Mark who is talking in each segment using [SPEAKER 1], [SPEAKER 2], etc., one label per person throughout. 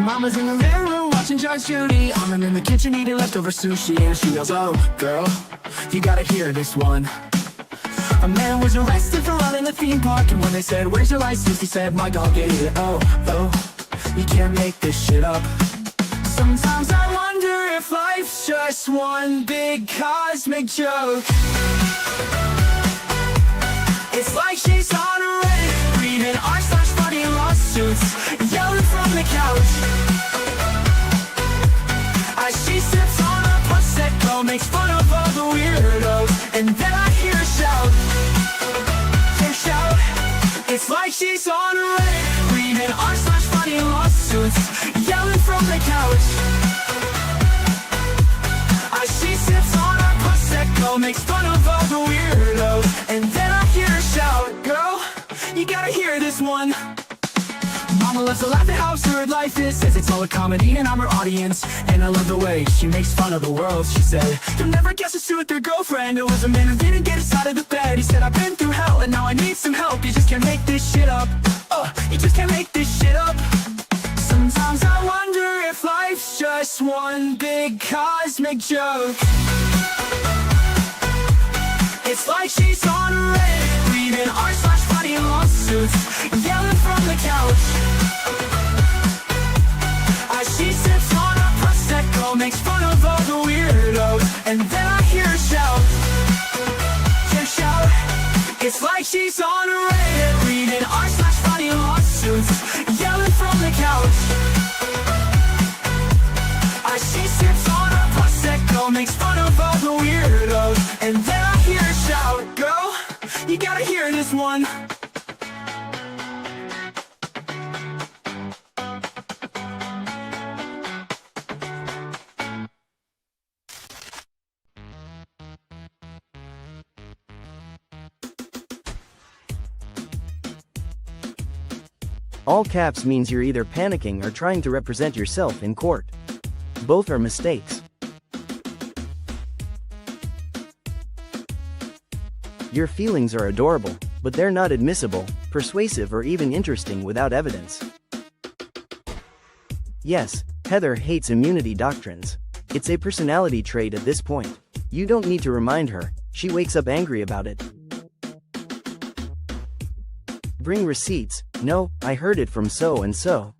[SPEAKER 1] Mama's in the living room watching Judge Judy. I'm in the kitchen eating leftover sushi, and she goes, "Oh, girl, you gotta hear this one. A man was arrested for running the theme park, and when they said, 'Where's your license?' he said, 'My dog ate it.' Oh, you can't make this shit up. Sometimes I wonder if life's just one big cosmic joke. It's like she's on a Reddit, reading r/funny lawsuits, yelling from the couch. As she sips on a Prosecco, makes fun of all the weirdos, and then I hear her shout. It's like she's on a Reddit, reading r/funny lawsuits, yelling from the couch. As she sips on a Prosecco, makes fun of all the weirdos, and then I hear her shout. Girl, you gotta hear this one. Mama loves to laugh at how absurd life is, says it's all a comedy and I'm her audience. And I love the way she makes fun of the world. She said, "You'll never guess who's with their girlfriend. It was a man who didn't get us out of the bed. He said, 'I've been through hell and now I need some help.' You just can't make this shit up. You just can't make this shit up. Sometimes I wonder if life's just one big cosmic joke. It's like she's on a Reddit, reading r/funny lawsuits, yelling from the couch. As she sips on a Prosecco, makes fun of all the weirdos, and then I hear her shout. It's like she's on a Reddit, reading r/funny lawsuits, yelling from the couch. As she sips on a Prosecco, makes fun of all the weirdos, and then I hear her shout. Girl, you gotta hear this one.
[SPEAKER 2] All caps means you're either panicking or trying to represent yourself in court. Both are mistakes. Your feelings are adorable, but they're not admissible, persuasive, or even interesting without evidence. Yes, Heather hates immunity doctrines. It's a personality trait at this point. You don't need to remind her, she wakes up angry about it. Bring receipts. No, I heard it from so and so.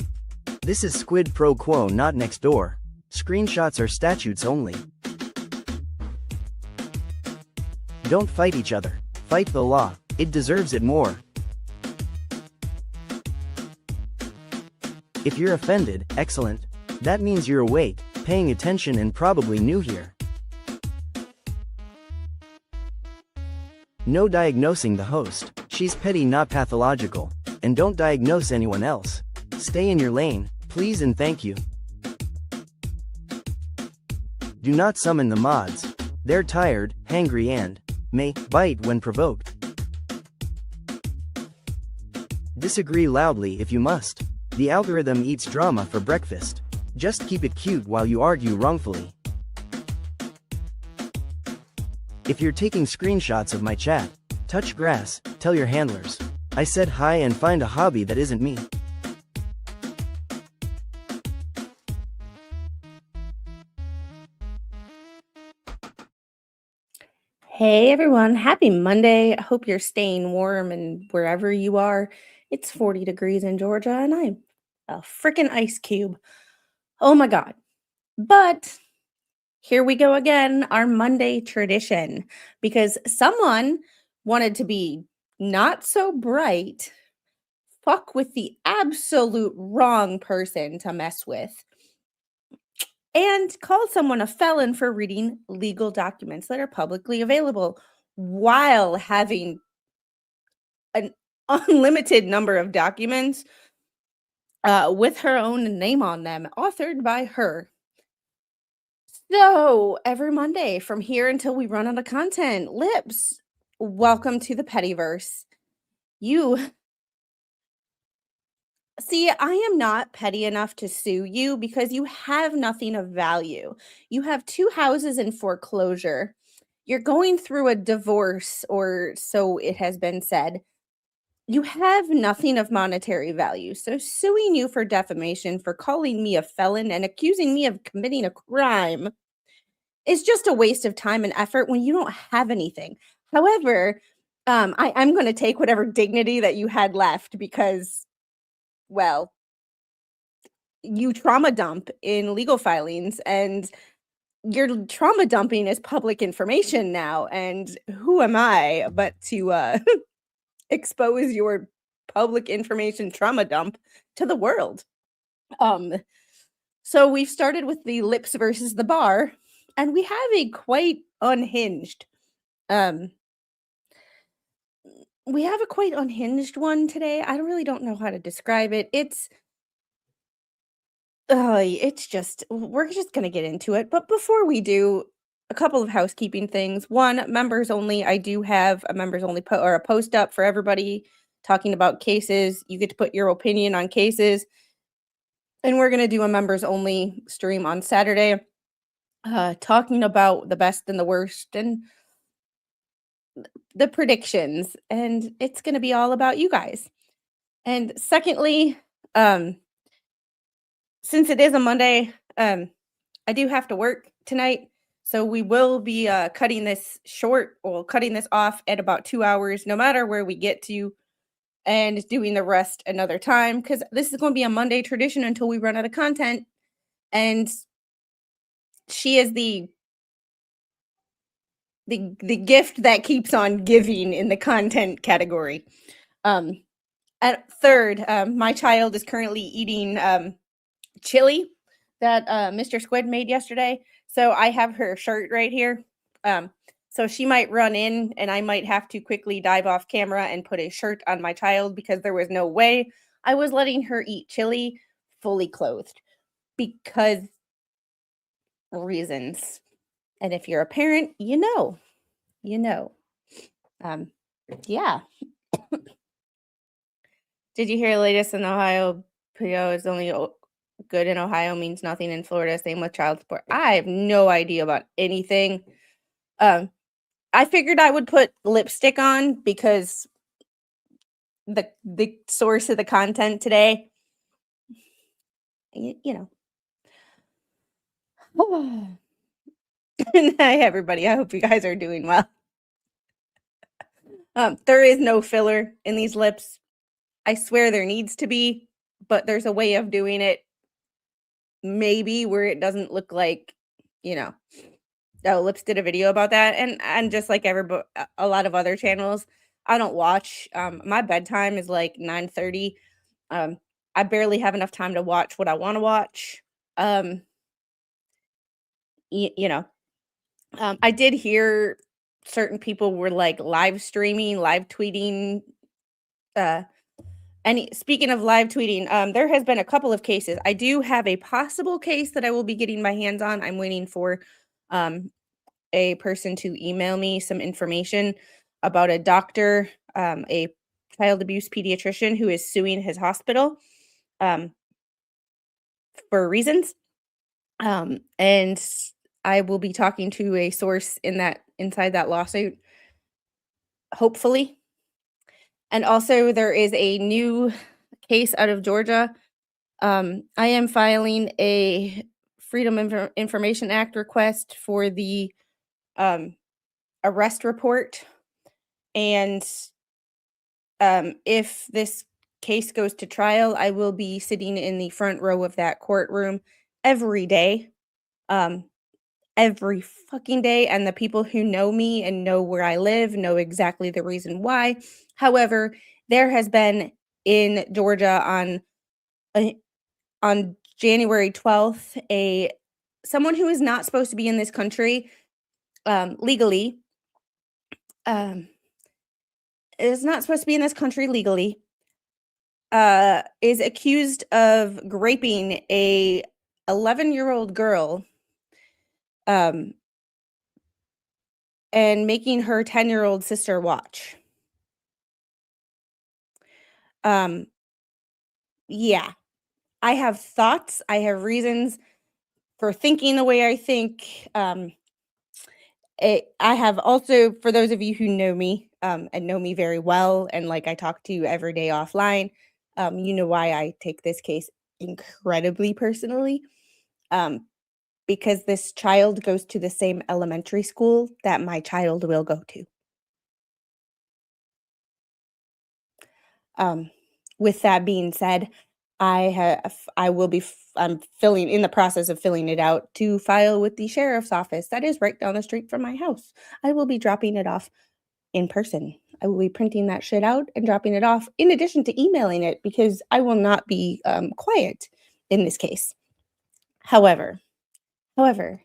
[SPEAKER 2] This is quid pro quo, not next door. Screenshots are statutes only. Don't fight each other. Fight the law. It deserves it more. If you're offended, excellent. That means you're awake, paying attention, and probably new here. No diagnosing the host. She's petty, not pathological. And don't diagnose anyone else. Stay in your lane, please and thank you. Do not summon the mods. They're tired, hangry, and may bite when provoked. Disagree loudly if you must. The algorithm eats drama for breakfast. Just keep it cute while you argue wrongfully. If you're taking screenshots of my chat, touch grass, tell your handlers. I said hi and find a hobby that isn't me.
[SPEAKER 3] Hey everyone, happy Monday. I hope you're staying warm and wherever you are. It's 40 degrees in Georgia and I'm a freaking ice cube. Oh my God. But here we go again, our Monday tradition, because someone wanted to be not so bright, fuck with the absolute wrong person to mess with, and called someone a felon for reading legal documents that are publicly available while having an unlimited number of documents with her own name on them, authored by her. So every Monday from here until we run out of content, Lips, welcome to the Pettyverse. See, I am not petty enough to sue you because you have nothing of value. You have 2 houses in foreclosure. You're going through a divorce, or so it has been said. You have nothing of monetary value, so suing you for defamation for calling me a felon and accusing me of committing a crime is just a waste of time and effort when you don't have anything. However, I'm going to take whatever dignity that you had left because, well, you trauma dump in legal filings, and your trauma dumping is public information now. And who am I but to expose your public information trauma dump to the world? Um, so we've started with the lips versus the bar, and we have a quite unhinged um we have a quite unhinged one today. I really don't know how to describe it. It's just we're just gonna get into it. But before we do, a couple of housekeeping things. One, members only. I do have a members only or a post up for everybody talking about cases. You get to put your opinion on cases. And we're gonna do a members only stream on Saturday, talking about the best and the worst and the predictions. And it's gonna be all about you guys. And secondly, since it is a Monday, I do have to work tonight. So we will be cutting this short or cutting this off at about 2 hours, no matter where we get to, and doing the rest another time because this is going to be a Monday tradition until we run out of content. And she is the gift that keeps on giving in the content category. At third, my child is currently eating chili that Mr. Squid made yesterday. So I have her shirt right here. So she might run in and I might have to quickly dive off camera and put a shirt on my child because there was no way I was letting her eat chili fully clothed because reasons. And if you're a parent, you know. Yeah. Did you hear the latest in Ohio? PO is only good in Ohio, means nothing in Florida. Same with child support. I have no idea about anything. I figured I would put lipstick on because the source of the content today, you know. Hi, everybody. I hope you guys are doing well. There is no filler in these lips. I swear there needs to be, but there's a way of doing it maybe where it doesn't look like, Lips did a video about that, and just like a lot of other channels, I don't watch. My bedtime is like 9:30. I barely have enough time to watch what I want to watch. Um, y- you know, I did hear certain people were like live streaming, live tweeting. Speaking of live tweeting, there has been a couple of cases. I do have a possible case that I will be getting my hands on. I'm waiting for a person to email me some information about a doctor, a child abuse pediatrician who is suing his hospital for reasons. And I will be talking to a source inside that lawsuit, hopefully. And also, there is a new case out of Georgia. I am filing a Freedom of Information Act request for the arrest report. And if this case goes to trial, I will be sitting in the front row of that courtroom every day. Every fucking day. And the people who know me and know where I live know exactly the reason why. However, there has been in Georgia on January 12th, someone who is not supposed to be in this country legally, is not supposed to be in this country legally, is accused of raping a 11-year-old girl, and making her 10-year-old sister watch. Yeah, I have thoughts. I have reasons for thinking the way I think. I have also, for those of you who know me, and know me very well, and like I talk to you every day offline, you know why I take this case incredibly personally. Um, because this child goes to the same elementary school that my child will go to. Um, with that being said, I will be I'm filling in the process of filling it out to file with the sheriff's office that is right down the street from my house. I will be dropping it off in person. I will be printing that shit out and dropping it off in addition to emailing it because I will not be quiet in this case. However, thank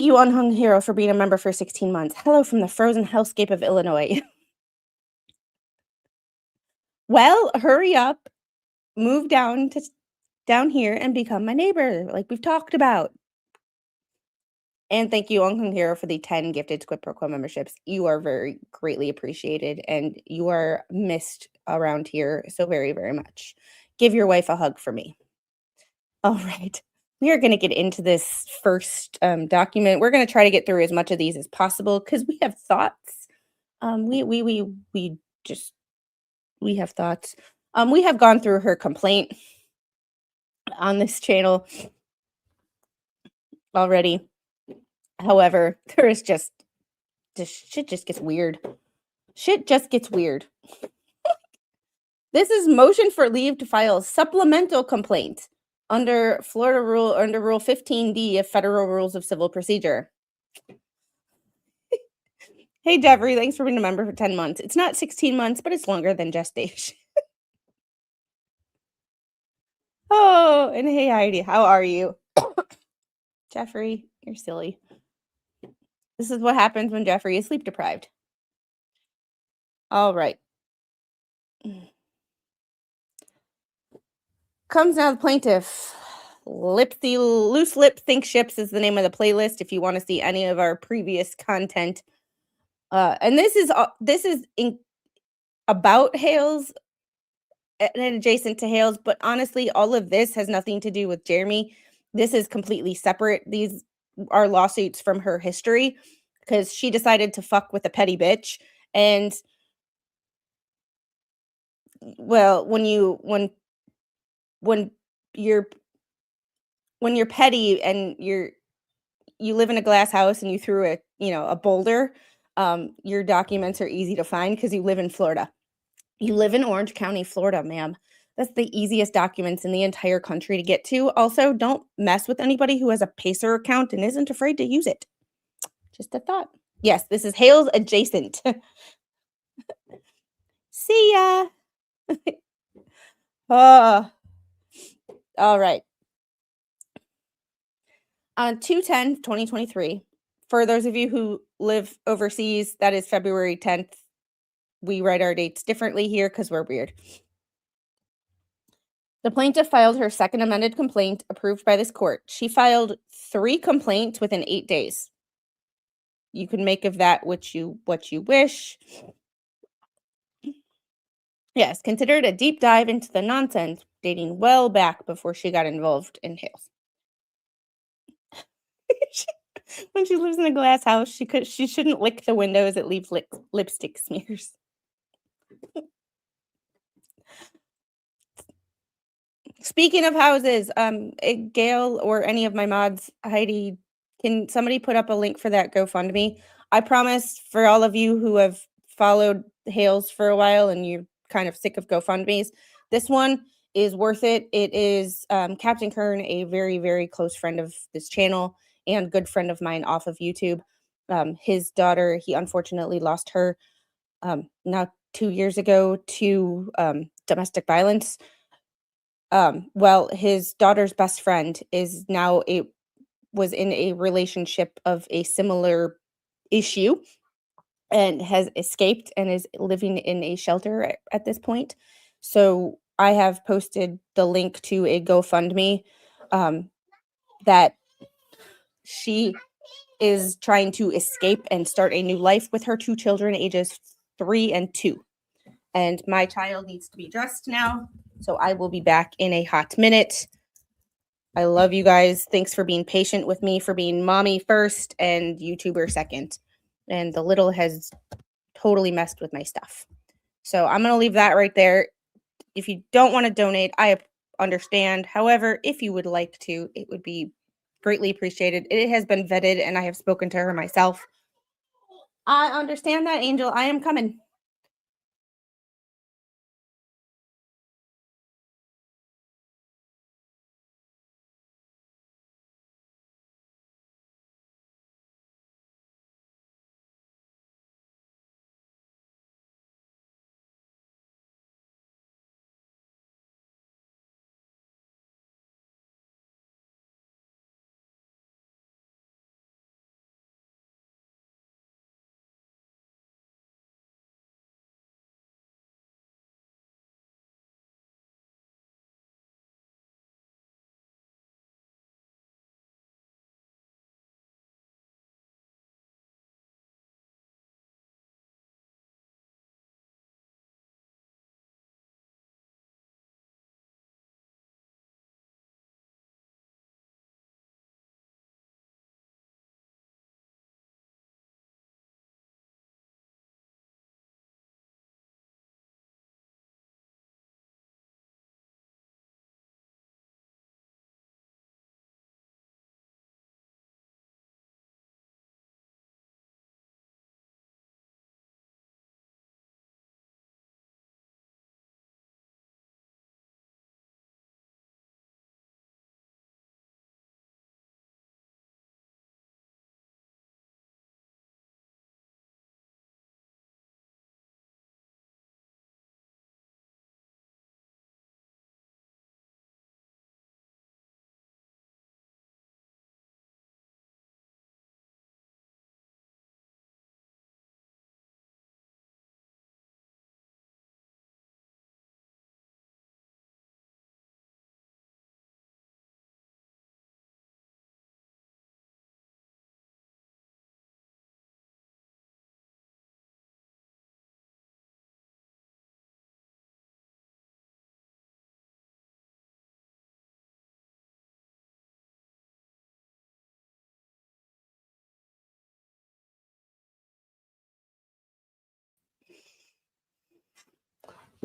[SPEAKER 3] you, Unhung Hero, for being a member for 16 months. Hello from the frozen hellscape of Illinois. Well, hurry up, move down here and become my neighbor, like we've talked about. And thank you, Unhung Hero, for the 10 gifted Squid Pro Quo memberships. You are very greatly appreciated, and you are missed around here so very, very much. Give your wife a hug for me. All right. We are going to get into this first document. We're going to try to get through as much of these as possible because we have thoughts. We have thoughts. We have gone through her complaint on this channel already. However, there is just shit just gets weird. Shit just gets weird. This is motion for leave to file supplemental complaint under Rule 15D of Federal Rules of Civil Procedure. Hey, Jeffrey, thanks for being a member for 10 months. It's not 16 months, but it's longer than gestation. Oh, and hey, Heidi, how are you? Jeffrey, you're silly. This is what happens when Jeffrey is sleep deprived. All right. Comes now the plaintiff. Loose Lip Think Ships is the name of the playlist if you want to see any of our previous content. And this is about Hales and adjacent to Hales, but honestly, all of this has nothing to do with Jeremy. This is completely separate. These are lawsuits from her history because she decided to fuck with a petty bitch. And well, when you're petty and you live in a glass house and you threw a boulder, your documents are easy to find because you live in Florida. You live in Orange County, Florida, ma'am. That's the easiest documents in the entire country to get to. Also, don't mess with anybody who has a Pacer account and isn't afraid to use it. Just a thought. Yes, this is Hales adjacent. See ya. All right. On 2/10/2023, for those of you who live overseas, that is February 10th. We write our dates differently here because we're weird. The plaintiff filed her second amended complaint approved by this court. She filed 3 complaints within 8 days. You can make of that what you wish. Yes, considered a deep dive into the nonsense dating well back before she got involved in Hales. When she lives in a glass house, she shouldn't lick the windows. It leaves lipstick smears. Speaking of houses, Gail or any of my mods, Heidi, can somebody put up a link for that GoFundMe? I promise for all of you who have followed Hales for a while and you're kind of sick of GoFundMes, this one is worth it. It is Captain Kern, a very, very close friend of this channel and good friend of mine off of YouTube. His daughter, he unfortunately lost her now 2 years ago to domestic violence. Well, his daughter's best friend is now was in a relationship of a similar issue and has escaped and is living in a shelter at this point. So I have posted the link to a GoFundMe that she is trying to escape and start a new life with her 2 children, ages 3 and 2. And my child needs to be dressed now. So I will be back in a hot minute. I love you guys. Thanks for being patient with me, for being mommy first and YouTuber second. And the little has totally messed with my stuff. So I'm going to leave that right there. If you don't want to donate, I understand. However, if you would like to, it would be greatly appreciated. It has been vetted and I have spoken to her myself. I understand that, Angel. I am coming.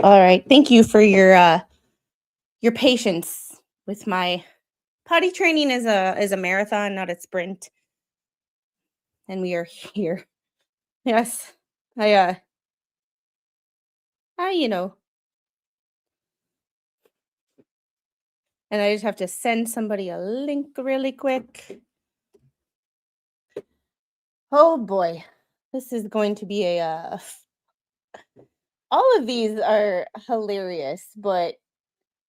[SPEAKER 3] All right. Thank you for your patience with my potty training is a marathon, not a sprint. And we are here. Yes. You know. And I just have to send somebody a link really quick. Oh boy. This is going to be all of these are hilarious, but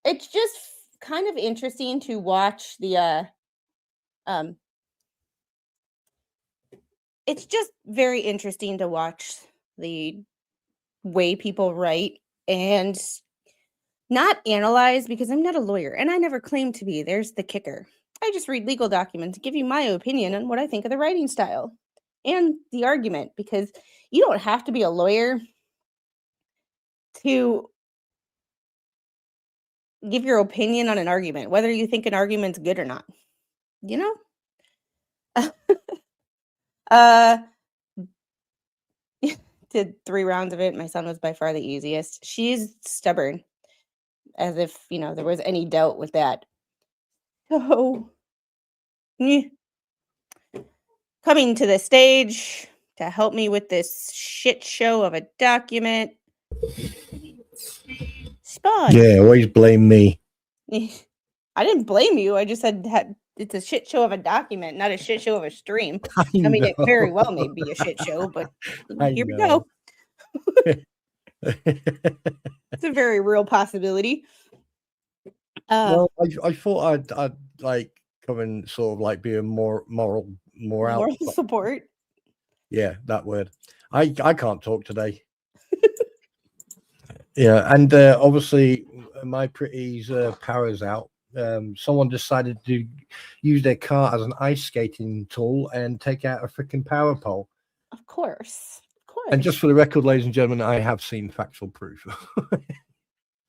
[SPEAKER 3] it's just kind of interesting to watch the it's just very interesting to watch the way people write and not analyze, because I'm not a lawyer and I never claimed to be. There's the kicker. I just read legal documents, give you my opinion on what I think of the writing style and the argument, because you don't have to be a lawyer to give your opinion on an argument, whether you think an argument's good or not. You know? Did 3 rounds of it. My son was by far the easiest. She's stubborn, as if, there was any doubt with that. So, coming to the stage to help me with this shit show of a document, Spawn.
[SPEAKER 4] Yeah, always blame me.
[SPEAKER 3] I didn't blame you. I just said it's a shit show of a document, not a shit show of a stream. I mean, it very well may be a shit show, but here we go. It's a very real possibility.
[SPEAKER 4] Well, I thought I'd like come and sort of like be a moral
[SPEAKER 3] support.
[SPEAKER 4] Yeah, that word. I can't talk today. Yeah, and obviously my pretty's power's out. Someone decided to use their car as an ice skating tool and take out a freaking power pole.
[SPEAKER 3] Of course.
[SPEAKER 4] And just for the record, ladies and gentlemen, I have seen factual proof.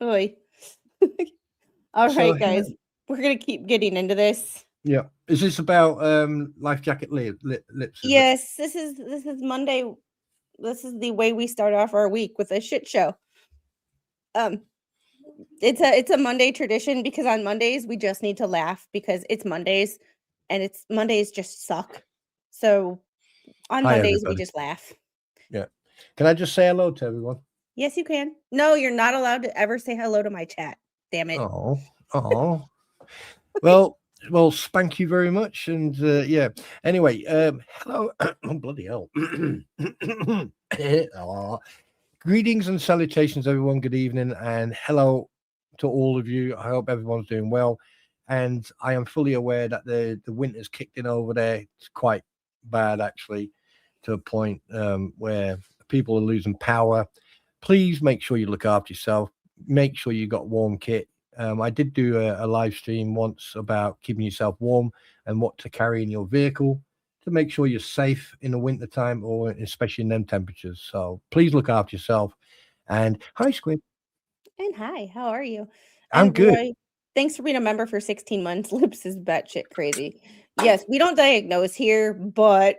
[SPEAKER 3] Oy. All right, guys. We're going to keep getting into this.
[SPEAKER 4] Yeah. Is this about life jacket lips?
[SPEAKER 3] Yes, this is Monday This is the way we start off our week, with a shit show. It's a Monday tradition, because on Mondays we just need to laugh because it's Mondays, and Mondays just suck. So on
[SPEAKER 4] Hi,
[SPEAKER 3] Mondays we
[SPEAKER 4] everybody.
[SPEAKER 3] just laugh.
[SPEAKER 4] Yeah. Can I just say hello to everyone?
[SPEAKER 3] Yes, you can. No, you're not allowed to ever say hello to my chat. Damn it.
[SPEAKER 4] Oh. Well, thank you very much. And yeah. Anyway, hello. Oh, bloody hell. Aw. Greetings and salutations, everyone. Good evening, and hello to all of you. I hope everyone's doing well. And I am fully aware that the winter's kicked in over there. It's quite bad, actually, to a point where people are losing power. Please make sure you look after yourself. Make sure you got warm kit. I did do a live stream once about keeping yourself warm and what to carry in your vehicle to make sure you're safe in the winter time, or especially in them temperatures. So please look after yourself. And hi, Squid.
[SPEAKER 3] And hi, how are you?
[SPEAKER 4] I'm
[SPEAKER 3] And
[SPEAKER 4] good.
[SPEAKER 3] Roy, thanks for being a member for 16 months. Lips is batshit crazy. Yes, we don't diagnose here, but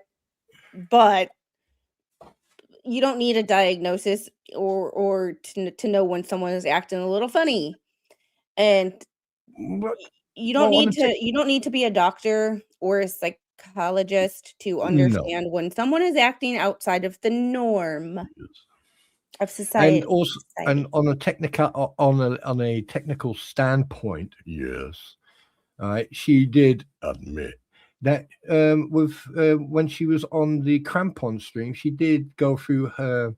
[SPEAKER 3] you don't need a diagnosis or to know when someone is acting a little funny. And
[SPEAKER 4] What-
[SPEAKER 3] you don't
[SPEAKER 4] Well, on
[SPEAKER 3] need
[SPEAKER 4] the
[SPEAKER 3] to you don't need to be a doctor or a psychologist to
[SPEAKER 4] No.
[SPEAKER 3] understand when someone is acting outside of the norm of society.
[SPEAKER 4] And also, and on a technical standpoint, yes, she did admit that when she was on the Crampon stream, she did go through her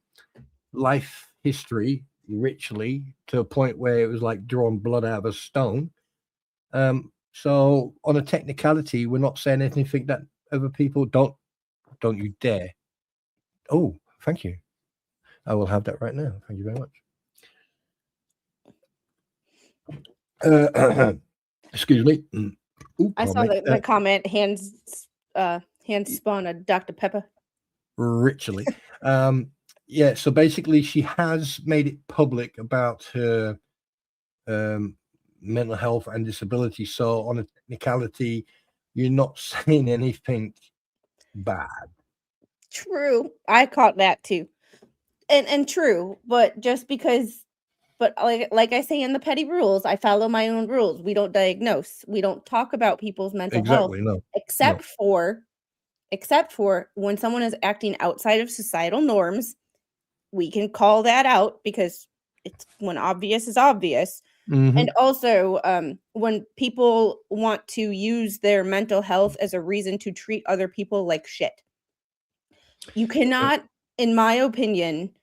[SPEAKER 4] life history richly to a point where it was like drawing blood out of a stone. So on a technicality, we're not saying anything that other people don't you dare. Oh, thank you. I will have that right now. Thank you very much. Excuse me. Ooh,
[SPEAKER 3] I saw the comment, hands spun a Dr. Pepper.
[SPEAKER 4] Richly. Yeah, so basically she has made it public about her mental health and disability. So on a technicality, you're not saying anything bad.
[SPEAKER 3] True. I caught that too. And true, but just because like I say in the petty rules, I follow my own rules. We don't diagnose. We don't talk about people's mental health
[SPEAKER 4] Exactly. No.
[SPEAKER 3] except for when someone is acting outside of societal norms. We can call that out because it's when obvious is obvious.
[SPEAKER 4] Mhm.
[SPEAKER 3] And also when people want to use their mental health as a reason to treat other people like shit. You cannot, in my opinion,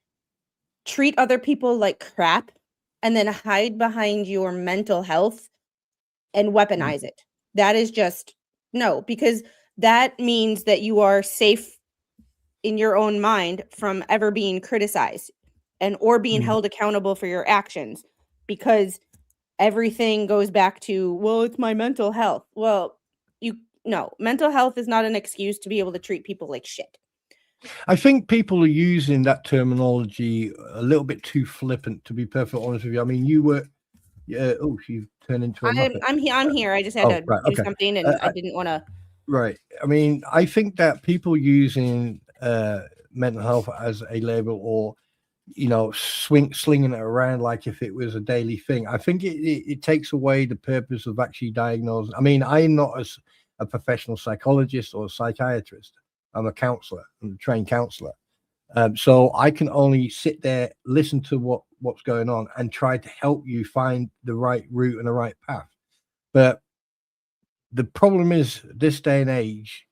[SPEAKER 3] treat other people like crap and then hide behind your mental health and weaponize it. That is just no, because that means that you are safe in your own mind from ever being criticized and or being held accountable for your actions, because everything goes back to, well, it's my mental health. Well, mental health is not an excuse to be able to treat people like shit.
[SPEAKER 4] I think people are using that terminology a little bit too flippant, to be perfectly honest with you. I mean, you were, oh, she turned into a Muppet.
[SPEAKER 3] I'm here. I just had to do something, and I didn't want to.
[SPEAKER 4] Right. I mean, I think that people using mental health as a label, or slinging it around like if it was a daily thing, I think it takes away the purpose of actually diagnosing. I mean, I'm not a professional psychologist or a psychiatrist. I'm a counselor. I'm a trained counselor. So I can only sit there, listen to what's going on, and try to help you find the right route and the right path. But the problem is, this day and age,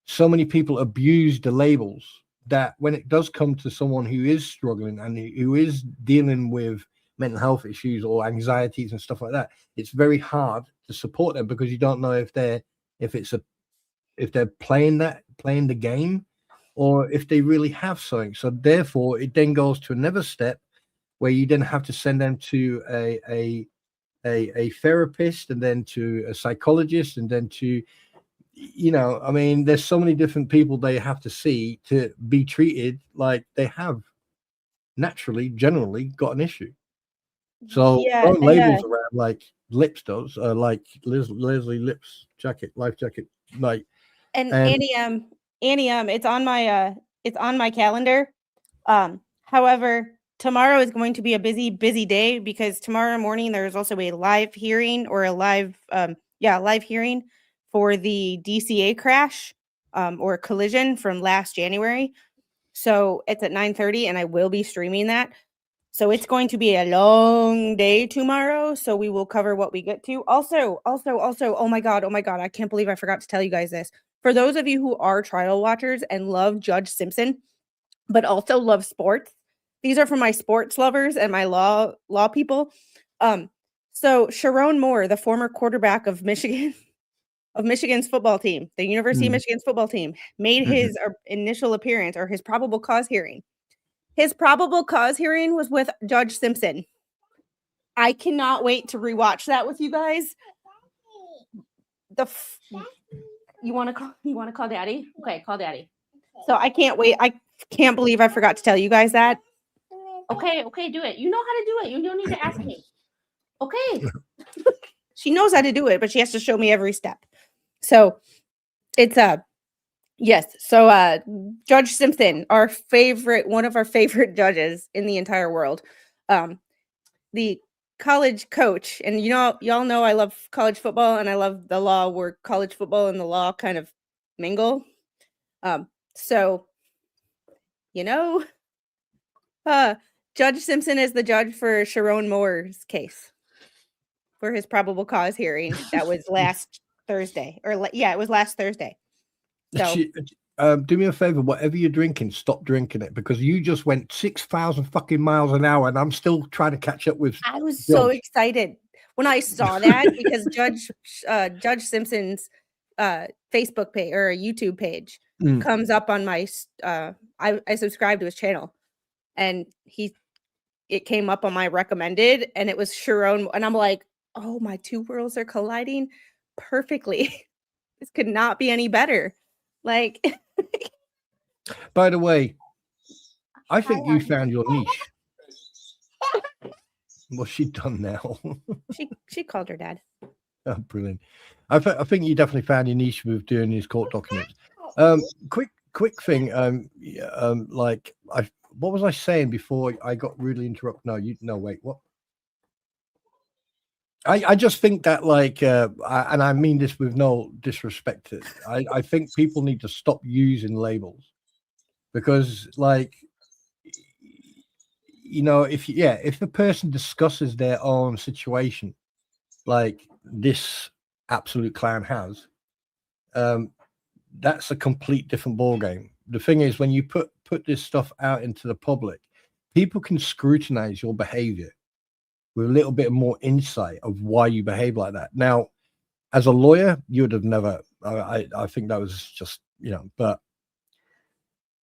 [SPEAKER 4] so many people abuse the labels that when it does come to someone who is struggling and who is dealing with mental health issues or anxieties and stuff like that, it's very hard to support them, because you don't know if they're playing the game, or if they really have something. So therefore, it then goes to another step where you then have to send them to a therapist, and then to a psychologist, and then to, I mean, there's so many different people they have to see to be treated like they have naturally, generally got an issue. So throwing labels around like Lips does, like Leslie Lips life jacket, like.
[SPEAKER 3] And Annie, it's on my calendar. However, tomorrow is going to be a busy day because tomorrow morning there is also a live hearing or a live hearing for the DCA crash or collision from last January. So it's at 9:30 and I will be streaming that. So it's going to be a long day tomorrow. So we will cover what we get to. Also, oh my God, I can't believe I forgot to tell you guys this. For those of you who are trial watchers and love Judge Simpson, but also love sports, these are for my sports lovers and my law people. So Sharon Moore, the former quarterback of Michigan, of Michigan's football team, the University of Michigan's football team, made his initial appearance or his probable cause hearing. His probable cause hearing was with Judge Simpson. I cannot wait to rewatch that with you guys. You want to call Daddy? Okay, call Daddy. So I can't wait. I can't believe I forgot to tell you guys that. Okay, do it. You know how to do it. You don't need to ask me. Okay. She knows how to do it, but she has to show me every step. So it's yes. So Judge Simpson, one of our favorite judges in the entire world. The college coach, and y'all know I love college football and I love the law where college football and the law kind of mingle. So Judge Simpson is the judge for Sharon Moore's case for his probable cause hearing. That was last Thursday, it was last Thursday. So,
[SPEAKER 4] do me a favor, whatever you're drinking, stop drinking it because you just went 6,000 fucking miles an hour, and I'm still trying to catch up with.
[SPEAKER 3] I was so excited when I saw that because Judge Simpson's Facebook page or YouTube page comes up on my. I subscribed to his channel, and it came up on my recommended, and it was Sharon, and I'm like, oh, my two worlds are colliding perfectly. This could not be any better. Like,
[SPEAKER 4] by the way, I think you found your niche. What's she done now?
[SPEAKER 3] she called her dad.
[SPEAKER 4] Oh, brilliant. I think you definitely found your niche with doing these court documents. Quick thing. What was I saying before I got rudely interrupted? No, wait, what? I just think that and I mean this with no disrespect. I think people need to stop using labels because if the person discusses their own situation like this absolute clown has, that's a complete different ball game. The thing is, when you put this stuff out into the public, people can scrutinize your behavior with a little bit more insight of why you behave like that. Now, as a lawyer, you would have never, I think that was just, but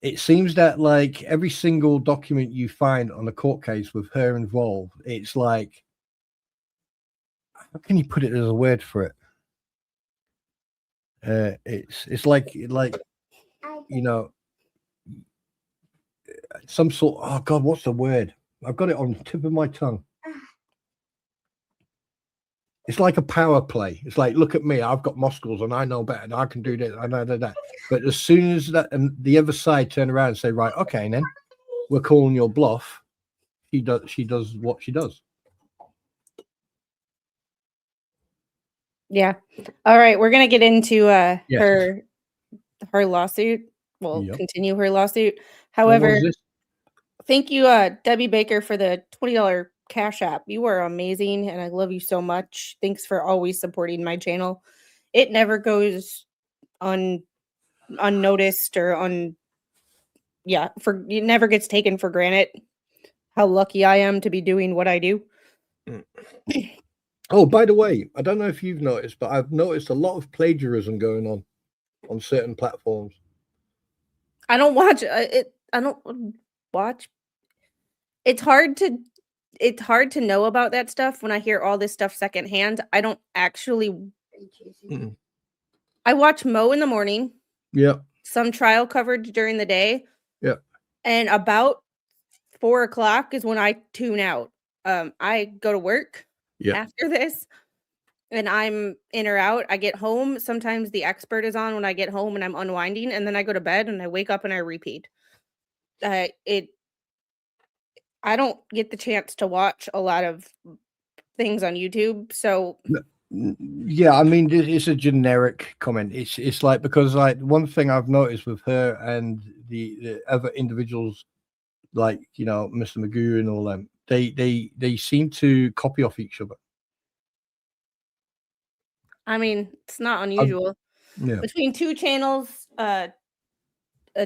[SPEAKER 4] it seems that every single document you find on a court case with her involved, it's like, how can you put it as a word for it? It's like some sort. Oh God, what's the word? I've got it on the tip of my tongue. It's like a power play. It's like, look at me, I've got muscles and I know better and I can do this, I know that. But as soon as that and the other side turn around and say, right, okay, then we're calling your bluff, she does what she does.
[SPEAKER 3] Yeah. All right, we're gonna get into her lawsuit. We'll continue her lawsuit. However, thank you, Debbie Baker, for the $20 Cash App. You are amazing, and I love you so much. Thanks for always supporting my channel. It never goes unnoticed or it never gets taken for granted how lucky I am to be doing what I do.
[SPEAKER 4] Oh, by the way, I don't know if you've noticed, but I've noticed a lot of plagiarism going on certain platforms.
[SPEAKER 3] I don't watch it. I don't watch. It's hard to know about that stuff when I hear all this stuff secondhand. I don't actually. I watch Mo in the morning.
[SPEAKER 4] Yeah.
[SPEAKER 3] Some trial coverage during the day.
[SPEAKER 4] Yeah.
[SPEAKER 3] And about 4 o'clock is when I tune out. I go to work after this, and I'm in or out. I get home. Sometimes the expert is on when I get home and I'm unwinding, and then I go to bed and I wake up and I repeat. I don't get the chance to watch a lot of things on YouTube, so
[SPEAKER 4] Yeah, I mean, it's a generic comment. It's like, because like one thing I've noticed with her and the other individuals, like, you know, Mr. Magoo and all them, they seem to copy off each other.
[SPEAKER 3] I mean, it's not unusual.
[SPEAKER 4] Yeah.
[SPEAKER 3] Between two channels, a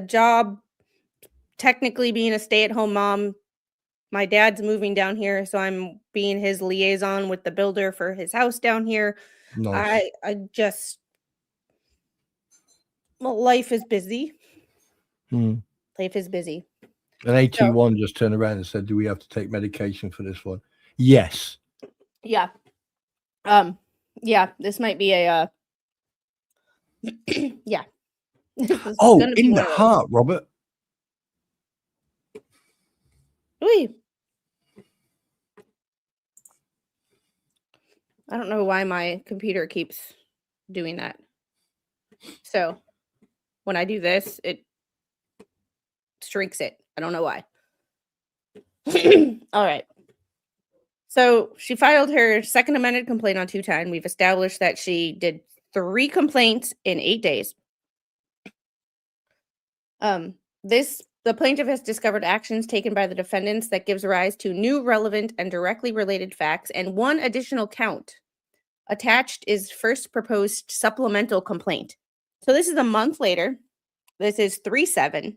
[SPEAKER 3] job, technically being a stay-at-home mom, my dad's moving down here, so I'm being his liaison with the builder for his house down here.
[SPEAKER 4] Nice.
[SPEAKER 3] I just well, life is busy.
[SPEAKER 4] Hmm.
[SPEAKER 3] Life is busy.
[SPEAKER 4] An AT1 just turned around and said, "Do we have to take medication for this one?" Yes.
[SPEAKER 3] Yeah. Yeah, this might be a yeah. This is
[SPEAKER 4] Oh,
[SPEAKER 3] gonna be
[SPEAKER 4] in the
[SPEAKER 3] one of those.
[SPEAKER 4] heart, Robert.
[SPEAKER 3] Ooh. I don't know why my computer keeps doing that. So when I do this, it shrinks it. I don't know why. All right. So she filed her second amended complaint on 210. We've established that she did 3 complaints in 8 days. The plaintiff has discovered actions taken by the defendants that gives rise to new, relevant, and directly related facts, and 1 additional count. Attached is first proposed supplemental complaint. So this is a month later. This is 3/7,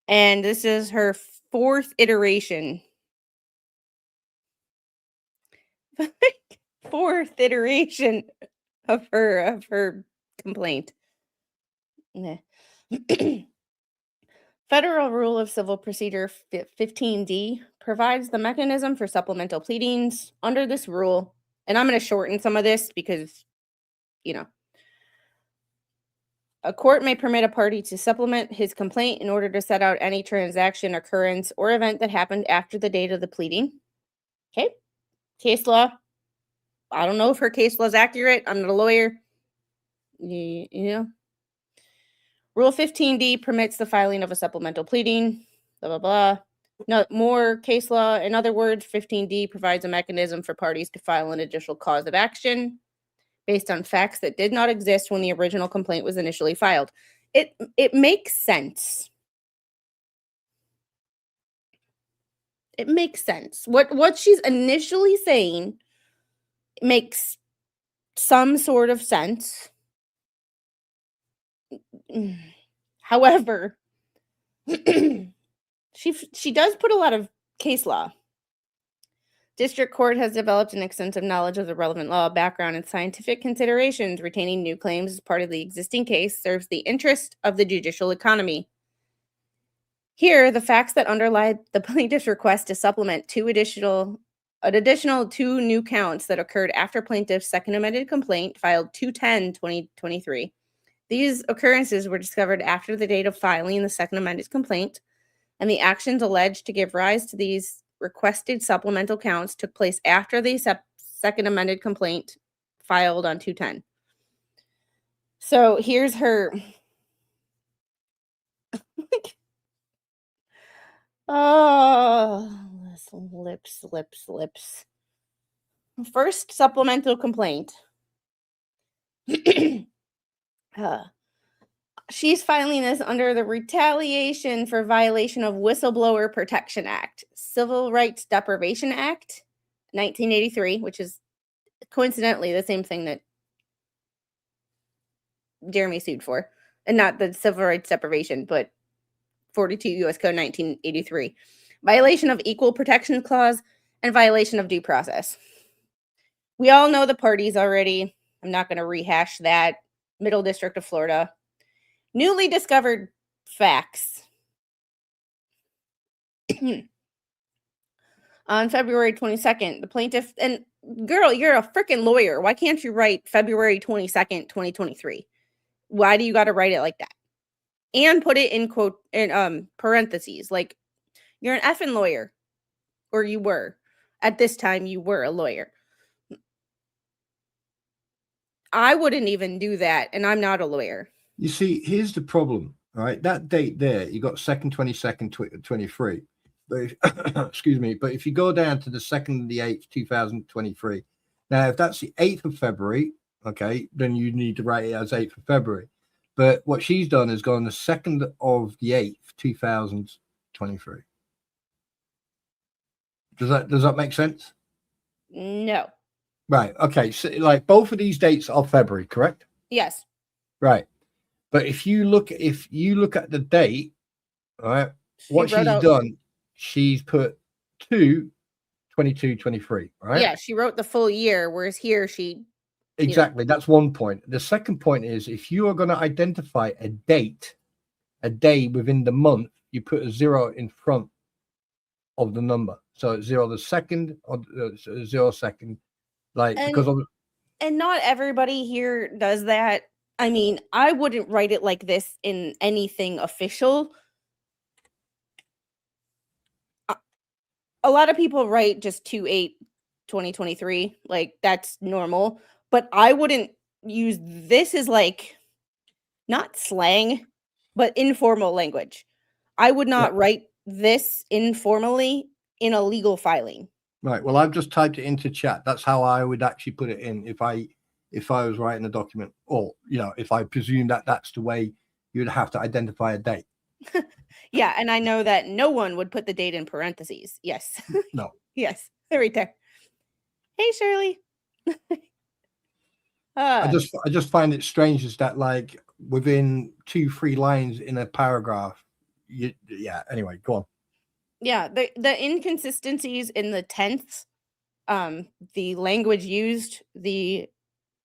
[SPEAKER 3] and this is her 4th iteration. 4th iteration of her complaint. Nah. Federal Rule of Civil Procedure 15D provides the mechanism for supplemental pleadings. Under this rule, and I'm going to shorten some of this because, you know, a court may permit a party to supplement his complaint in order to set out any transaction, occurrence, or event that happened after the date of the pleading. Okay. Case law. I don't know if her case law is accurate. I'm not a lawyer. You know. Rule 15D permits the filing of a supplemental pleading, blah, blah, blah. No more case law. In other words, 15D provides a mechanism for parties to file an additional cause of action based on facts that did not exist when the original complaint was initially filed. It makes sense. It makes sense. What she's initially saying makes some sort of sense. However, she does put a lot of case law. District Court has developed an extensive knowledge of the relevant law, background, and scientific considerations. Retaining new claims as part of the existing case serves the interest of the judicial economy. Here, the facts that underlie the plaintiff's request to supplement an additional 2 new counts that occurred after plaintiff's second amended complaint filed 2/10/2023. These occurrences were discovered after the date of filing the second amended complaint, and the actions alleged to give rise to these requested supplemental counts took place after the second amended complaint filed on 2/10. So here's her. Oh, lips. First supplemental complaint. She's filing this under the Retaliation for Violation of Whistleblower Protection Act, Civil Rights Deprivation Act, 1983, which is coincidentally the same thing that Jeremy sued for, and not the civil rights deprivation, but 42 U.S. Code 1983. Violation of Equal Protection Clause and violation of due process. We all know the parties already. I'm not going to rehash that. Middle District of Florida. Newly discovered facts. On February 22nd, the plaintiff, and girl, you're a freaking lawyer. Why can't you write February 22nd, 2023? Why do you got to write it like that? And put it in quote in parentheses. Like, you're an effing lawyer. Or you were. At this time, you were a lawyer. I wouldn't even do that, and I'm not a lawyer.
[SPEAKER 4] You see, here's the problem, right? That date there, you got 2nd, 22nd, 23. But excuse me, but if you go down to the 2nd of the 8th, 2023, now if that's the 8th of February, okay, then you need to write it as 8th of February. But what she's done is gone the 2nd of the 8th, 2023. Does that make sense?
[SPEAKER 3] No.
[SPEAKER 4] Right. Okay. So like both of these dates are February, correct?
[SPEAKER 3] Yes.
[SPEAKER 4] Right. But if you look at the date, all right, what she's done, she's put 2/22/23, right?
[SPEAKER 3] Yeah, she wrote the full year, whereas here she
[SPEAKER 4] Exactly. That's one point. The second point is if you are going to identify a date, a day within the month, you put a 0 in front of the number. So it's 0 the second or 0 second, like because of.
[SPEAKER 3] And not everybody here does that. I mean, I wouldn't write it like this in anything official. A lot of people write just 2/8/2023, like that's normal. But I wouldn't use this as like not slang, but informal language. I would not write this informally in a legal filing.
[SPEAKER 4] Right. Well, I've just typed it into chat. That's how I would actually put it in if I was writing a document, or if I presume that that's the way you'd have to identify a date.
[SPEAKER 3] Yeah, and I know that no one would put the date in parentheses. Yes.
[SPEAKER 4] No.
[SPEAKER 3] Yes. Right there. Hey, Shirley.
[SPEAKER 4] I just find it strange is that like within 2-3 lines in a paragraph, anyway, go on.
[SPEAKER 3] Yeah, the inconsistencies in the tense, the language used,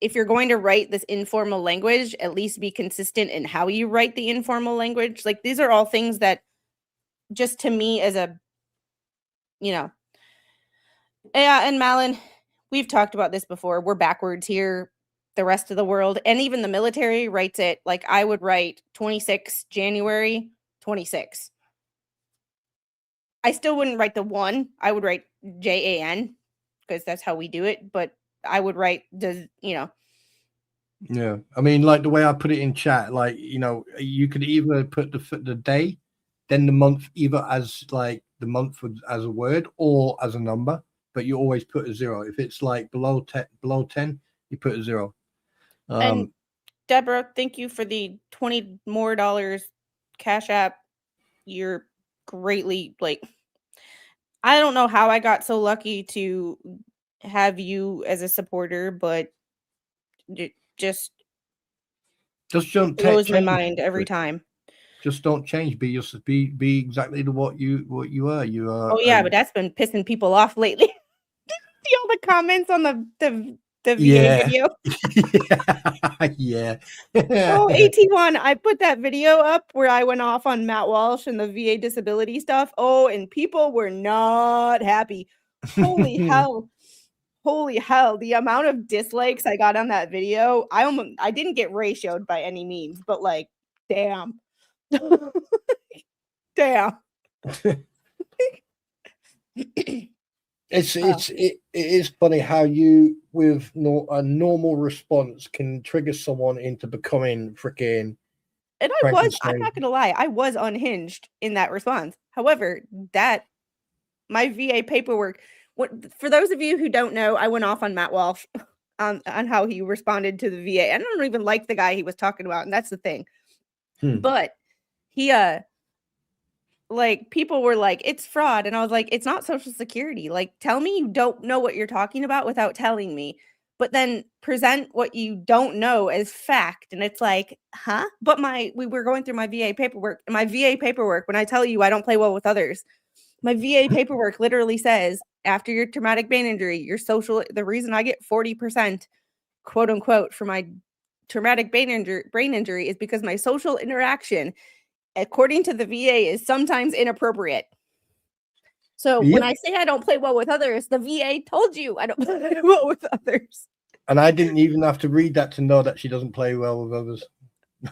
[SPEAKER 3] if you're going to write this informal language, at least be consistent in how you write the informal language. Like these are all things that just to me as a yeah, and Malin, we've talked about this before. We're backwards here. The rest of the world and even the military writes it like I would write 26 January 26. I still wouldn't write the 1. I would write JAN because that's how we do it. But I would write
[SPEAKER 4] Yeah, I mean, like the way I put it in chat, like you could either put the day, then the month, either as like the month as a word or as a number, but you always put a 0. If it's like below 10, you put a 0.
[SPEAKER 3] And Deborah, thank you for the $20 more Cash App. You're greatly I don't know how I got so lucky to have you as a supporter, but it just
[SPEAKER 4] don't
[SPEAKER 3] blows my mind every time.
[SPEAKER 4] Just don't change. Be exactly what you are. You are.
[SPEAKER 3] Oh yeah, but that's been pissing people off lately. See all the comments on the VA video.
[SPEAKER 4] Yeah.
[SPEAKER 3] Oh, AT1, I put that video up where I went off on Matt Walsh and the VA disability stuff. Oh, and people were not happy. Holy hell. Holy hell. The amount of dislikes I got on that video, I didn't get ratioed by any means, but like, damn. Damn.
[SPEAKER 4] It is funny how you with a normal response can trigger someone into becoming freaking.
[SPEAKER 3] And I'm not gonna lie, I was unhinged in that response. However, my VA paperwork, for those of you who don't know, I went off on Matt Walsh on how he responded to the VA. I don't even like the guy he was talking about, and that's the thing. But he like people were like, it's fraud. And I was like, it's not Social Security. Like, tell me you don't know what you're talking about without telling me, but then present what you don't know as fact. And it's like, huh? But we were going through my VA paperwork. And my VA paperwork, when I tell you I don't play well with others, my VA paperwork literally says after your traumatic brain injury, the reason I get 40%, quote unquote, for my traumatic brain injury is because my social interaction, according to the VA, is sometimes inappropriate. So when I say I don't play well with others, the VA told you I don't play well with others.
[SPEAKER 4] And I didn't even have to read that to know that she doesn't play well with others.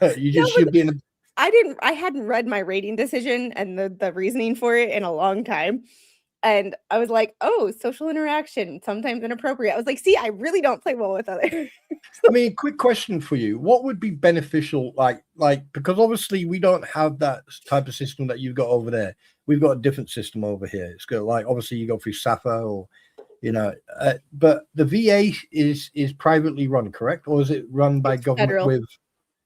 [SPEAKER 4] Should be in
[SPEAKER 3] I hadn't read my rating decision and the reasoning for it in a long time. And I was like, oh, social interaction, sometimes inappropriate. I was like, see, I really don't play well with others.
[SPEAKER 4] I mean, quick question for you. What would be beneficial, because obviously we don't have that type of system that you've got over there. We've got a different system over here. It's got like, obviously you go through SAFA or, but the VA is privately run, correct? Or is it run by government
[SPEAKER 3] Federal.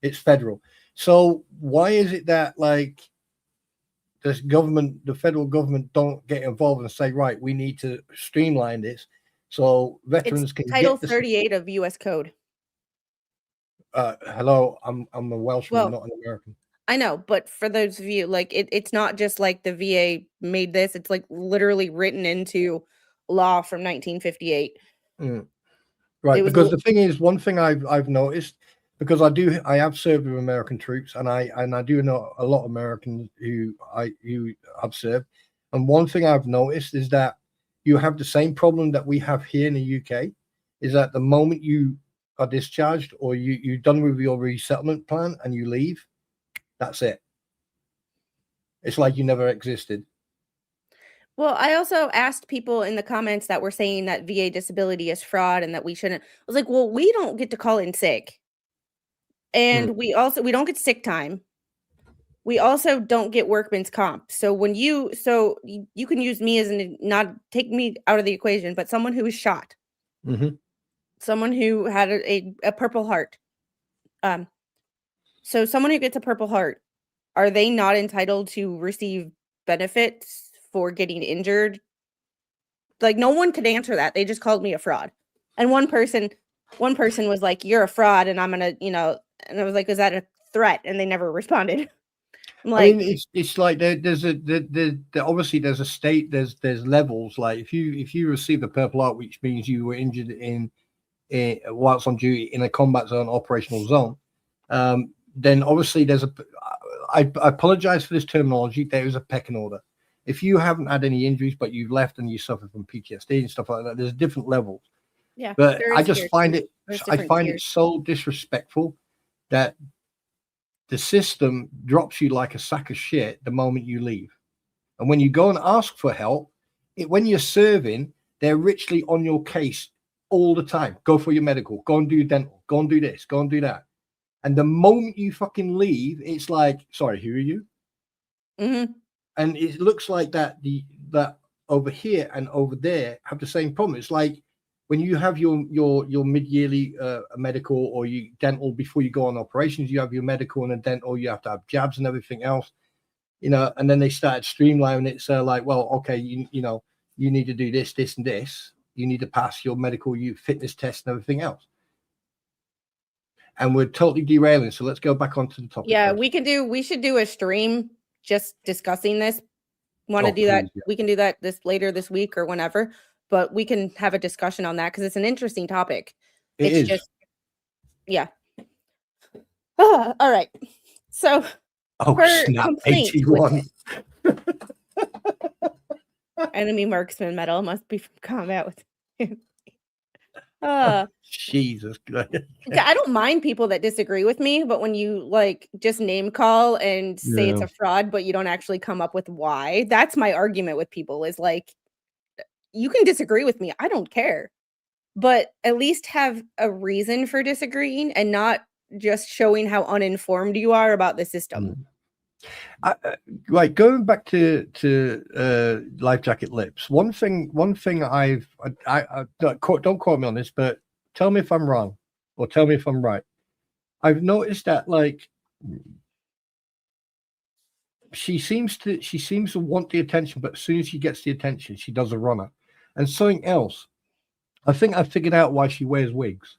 [SPEAKER 4] It's federal. So why is it that like the federal government don't get involved and say, right, we need to streamline this so veterans
[SPEAKER 3] It's
[SPEAKER 4] can
[SPEAKER 3] Title
[SPEAKER 4] get this?
[SPEAKER 3] 38 of U.S. Code.
[SPEAKER 4] Hello, I'm a Welshman, not an American.
[SPEAKER 3] I know, but for those of you, like, it's not just like the VA made this. It's like literally written into law from 1958.
[SPEAKER 4] Right,
[SPEAKER 3] It was
[SPEAKER 4] because the thing is, one thing I've noticed, because I have served with American troops, and I do know a lot of Americans who have served, and one thing I've noticed is that you have the same problem that we have here in the UK, is that the moment you are discharged or you're done with your resettlement plan and you leave, that's it. It's like you never existed.
[SPEAKER 3] Well, I also asked people in the comments that were saying that VA disability is fraud and that we shouldn't. I was like, well, we don't get to call in sick. And we don't get sick time. We also don't get workman's comp. So when you can use me as not take me out of the equation, but someone who was shot, someone who had a Purple Heart. So someone who gets a Purple Heart, are they not entitled to receive benefits for getting injured? Like, no one could answer that. They just called me a fraud. And one person was like, you're a fraud, and I'm gonna, and I was like, is that a threat? And they never responded. I'm like,
[SPEAKER 4] I mean, it's like there's obviously there's a state, there's levels. Like if you receive a Purple Heart, which means you were injured in whilst on duty in a combat zone, operational zone, then obviously I apologize for this terminology. There is a pecking order. If you haven't had any injuries, but you've left and you suffer from PTSD and stuff like that, there's different levels.
[SPEAKER 3] Yeah,
[SPEAKER 4] but I just find it so disrespectful that the system drops you like a sack of shit the moment you leave. And when you go and ask for help, when you're serving, they're richly on your case all the time. Go for your medical, go and do dental, go and do this, go and do that. And the moment you fucking leave, it's like, sorry, who are you? And it looks like that over here and over there have the same problem. It's like when you have your mid-yearly medical or you dental before you go on operations, you have your medical and a dental, you have to have jabs and everything else, and then they started streamlining it. So like, well, okay, you need to do this, this, and this. You need to pass your medical, fitness test and everything else. And we're totally derailing. So let's go back onto the topic.
[SPEAKER 3] Yeah, we should do a stream just discussing this. Want to do that? Yeah. We can do that later this week or whenever, but we can have a discussion on that because it's an interesting topic. It's just, yeah. All right. So,
[SPEAKER 4] snap! 81.
[SPEAKER 3] Enemy marksman medal must be from combat with him.
[SPEAKER 4] Jesus Christ.
[SPEAKER 3] I don't mind people that disagree with me, but when you like just name call and say it's a fraud, but you don't actually come up with why, that's my argument with people is like, you can disagree with me. I don't care, but at least have a reason for disagreeing and not just showing how uninformed you are about the system.
[SPEAKER 4] Right, going back to Life Jacket Lips. One thing I don't quote me on this, but tell me if I'm wrong or tell me if I'm right. I've noticed that like she seems to want the attention, but as soon as she gets the attention, she does a runner. And something else, I think I figured out why she wears wigs.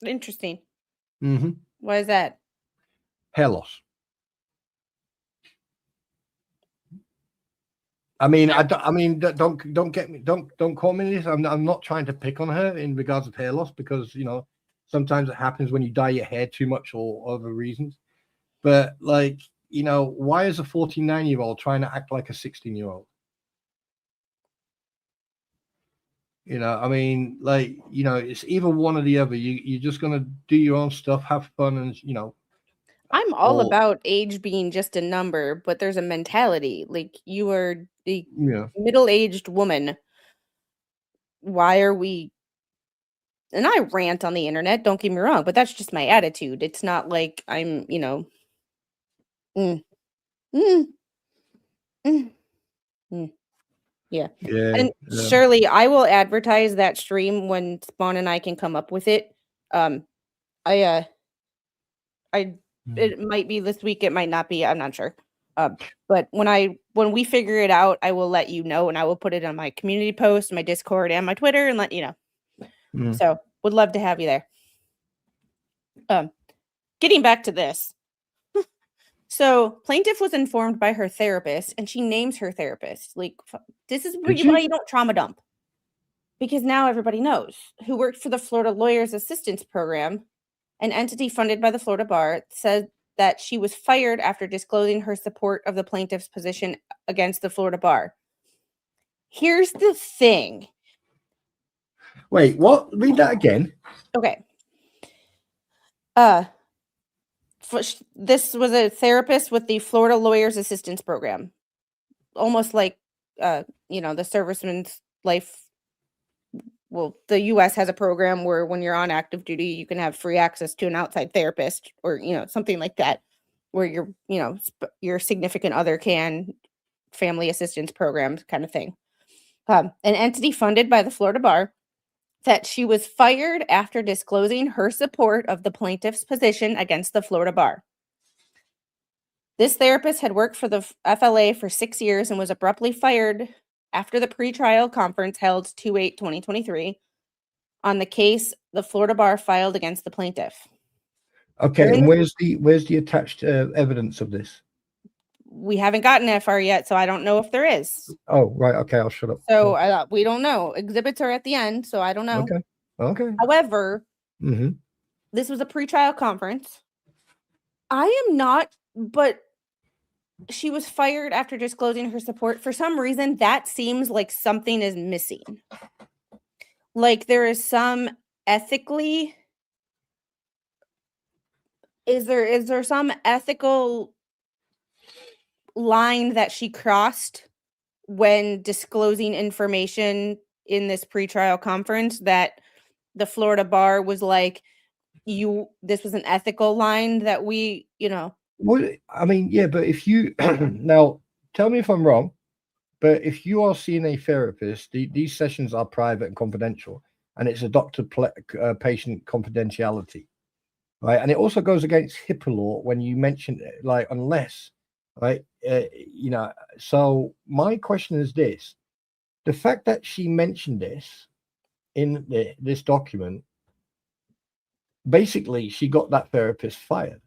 [SPEAKER 3] Interesting. Why is that?
[SPEAKER 4] Hair loss. I mean, don't get me, don't call me this. I'm not trying to pick on her in regards of hair loss because sometimes it happens when you dye your hair too much or other reasons. But like, why is a 49-year-old trying to act like a 16-year-old? I mean, like, it's either one or the other. You're just gonna do your own stuff, have fun, and
[SPEAKER 3] I'm all
[SPEAKER 4] or
[SPEAKER 3] about age being just a number, but there's a mentality. Like, you are the
[SPEAKER 4] yeah.
[SPEAKER 3] middle-aged woman. Why are we? And I rant on the internet, don't get me wrong, but that's just my attitude. It's not like I'm, mm, mm, mm, mm. Yeah.
[SPEAKER 4] Yeah.
[SPEAKER 3] And surely I will advertise that stream when Spawn and I can come up with it. Um, I I
[SPEAKER 4] Mm.
[SPEAKER 3] it might be this week, it might not be, I'm not sure. But when we figure it out, I will let you know, and I will put it on my community post, my Discord, and my Twitter, and let you know.
[SPEAKER 4] Mm.
[SPEAKER 3] So would love to have you there. Getting back to this. So plaintiff was informed by her therapist, and she names her therapist. Like, this is why
[SPEAKER 4] Did you?
[SPEAKER 3] you don't trauma dump. Because now everybody knows, who worked for the Florida Lawyers Assistance Program, an entity funded by the Florida Bar, said that she was fired after disclosing her support of the plaintiff's position against the Florida Bar. Here's the thing.
[SPEAKER 4] Wait, what? Read that again.
[SPEAKER 3] Okay. This was a therapist with the Florida Lawyers Assistance Program. Almost like, the serviceman's life. Well, the U.S. has a program where when you're on active duty, you can have free access to an outside therapist, or, something like that, where your significant other can, family assistance programs kind of thing. An entity funded by the Florida Bar, that she was fired after disclosing her support of the plaintiff's position against the Florida Bar. This therapist had worked for the FLA for 6 years and was abruptly fired after the pretrial conference held 2/8/2023 on the case the Florida Bar filed against the plaintiff.
[SPEAKER 4] Okay, and where's the attached evidence of this?
[SPEAKER 3] We haven't gotten that far yet, so I don't know if there is.
[SPEAKER 4] Oh, right. Okay, I'll shut up.
[SPEAKER 3] So we don't know. Exhibits are at the end, so I don't know.
[SPEAKER 4] Okay.
[SPEAKER 3] However,
[SPEAKER 4] Mm-hmm.
[SPEAKER 3] this was a pretrial conference. I am not, but she was fired after disclosing her support. For some reason, that seems like something is missing. Like, there is some ethically. Is there some ethical line that she crossed when disclosing information in this pretrial conference that the Florida Bar was like, this was an ethical line that we,
[SPEAKER 4] Well, I mean, yeah, but if you now tell me if I'm wrong, but if you are seeing a therapist, these sessions are private and confidential, and it's a doctor-patient confidentiality, right? And it also goes against HIPAA law when you mention it, like, unless, right? So my question is this: the fact that she mentioned this in this document, basically, she got that therapist fired.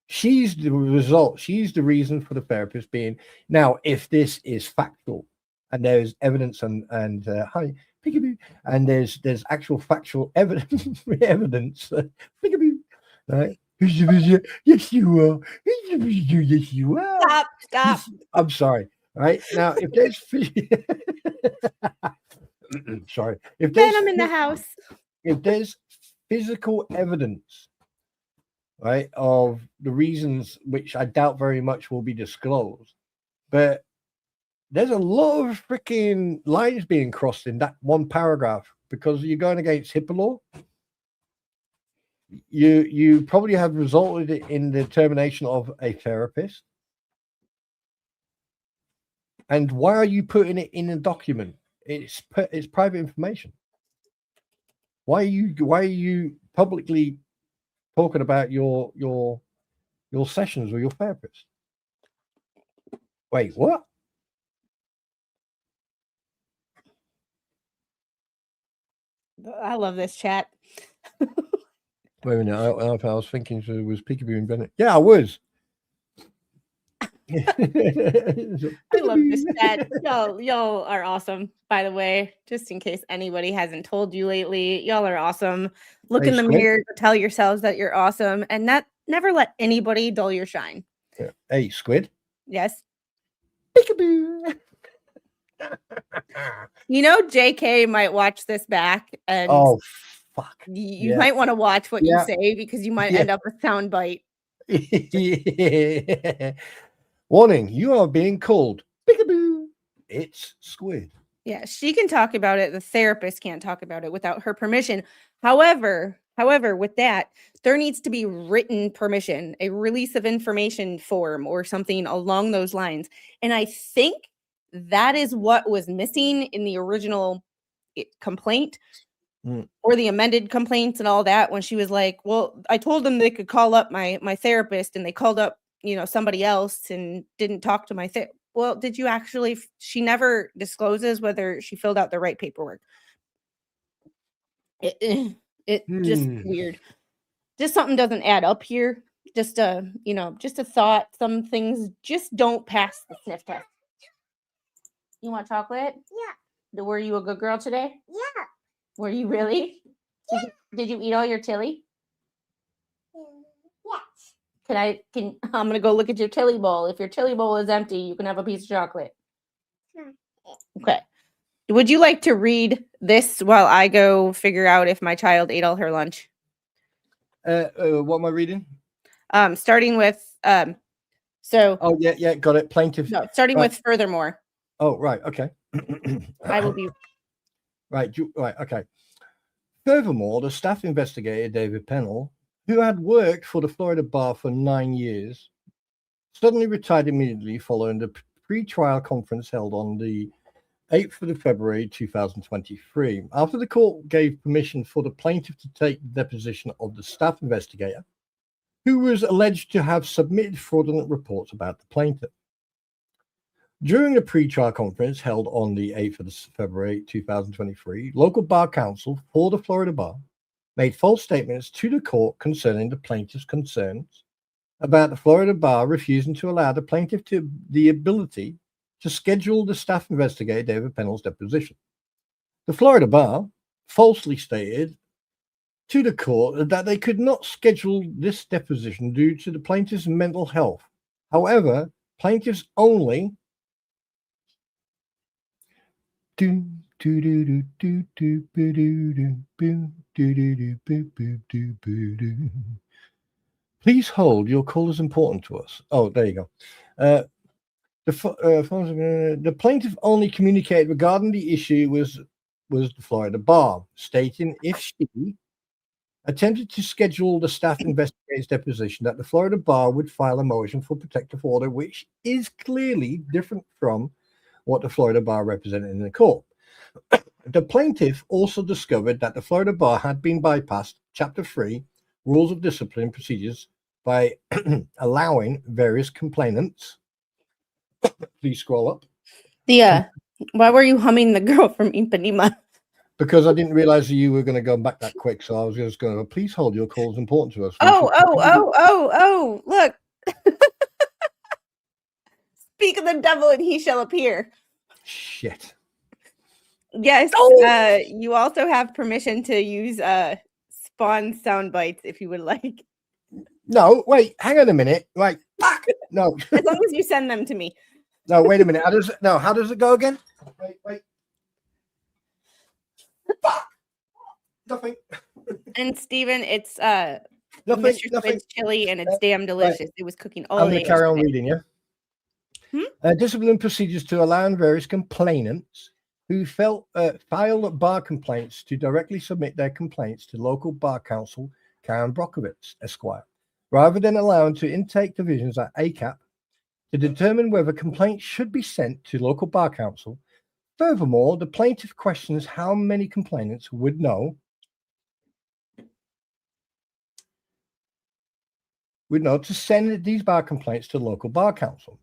[SPEAKER 4] She's the result. She's the reason for the therapist being. Now, if this is factual and there's evidence and hi, peekaboo, and there's actual factual evidence, peekaboo, right? Yes, you are. Yes, you are.
[SPEAKER 3] Stop.
[SPEAKER 4] I'm sorry. Right now, if there's sorry, if there's
[SPEAKER 3] I'm in the house.
[SPEAKER 4] if there's physical evidence, right, of the reasons, which I doubt very much will be disclosed, but there's a lot of freaking lines being crossed in that one paragraph because you're going against HIPAA law. You probably have resulted in the termination of a therapist. And why are you putting it in a document? It's private information. Why are you publicly talking about your sessions with your therapist? Wait, what?
[SPEAKER 3] I love this chat.
[SPEAKER 4] Wait a minute. I was thinking so it was Peekaboo and Bennett. Yeah, I was.
[SPEAKER 3] I love this chat. Y'all are awesome, by the way. Just in case anybody hasn't told you lately, y'all are awesome. Look in the mirror, tell yourselves that you're awesome, and never let anybody dull your shine.
[SPEAKER 4] Yeah. Hey, Squid.
[SPEAKER 3] Yes.
[SPEAKER 4] Peekaboo.
[SPEAKER 3] JK might watch this back and
[SPEAKER 4] fuck.
[SPEAKER 3] You
[SPEAKER 4] Yeah.
[SPEAKER 3] might want to watch what you
[SPEAKER 4] Yeah.
[SPEAKER 3] say because you might
[SPEAKER 4] Yeah.
[SPEAKER 3] end up with soundbite.
[SPEAKER 4] Warning, you are being called. Peekaboo. It's Squid.
[SPEAKER 3] Yeah, she can talk about it. The therapist can't talk about it without her permission. However, with that, there needs to be written permission, a release of information form or something along those lines. And I think that is what was missing in the original complaint or the amended complaints and all that when she was like, well, I told them they could call up my therapist and they called up, somebody else and didn't talk to my therapist. Well, did you actually? She never discloses whether she filled out the right paperwork. It just weird. Just something doesn't add up here. Just just a thought. Some things just don't pass the sniff test. You want chocolate? Yeah. Were you a good girl today? Yeah. Were you really? Yeah. Did you eat all your Tilly? Yes. I'm gonna go look at your Tilly bowl. If your Tilly bowl is empty, you can have a piece of chocolate. Okay. Would you like to read this while I go figure out if my child ate all her lunch?
[SPEAKER 4] What am I reading?
[SPEAKER 3] Starting with
[SPEAKER 4] Oh yeah, got it. Plaintiff.
[SPEAKER 3] No, starting with furthermore.
[SPEAKER 4] Oh, right, okay.
[SPEAKER 3] I will be
[SPEAKER 4] right, okay. Furthermore, the staff investigator David Pennell, who had worked for the Florida bar for 9 years, suddenly retired immediately following the pre-trial conference held on the 8th of February 2023. After the court gave permission for the plaintiff to take the deposition of the staff investigator, who was alleged to have submitted fraudulent reports about the plaintiff. During the pre-trial conference held on the 8th of February 2023, local bar counsel for the Florida bar made false statements to the court concerning the plaintiff's concerns about the Florida bar refusing to allow the plaintiff the ability to schedule the staff investigator David Pennell's deposition. The Florida bar falsely stated to the court that they could not schedule this deposition due to the plaintiff's mental health. However, plaintiffs only please hold, your call is important to us. Oh, there you go. The plaintiff only communicated regarding the issue was the Florida bar, stating if she attempted to schedule the staff investigator's deposition, that the Florida bar would file a motion for protective order, which is clearly different from what the Florida bar represented in the court. The plaintiff also discovered that the Florida bar had been bypassed Chapter 3 Rules of Discipline Procedures by allowing various complainants. Please scroll up.
[SPEAKER 3] Why were you humming the girl from Ipanema?
[SPEAKER 4] Because I didn't realize that you were going to go back that quick, so I was just going to please hold, your call is important to us.
[SPEAKER 3] Oh, look. Speak of the devil and he shall appear.
[SPEAKER 4] Shit.
[SPEAKER 3] Yes, you also have permission to use Spawn sound bites if you would like.
[SPEAKER 4] No, wait, hang on a minute. Right, fuck. No.
[SPEAKER 3] As long as you send them to me.
[SPEAKER 4] No, wait a minute. How does it go again? Wait. Fuck. Nothing.
[SPEAKER 3] And Steven, it's
[SPEAKER 4] nothing.
[SPEAKER 3] Mr. Squid's chili and it's damn delicious. Right. It was cooking all day.
[SPEAKER 4] I'm going to carry on reading, yeah? Discipline procedures to allow various complainants who filed bar complaints to directly submit their complaints to local bar counsel Karen Brockovich, Esquire, rather than allowing to intake divisions at ACAP to determine whether complaints should be sent to local bar counsel. Furthermore, the plaintiff questions how many complainants would know to send these bar complaints to local bar counsel.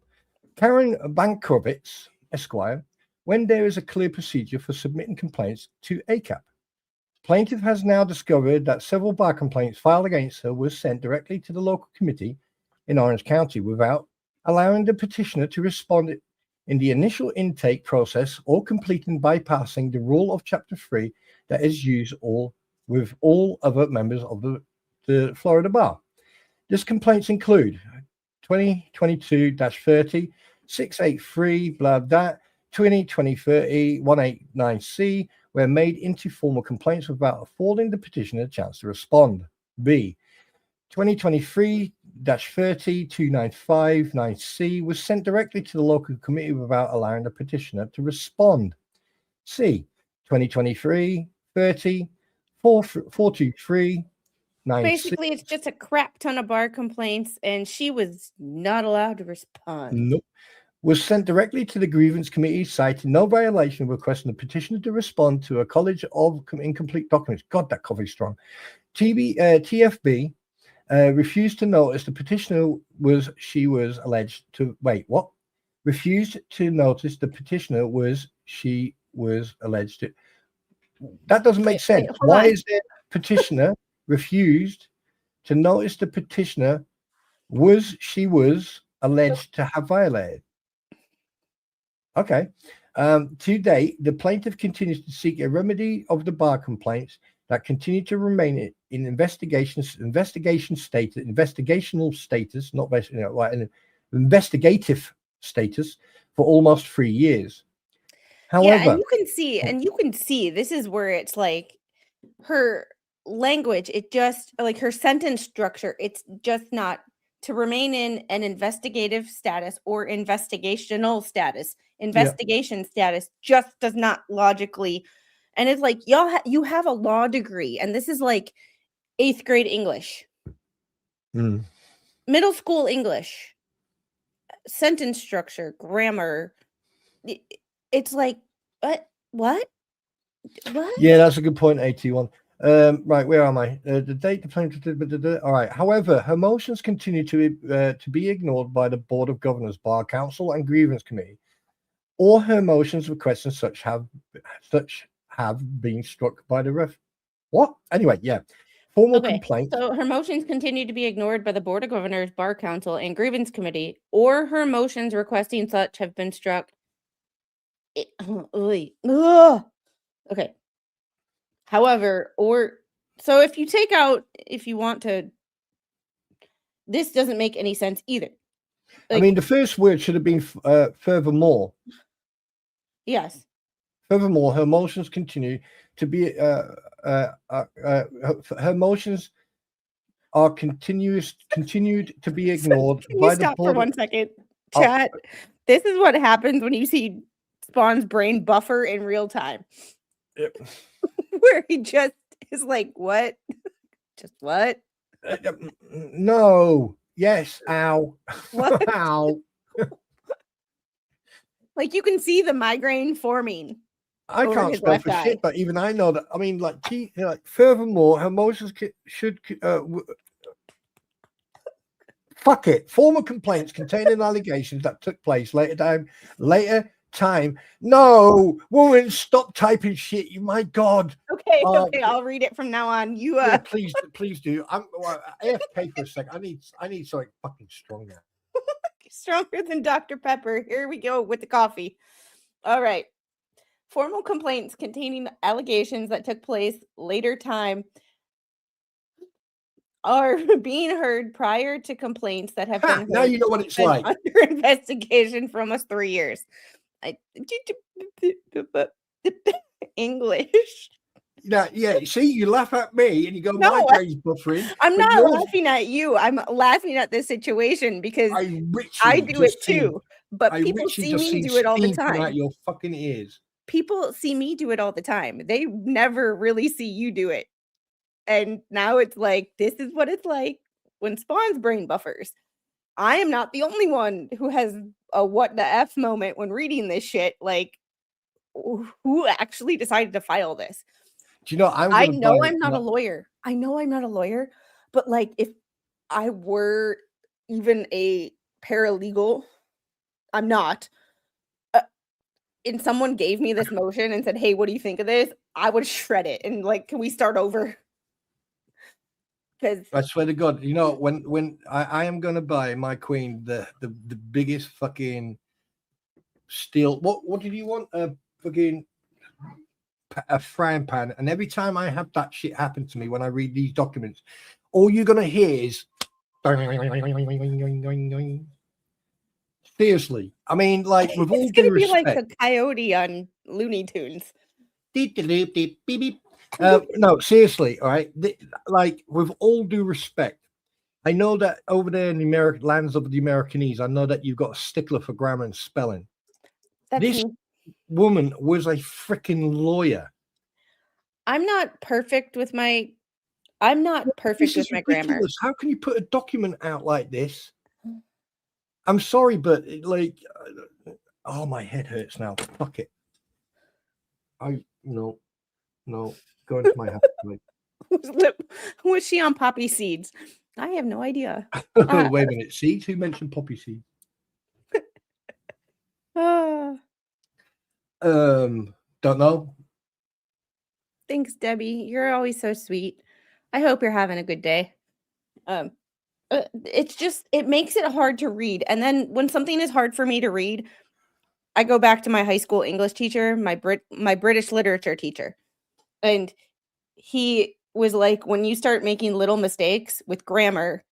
[SPEAKER 4] Karen Bankovitz, Esquire, when there is a clear procedure for submitting complaints to ACAP. Plaintiff has now discovered that several bar complaints filed against her were sent directly to the local committee in Orange County without allowing the petitioner to respond in the initial intake process or completing bypassing the rule of Chapter 3 that is used with all other members of the Florida bar. These complaints include 2022-30, 683, blah, blah, 20, 2030, 189C, were made into formal complaints without affording the petitioner a chance to respond. B. 2023-30-295-9C was sent directly to the local committee without allowing the petitioner to respond. C. 2023-30-423-9C.
[SPEAKER 3] Basically, it's just a crap ton of bar complaints, and she was not allowed to respond.
[SPEAKER 4] Nope. Was sent directly to the grievance committee, citing no violation, requesting the petitioner to respond to a college of incomplete documents. God, that coffee's strong. TFB refused to notice the petitioner was alleged to refused to notice the petitioner she was alleged to. That doesn't make sense. Why is the petitioner refused to notice the petitioner was alleged to have violated? Okay. To date, the plaintiff continues to seek a remedy of the bar complaints that continue to remain in investigational status, not basically, in investigative status for almost 3 years. However,
[SPEAKER 3] yeah, and you can see this is where it's like her language, it just like her sentence structure, it's just not to remain in an investigative status or investigational status. Investigation status just does not logically, and it's like you have a law degree, and this is like 8th grade English, middle school English, sentence structure, grammar. It's like what?
[SPEAKER 4] Yeah, that's a good point. 81. Right, where am I? The date, the plaintiff. All right. However, her motions continue to be ignored by the Board of Governors, Bar Council, and Grievance Committee. All her motions requests and such have been struck by the ref. What? Anyway, yeah. Formal complaint.
[SPEAKER 3] So her motions continue to be ignored by the Board of Governors, Bar Council, and Grievance Committee, or her motions requesting such have been struck. Okay. However, so if you take out, if you want to, this doesn't make any sense either.
[SPEAKER 4] I mean, the first word should have been furthermore.
[SPEAKER 3] Yes.
[SPEAKER 4] Furthermore, her motions continue to be her motions are continued to be ignored by the board.
[SPEAKER 3] Stop for 1 second, chat. This is what happens when you see Spawn's brain buffer in real time.
[SPEAKER 4] Yep.
[SPEAKER 3] Where he just is like, what? Just what?
[SPEAKER 4] No. Yes. Ow.
[SPEAKER 3] What?
[SPEAKER 4] Ow.
[SPEAKER 3] Like you can see the migraine forming.
[SPEAKER 4] I can't spell for shit, but even I know that. I mean, furthermore, her motions should fuck it. Formal complaints containing allegations that took place later time. No, woman, stop typing shit. You, my God.
[SPEAKER 3] Okay, I'll read it from now on.
[SPEAKER 4] Yeah, please do. I have to pay for a sec. I need something fucking stronger.
[SPEAKER 3] Stronger than Dr. Pepper. Here we go with the coffee. All right. Formal complaints containing allegations that took place later time are being heard prior to complaints that have been
[SPEAKER 4] now you know what it's like.
[SPEAKER 3] Under investigation for almost 3 years. English.
[SPEAKER 4] Yeah. See, you laugh at me and you go,
[SPEAKER 3] no,
[SPEAKER 4] my brain's buffering.
[SPEAKER 3] I'm not laughing at you. I'm laughing at this situation because I do it too. But people see me do it all the time.
[SPEAKER 4] Out your fucking ears.
[SPEAKER 3] People see me do it all the time. They never really see you do it. And now it's like, this is what it's like when Spawn's brain buffers. I am not the only one who has a what the F moment when reading this shit. Like, who actually decided to file this?
[SPEAKER 4] Do you know,
[SPEAKER 3] I know I'm not a lawyer. I know I'm not a lawyer, but like if I were even a paralegal, I'm not. And someone gave me this motion and said, "Hey, what do you think of this?" I would shred it and like, can we start over? Because
[SPEAKER 4] I swear to God, you know, when I am gonna buy my queen the biggest fucking steel. What did you want? A fucking a frying pan. And every time I have that shit happen to me when I read these documents, all you're gonna hear is seriously. I mean, like with all
[SPEAKER 3] it's gonna
[SPEAKER 4] due
[SPEAKER 3] be
[SPEAKER 4] respect,
[SPEAKER 3] like the coyote on Looney Tunes.
[SPEAKER 4] Beep, beep, beep, beep, beep. No, seriously, all right. Like, with all due respect, I know that over there in the American lands of the Americanese, I know that you've got a stickler for grammar and spelling.
[SPEAKER 3] That's
[SPEAKER 4] This
[SPEAKER 3] me.
[SPEAKER 4] woman was a freaking lawyer.
[SPEAKER 3] I'm not perfect with my I'm not perfect
[SPEAKER 4] This
[SPEAKER 3] with
[SPEAKER 4] is
[SPEAKER 3] my grammar.
[SPEAKER 4] ridiculous. How can you put a document out like this? I'm sorry, but oh, my head hurts now. Fuck it. No, go into my house.
[SPEAKER 3] Was she on poppy seeds? I have no idea.
[SPEAKER 4] Wait a minute. Seeds? Who mentioned poppy seeds? Don't know.
[SPEAKER 3] Thanks, Debbie. You're always so sweet. I hope you're having a good day. It's just it makes it hard to read. And then when something is hard for me to read, I go back to my high school English teacher, my British literature teacher. And he was like, when you start making little mistakes with grammar,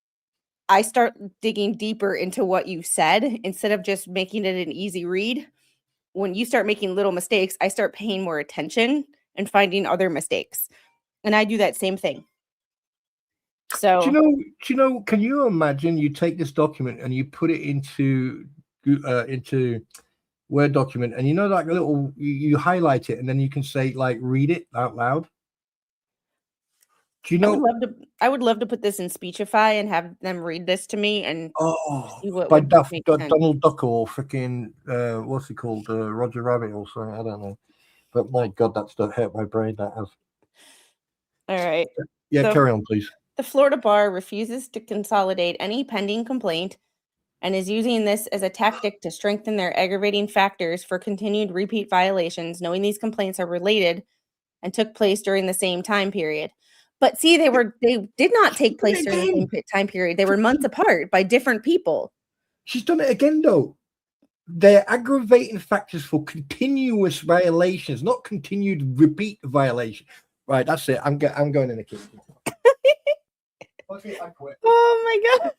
[SPEAKER 3] I start digging deeper into what you said instead of just making it an easy read. When you start making little mistakes, I start paying more attention and finding other mistakes. And I do that same thing. So
[SPEAKER 4] Do you know? Can you imagine? You take this document and you put it into Word document, and like a little, you highlight it, and then you can say like, read it out loud. Do you know?
[SPEAKER 3] I would love to put this in Speechify and have them read this to me and see what
[SPEAKER 4] By
[SPEAKER 3] would make sense.
[SPEAKER 4] Donald Duck or freaking what's he called? Roger Rabbit or something. I don't know. But my God, that's hurt my brain. That has.
[SPEAKER 3] All right.
[SPEAKER 4] Yeah, carry on, please.
[SPEAKER 3] The Florida bar refuses to consolidate any pending complaint and is using this as a tactic to strengthen their aggravating factors for continued repeat violations, knowing these complaints are related and took place during the same time period. But see, they did not take place during the same time period. They were months apart by different people.
[SPEAKER 4] She's done it again, though. They're aggravating factors for continuous violations, not continued repeat violation. Right, that's it. I'm going in the kitchen. Okay, I quit.
[SPEAKER 3] Oh my God.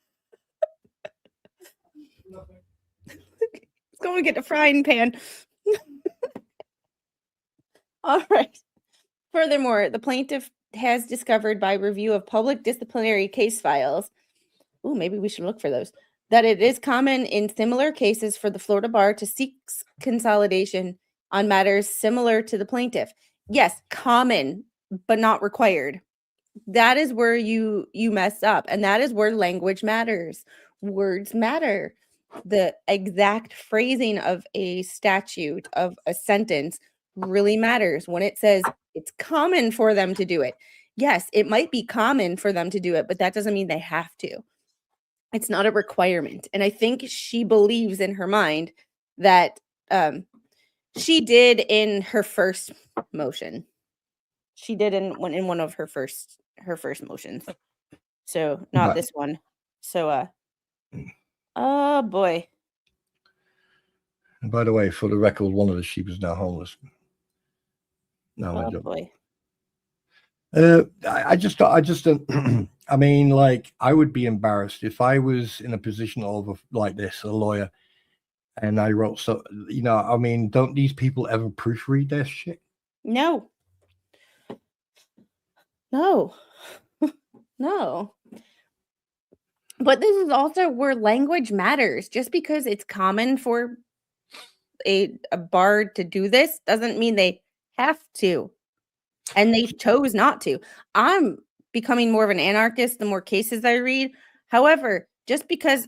[SPEAKER 3] Let's go and get the frying pan. All right. Furthermore, the plaintiff has discovered by review of public disciplinary case files, maybe we should look for those, that it is common in similar cases for the Florida bar to seek consolidation on matters similar to the plaintiff. Yes, common, but not required. That is where you mess up, and that is where language matters. Words matter. The exact phrasing of a statute, of a sentence, really matters. When it says it's common for them to do it, yes, it might be common for them to do it, but that doesn't mean they have to. It's not a requirement. And I think she believes in her mind that she did in her first motion. She did in one of her first motions. So not this one. So oh boy.
[SPEAKER 4] And by the way, for the record, one of the sheep is now homeless. No,
[SPEAKER 3] I don't. Boy.
[SPEAKER 4] I just don't. I mean, like, I would be embarrassed if I was in a position of like this, a lawyer, and I wrote I mean, don't these people ever proofread their shit?
[SPEAKER 3] No. But this is also where language matters. Just because it's common for a bar to do this doesn't mean they have to. And they chose not to. I'm becoming more of an anarchist the more cases I read. However, just because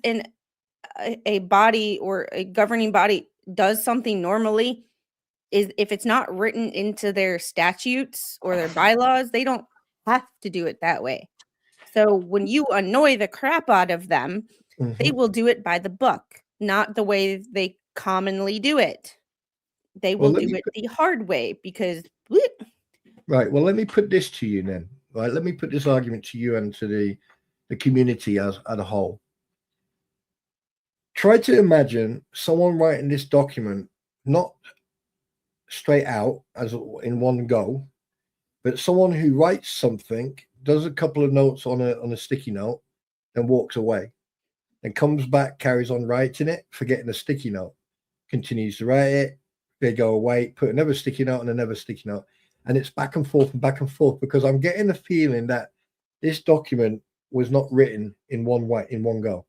[SPEAKER 3] a body or a governing body does something normally, is if it's not written into their statutes or their bylaws, they don't have to do it that way. So when you annoy the crap out of them, they will do it by the book, not the way they commonly do it. They will do it the hard way because...
[SPEAKER 4] Right. Well, let me put this to you then. Right. Let me put this argument to you and to the community as a whole. Try to imagine someone writing this document, not straight out as in one go, but someone who writes something, does a couple of notes on a sticky note, and walks away, and comes back, carries on writing it, forgetting the sticky note, continues to write it. They go away, put another sticky note and another sticky note. and it's back and forth because I'm getting the feeling that this document was not written in one way, in one go.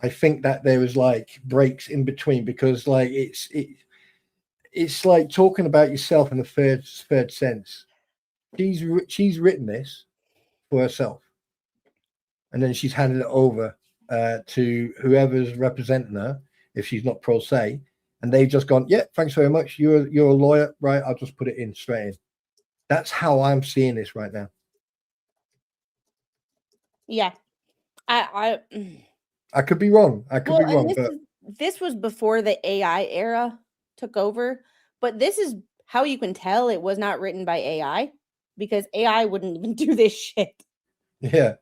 [SPEAKER 4] I think that there was like breaks in between because like it's like talking about yourself in the third sense. She's written this for herself, and then she's handed it over to whoever's representing her if she's not pro se, and they've just gone, yeah, thanks very much. You're a lawyer, right? I'll just put it in straight in. That's how I'm seeing this right now.
[SPEAKER 3] Yeah. I
[SPEAKER 4] could be wrong. I could be
[SPEAKER 3] and
[SPEAKER 4] wrong, but
[SPEAKER 3] this was before the AI era took over, but this is how you can tell it was not written by AI, because AI wouldn't even do this shit.
[SPEAKER 4] yeah.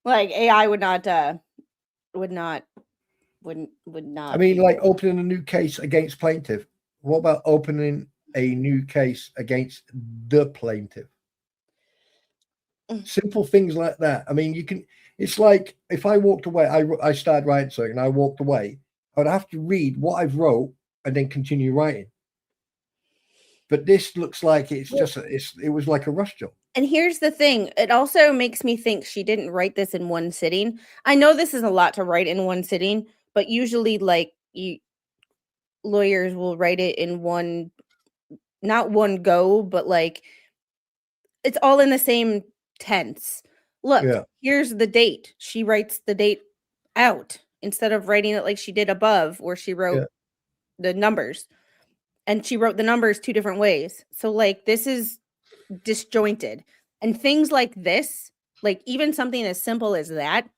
[SPEAKER 3] Like AI would not
[SPEAKER 4] I mean, like opening a new case against plaintiff. What about opening a new case against the plaintiff? Simple things like that. I mean, you can. It's like if I walked away, I started writing something and I walked away, I would have to read what I've wrote and then continue writing. But this looks like it's just it was like a rush job.
[SPEAKER 3] And here's the thing, it also makes me think she didn't write this in one sitting. I know this is a lot to write in one sitting, but usually like lawyers will write it in one, not one go, but like it's all in the same tense. Look,
[SPEAKER 4] Yeah.
[SPEAKER 3] here's the date. She writes the date out instead of writing it like she did above, where she wrote the numbers. And she wrote the numbers two different ways. So like this is disjointed. And things like this, like even something as simple as that,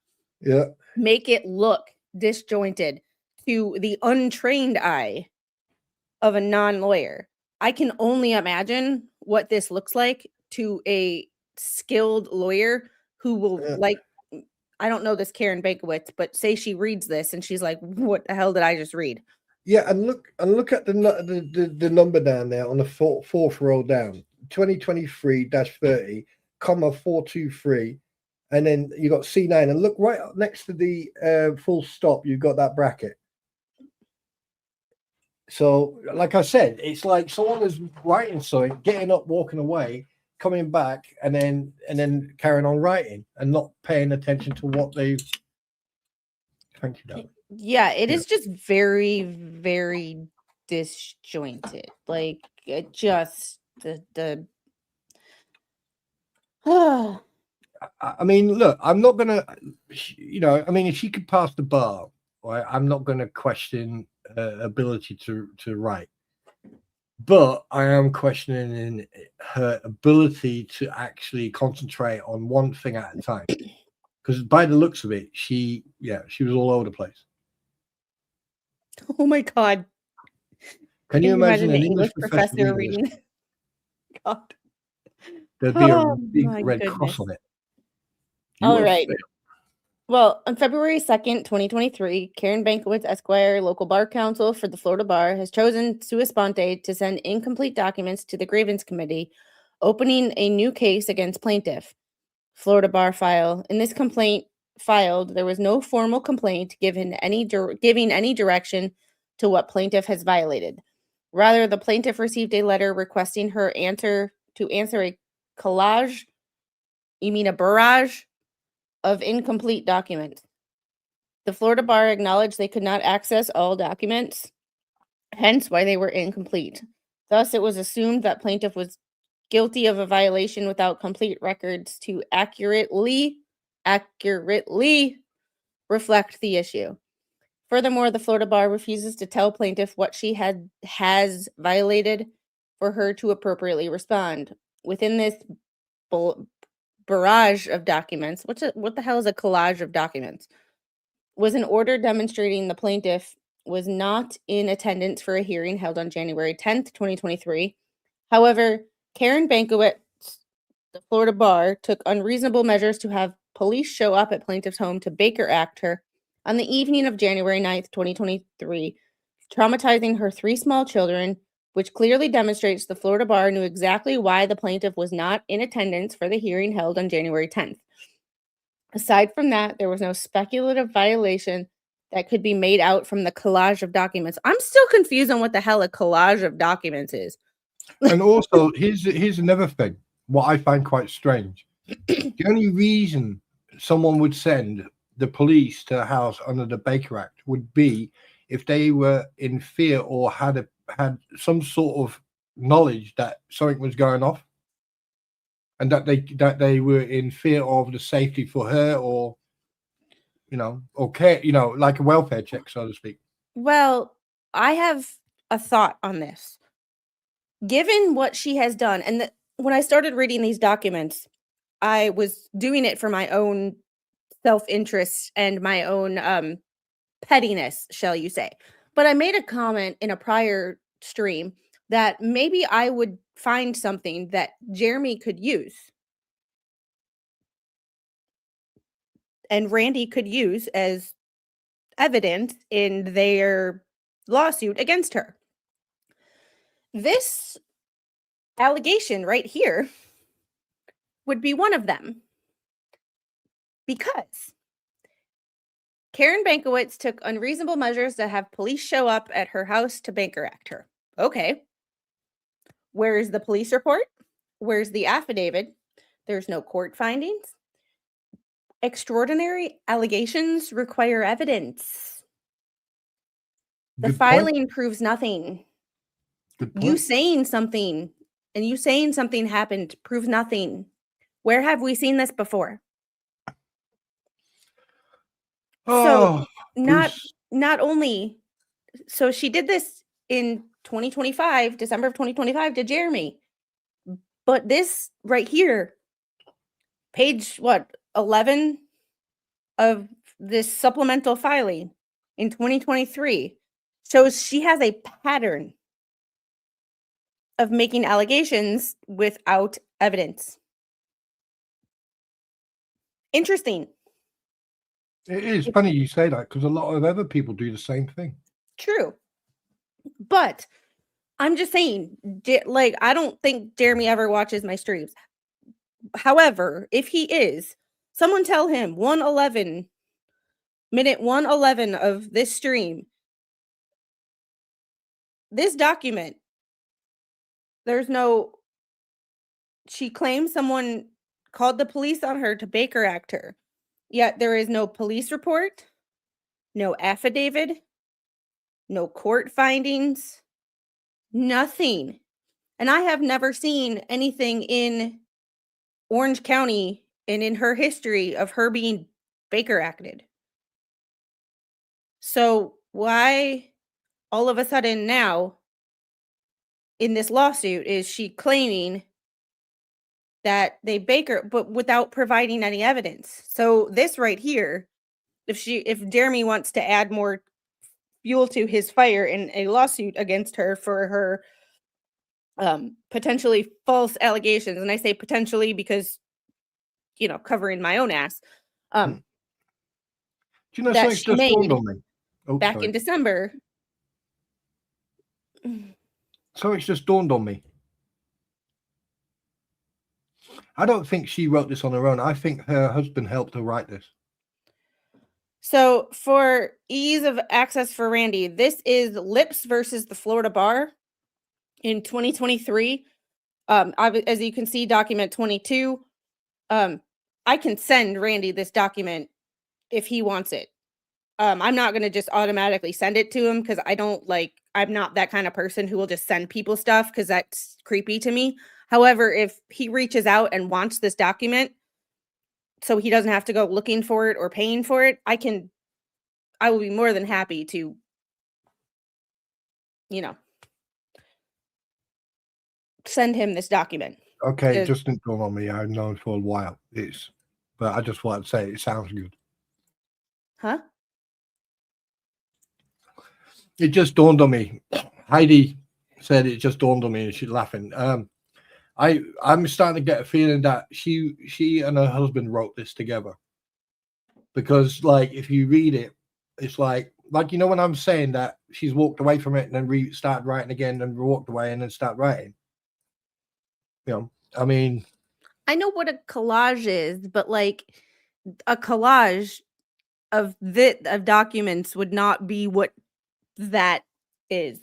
[SPEAKER 3] make it look disjointed to the untrained eye of a non-lawyer. I can only imagine what this looks like to a skilled lawyer who will like, I don't know this Karen Bankowitz, but say she reads this and she's like, what the hell did I just read?
[SPEAKER 4] Yeah, and look at the number down there on the fourth row down, 2023-30, comma 423, and then you got C9, and look right up next to the full stop, you've got that bracket. So, like I said, it's like someone is writing something, getting up, walking away, coming back, and then carrying on writing and not paying attention to what they. Thank you, darling.
[SPEAKER 3] Yeah, it is just very, very disjointed. Like it just the
[SPEAKER 4] I mean, look, I'm not gonna, I mean, if she could pass the bar, right, I'm not gonna question ability to write, but I am questioning her ability to actually concentrate on one thing at a time. Because by the looks of it, she was all over the place.
[SPEAKER 3] Oh my God.
[SPEAKER 4] Can you imagine an English professor
[SPEAKER 3] reading? God.
[SPEAKER 4] There'd be a big red cross on it.
[SPEAKER 3] All right. Well, on February 2nd, 2023, Karen Bankowitz, Esquire, local bar counsel for the Florida Bar, has chosen sua sponte to send incomplete documents to the grievance committee, opening a new case against plaintiff. Florida Bar file. In this complaint filed, there was no formal complaint giving any direction to what plaintiff has violated. Rather, the plaintiff received a letter requesting her to answer a collage, you mean a barrage, of incomplete documents. The Florida Bar acknowledged they could not access all documents, hence why they were incomplete. Thus, it was assumed that plaintiff was guilty of a violation without complete records to accurately reflect the issue. Furthermore, the Florida Bar refuses to tell plaintiff what she has violated for her to appropriately respond. Within this barrage of documents, what the hell is a collage of documents? Was an order demonstrating the plaintiff was not in attendance for a hearing held on January 10th, 2023. However, Karen Bankowitz, the Florida Bar, took unreasonable measures to have police show up at plaintiff's home to Baker Act her on the evening of January 9th, 2023, traumatizing her 3 small children, which clearly demonstrates the Florida Bar knew exactly why the plaintiff was not in attendance for the hearing held on January 10th. Aside from that, there was no speculative violation that could be made out from the collage of documents. I'm still confused on what the hell a collage of documents is.
[SPEAKER 4] And also, here's another thing. What I find quite strange. The only reason someone would send the police to a house under the Baker Act would be if they were in fear or had some sort of knowledge that something was going off, and that they were in fear of the safety for her, or or care, like a welfare check, so to speak.
[SPEAKER 3] Well, I have a thought on this. Given what she has done, and when I started reading these documents, I was doing it for my own self-interest and my own pettiness, shall you say. But I made a comment in a prior stream that maybe I would find something that Jeremy could use and Randy could use as evidence in their lawsuit against her. This allegation right here would be one of them, because Karen Bankowitz took unreasonable measures to have police show up at her house to Baker Act her. Okay. Where's the police report? Where's the affidavit? There's no court findings. Extraordinary allegations require evidence. The
[SPEAKER 4] Good point.
[SPEAKER 3] filing proves nothing.
[SPEAKER 4] Good
[SPEAKER 3] You
[SPEAKER 4] point.
[SPEAKER 3] saying something and you saying something happened proves nothing. Where have we seen this before?
[SPEAKER 4] Oh,
[SPEAKER 3] So not
[SPEAKER 4] Bruce.
[SPEAKER 3] only, so she did this in 2025, December of 2025 to Jeremy. But this right here, page 11 of this supplemental filing in 2023 shows she has a pattern of making allegations without evidence. Interesting.
[SPEAKER 4] It is funny you say that, because a lot of other people do the same thing.
[SPEAKER 3] True. But I'm just saying, like, I don't think Jeremy ever watches my streams. However, if he is, someone tell him minute 111 of this stream, this document, she claims someone called the police on her to Baker Act her, yet there is no police report, no affidavit, no court findings, nothing. And I have never seen anything in Orange County and in her history of her being Baker Acted. So why all of a sudden now in this lawsuit is she claiming that they Baker, but without providing any evidence? So this right here, if Jeremy wants to add more fuel to his fire in a lawsuit against her for her potentially false allegations, and I say potentially because covering my own ass,
[SPEAKER 4] Do you know
[SPEAKER 3] that
[SPEAKER 4] something
[SPEAKER 3] she
[SPEAKER 4] just dawned
[SPEAKER 3] made
[SPEAKER 4] on me? Oh,
[SPEAKER 3] back
[SPEAKER 4] sorry.
[SPEAKER 3] in December.
[SPEAKER 4] Something's just dawned on me. I don't think she wrote this on her own. I think her husband helped her write this.
[SPEAKER 3] So for ease of access for Randy, this is Lips versus the Florida Bar in 2023. As you can see, document 22. I can send Randy this document if he wants it. I'm not going to just automatically send it to him, because I'm not that kind of person who will just send people stuff, because that's creepy to me. However, if he reaches out and wants this document so he doesn't have to go looking for it or paying for it, I will be more than happy to, send him this document.
[SPEAKER 4] Okay, it just didn't dawn on me. I've known for a while. But I just wanted to say it sounds good.
[SPEAKER 3] Huh?
[SPEAKER 4] It just dawned on me. Heidi said it just dawned on me, and she's laughing. I'm starting to get a feeling that she and her husband wrote this together, because like if you read it, it's like when I'm saying that she's walked away from it and then started writing again and walked away and then start writing. I mean,
[SPEAKER 3] I know what a collage is, but like a collage of documents would not be what that is.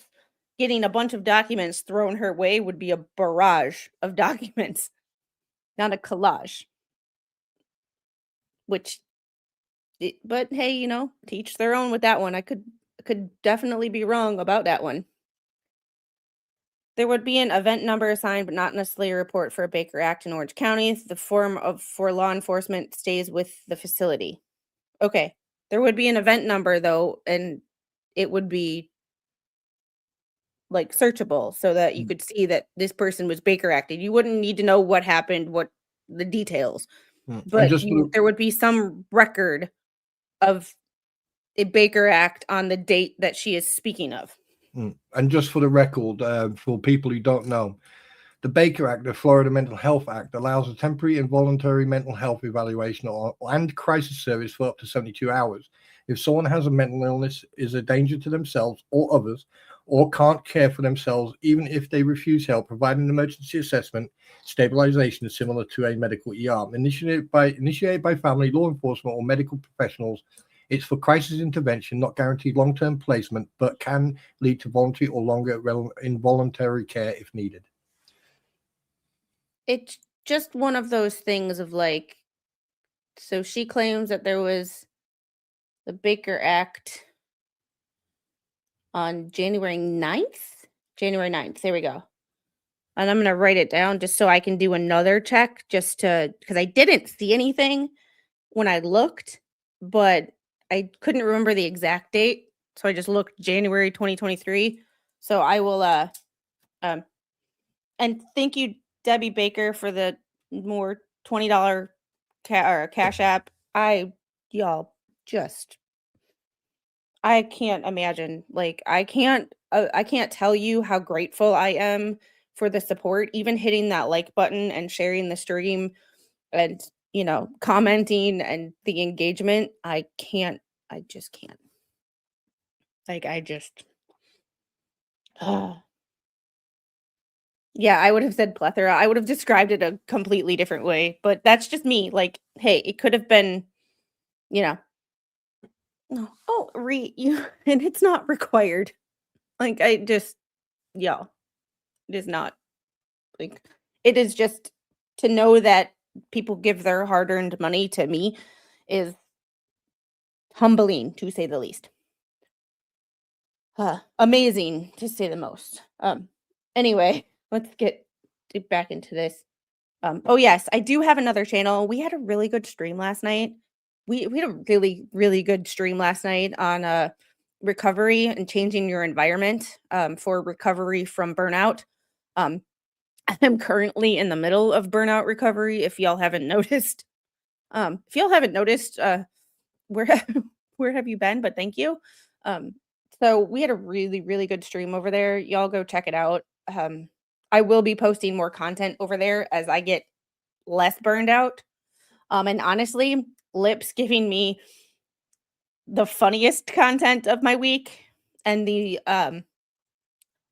[SPEAKER 3] getting a bunch of documents thrown her way would be a barrage of documents, not a collage. But hey, teach their own with that one. I could definitely be wrong about that one. There would be an event number assigned, but not necessarily a report for a Baker Act in Orange County. The form for law enforcement stays with the facility. Okay. There would be an event number though, and it would be like searchable so that you could see that this person was Baker acted. You wouldn't need to know what happened, what the details,
[SPEAKER 4] And
[SPEAKER 3] but
[SPEAKER 4] just for
[SPEAKER 3] there would be some record of a Baker Act on the date that she is speaking of.
[SPEAKER 4] And just for the record, for people who don't know, the Baker Act, the Florida Mental Health Act, allows a temporary involuntary mental health evaluation and crisis service for up to 72 hours. If someone has a mental illness, is a danger to themselves or others, or can't care for themselves, even if they refuse help, provide an emergency assessment, stabilization is similar to a medical ER, initiated by family, law enforcement, or medical professionals. It's for crisis intervention, not guaranteed long-term placement, but can lead to voluntary or longer involuntary care if needed.
[SPEAKER 3] It's just one of those things of like, so she claims that there was the Baker Act on January 9th. January 9th. There we go. And I'm going to write it down just so I can do another check because I didn't see anything when I looked, but I couldn't remember the exact date. So I just looked January 2023. So I will, and thank you, Debbie Baker, for the more $20 Cash App. I can't imagine. Like, I can't tell you how grateful I am for the support, even hitting that like button and sharing the stream and, commenting and the engagement. I just can't. Like, yeah, I would have said plethora. I would have described it a completely different way, but that's just me. Like, hey, it could have been, no, read you, and it's not required. Like, y'all, it is not. Like, it is just to know that people give their hard-earned money to me is humbling, to say the least. Amazing, to say the most. Anyway, let's get back into this. Oh yes, I do have another channel. We had a really good stream last night. We had a really, really good stream last night on recovery and changing your environment for recovery from burnout. I'm currently in the middle of burnout recovery. If y'all haven't noticed, where where have you been? But thank you. So we had a really, really good stream over there. Y'all go check it out. I will be posting more content over there as I get less burned out. And honestly, Lip's giving me the funniest content of my week and the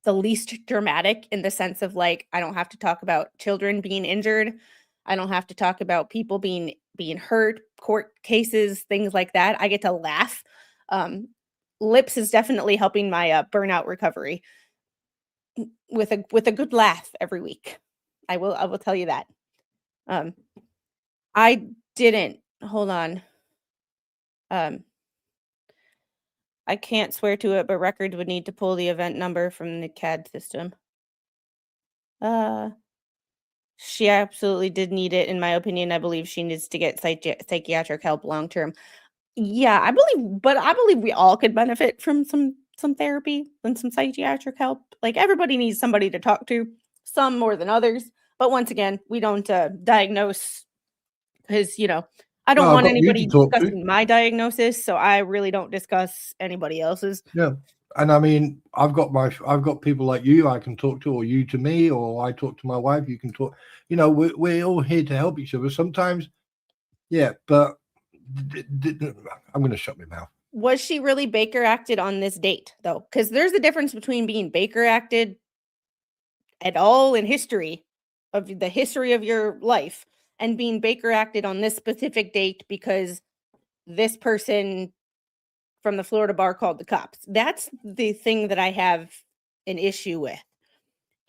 [SPEAKER 3] least dramatic, in the sense of like, I don't have to talk about children being injured. I don't have to talk about people being hurt, court cases, things like that. I get to laugh. Lips is definitely helping my burnout recovery with a good laugh every week. I will tell you that. I didn't hold on. I can't swear to it, but records would need to pull the event number from the CAD system. She absolutely did need it, in my opinion. I believe she needs to get psychiatric help long term. Yeah, I believe we all could benefit from some therapy and some psychiatric help. Like, everybody needs somebody to talk to, some more than others. But once again, we don't diagnose, because I don't want anybody discussing my diagnosis, so I really don't discuss anybody else's.
[SPEAKER 4] Yeah. And I mean, I've got people like you I can talk to, or you to me, or I talk to my wife. You can talk. We're all here to help each other. Sometimes, yeah. But I'm going to shut my mouth.
[SPEAKER 3] Was she really Baker acted on this date, though? Because there's a difference between being Baker acted at all in history of your life and being Baker acted on this specific date because this person from the Florida bar called the cops. That's the thing that I have an issue with.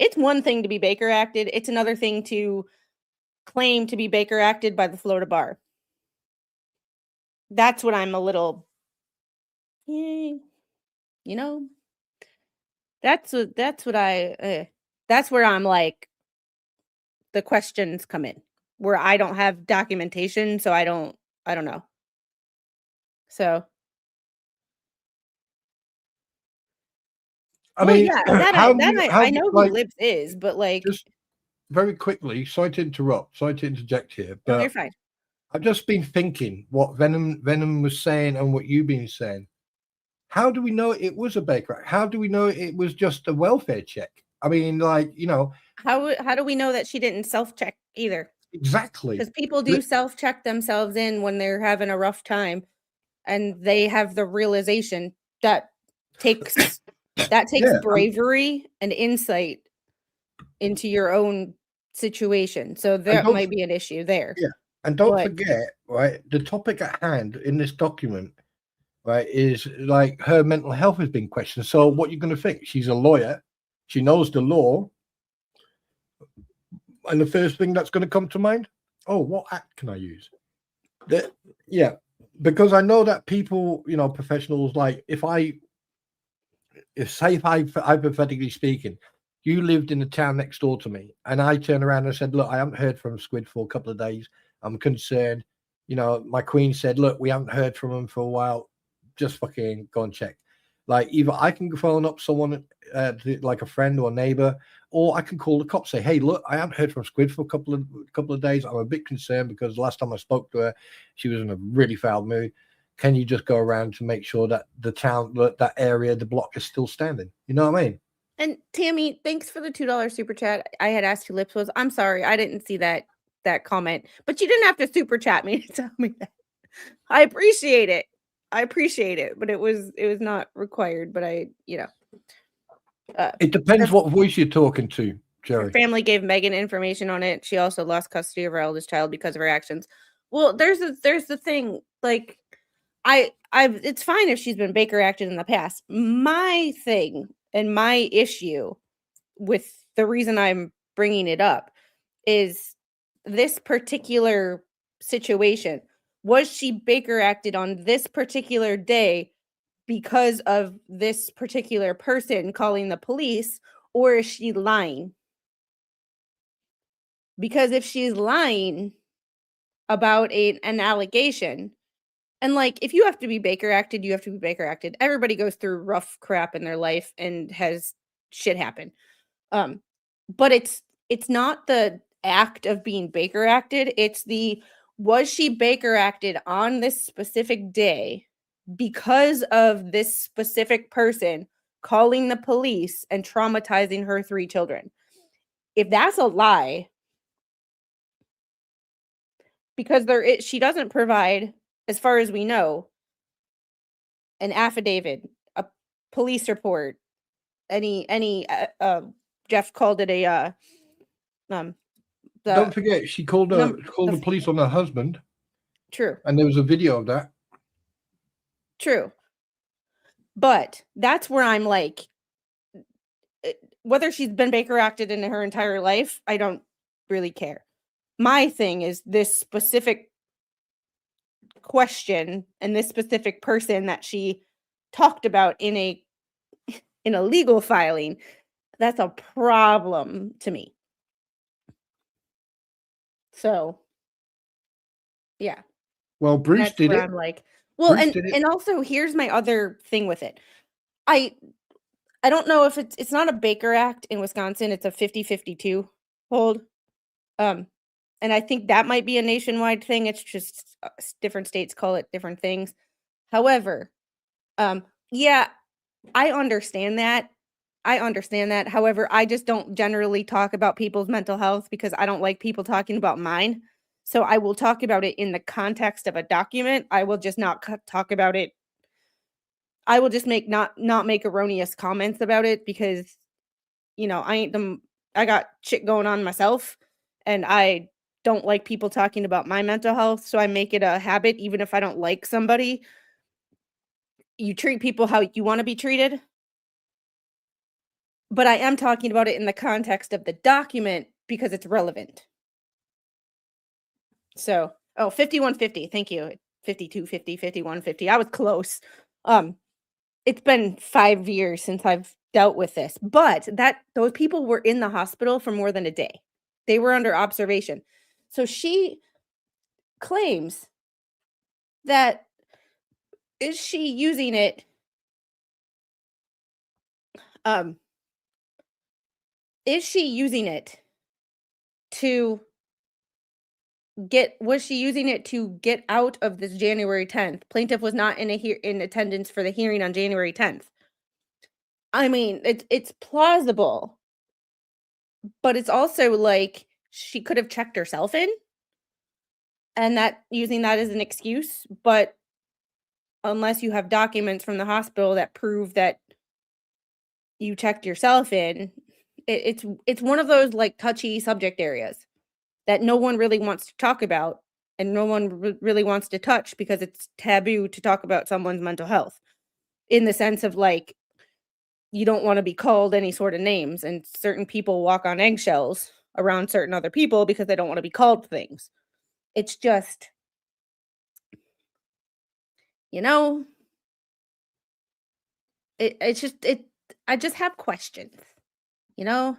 [SPEAKER 3] It's one thing to be Baker acted. It's another thing to claim to be Baker acted by the Florida bar. That's what I'm a little, you know, that's where I'm like, the questions come in, where I don't have documentation, so I don't know. So,
[SPEAKER 4] I
[SPEAKER 3] well,
[SPEAKER 4] mean,
[SPEAKER 3] yeah, I know who
[SPEAKER 4] like,
[SPEAKER 3] Libs is, but like,
[SPEAKER 4] just very quickly, sorry to interrupt, sorry to interject here,
[SPEAKER 3] no, you're
[SPEAKER 4] but
[SPEAKER 3] fine.
[SPEAKER 4] I've just been thinking what Venom was saying and what you've been saying. How do we know it was a Baker Act? How do we know it was just a welfare check? I mean, like,
[SPEAKER 3] How do we know that she didn't self-check either?
[SPEAKER 4] exactly.
[SPEAKER 3] Because people do self-check themselves in when they're having a rough time, and they have the realization that takes
[SPEAKER 4] Yeah,
[SPEAKER 3] bravery and insight into your own situation. So
[SPEAKER 4] and
[SPEAKER 3] that
[SPEAKER 4] don't
[SPEAKER 3] might be an issue there.
[SPEAKER 4] yeah, and don't
[SPEAKER 3] But
[SPEAKER 4] forget, right? The topic at hand in this document, right, is like her mental health has been questioned. So what you're going to think? She's a lawyer, she knows the law, and the first thing that's going to come to mind, oh, what act can I use? Yeah, because I know that people, professionals, like if hypothetically speaking, you lived in the town next door to me, and I turn around and said, look, I haven't heard from Squid for a couple of days. I'm concerned. My queen said, look, we haven't heard from him for a while. Just fucking go and check. Like, either I can phone up someone, like a friend or a neighbor, or I can call the cops. Say, hey, look, I haven't heard from Squid for a couple of days. I'm a bit concerned because last time I spoke to her, she was in a really foul mood. Can you just go around to make sure that the town, that area, the block is still standing? You know what I mean?
[SPEAKER 3] And Tammy, thanks for the $2 super chat. I had asked who Lips was. I'm sorry, I didn't see that comment, but you didn't have to super chat me to tell me that. I appreciate it. But it was not required. But
[SPEAKER 4] It depends what voice you're talking to, Jerry.
[SPEAKER 3] Her family gave Megan information on it. She also lost custody of her eldest child because of her actions. Well, there's the thing. Like, it's fine if she's been Baker acted in the past. My thing and my issue with the reason I'm bringing it up is this particular situation. Was she Baker acted on this particular day because of this particular person calling the police, or is she lying? Because if she's lying about an allegation, and like, if you have to be Baker acted, you have to be Baker acted. Everybody goes through rough crap in their life and has shit happen. But it's not the act of being Baker acted. It's was she Baker acted on this specific day because of this specific person calling the police and traumatizing her 3 children? If that's a lie, because she doesn't provide, as far as we know, an affidavit, a police report, any Jeff called it a
[SPEAKER 4] Don't forget, she called the police on her husband.
[SPEAKER 3] True.
[SPEAKER 4] And there was a video of that.
[SPEAKER 3] True. But that's where I'm like, whether she's been Baker acted in her entire life, I don't really care. My thing is this specific question and this specific person that she talked about in a legal filing. That's a problem to me. So, yeah.
[SPEAKER 4] Well, Bruce did it.
[SPEAKER 3] I'm like, well, and also here's my other thing with it. I don't know if it's not a Baker Act in Wisconsin. It's a 50-52 hold. And I think that might be a nationwide thing. It's just different states call it different things. However, yeah, I understand that. However, I just don't generally talk about people's mental health because I don't like people talking about mine. So I will talk about it in the context of a document. I will just not talk about it. I will just not make erroneous comments about it because, I got shit going on myself and I don't like people talking about my mental health. So I make it a habit, even if I don't like somebody. You treat people how you want to be treated. but I am talking about it in the context of the document because it's relevant. So, 5150, thank you. 5250, 5150. I was close. It's been 5 years since I've dealt with this, but those people were in the hospital for more than a day. They were under observation. So she claims that is she using it is she using it to was she using it to get out of this January 10th? Plaintiff was not in attendance for the hearing on January 10th. I mean, it's plausible, but it's also like she could have checked herself in and that using that as an excuse, but unless you have documents from the hospital that prove that you checked yourself in, it's one of those like touchy subject areas that no one really wants to talk about and no one really wants to touch because it's taboo to talk about someone's mental health in the sense of like you don't want to be called any sort of names, and certain people walk on eggshells around certain other people because they don't want to be called things. It's just, you know, it's just I just have questions, you know?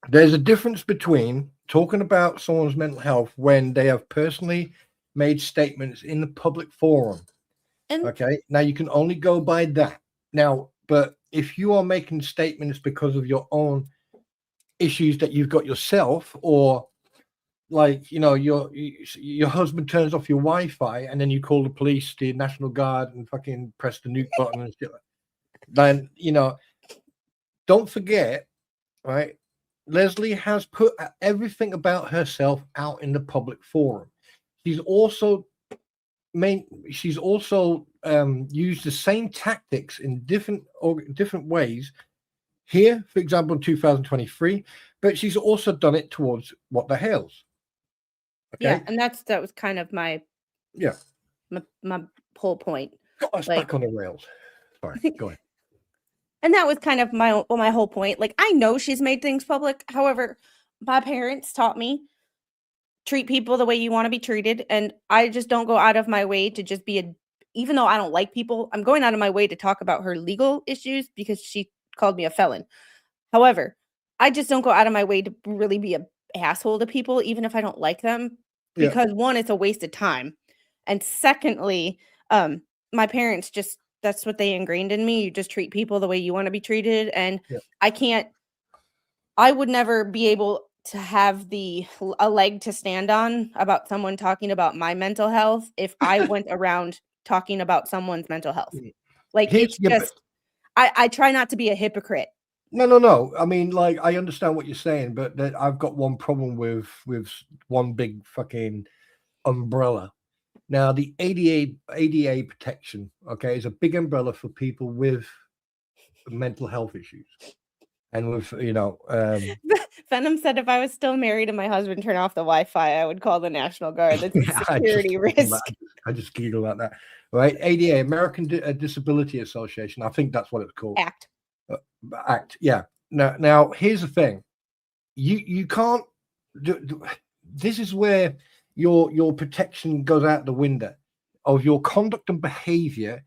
[SPEAKER 4] There's a difference between talking about someone's mental health when they have personally made statements in the public forum.
[SPEAKER 3] And
[SPEAKER 4] Okay. Now you can only go by that. Now, but if you are making statements because of your own issues that you've got yourself, or like, you know, your husband turns off your Wi-Fi and then you call the police, the National Guard, and fucking press the nuke button and shit, then, you know, don't forget, right? Leslie has put everything about herself out in the public forum. She's also used the same tactics in different ways here, for example, in 2023, but she's also done it towards what the Hales. Okay.
[SPEAKER 3] Yeah, and that was kind of my whole point.
[SPEAKER 4] Got us back on the rails. Sorry, go ahead.
[SPEAKER 3] And that was kind of my whole point. Like, I know she's made things public. However, my parents taught me treat people the way you want to be treated, and I just don't go out of my way to just be even though I don't like people, I'm going out of my way to talk about her legal issues because she called me a felon. However, I just don't go out of my way to really be a asshole to people, even if I don't like them, because one, it's a waste of time. And secondly, my parents just, that's what they ingrained in me. You just treat people the way you want to be treated. And I would never be able to have a leg to stand on about someone talking about my mental health if I went around talking about someone's mental health. Like, it's just, I try not to be a hypocrite.
[SPEAKER 4] No. I mean, like, I understand what you're saying, but I've got one problem with one big fucking umbrella. Now, the ADA protection, okay, is a big umbrella for people with mental health issues. And with, you know,
[SPEAKER 3] Venom said if I was still married and my husband turned off the Wi-Fi, I would call the National Guard. That's a security risk.
[SPEAKER 4] I just giggle at that. Right? ADA, American Disability Association. I think that's what it's called. Act. Yeah. Now here's the thing. You can't this is where your protection goes out the window of your conduct and behavior,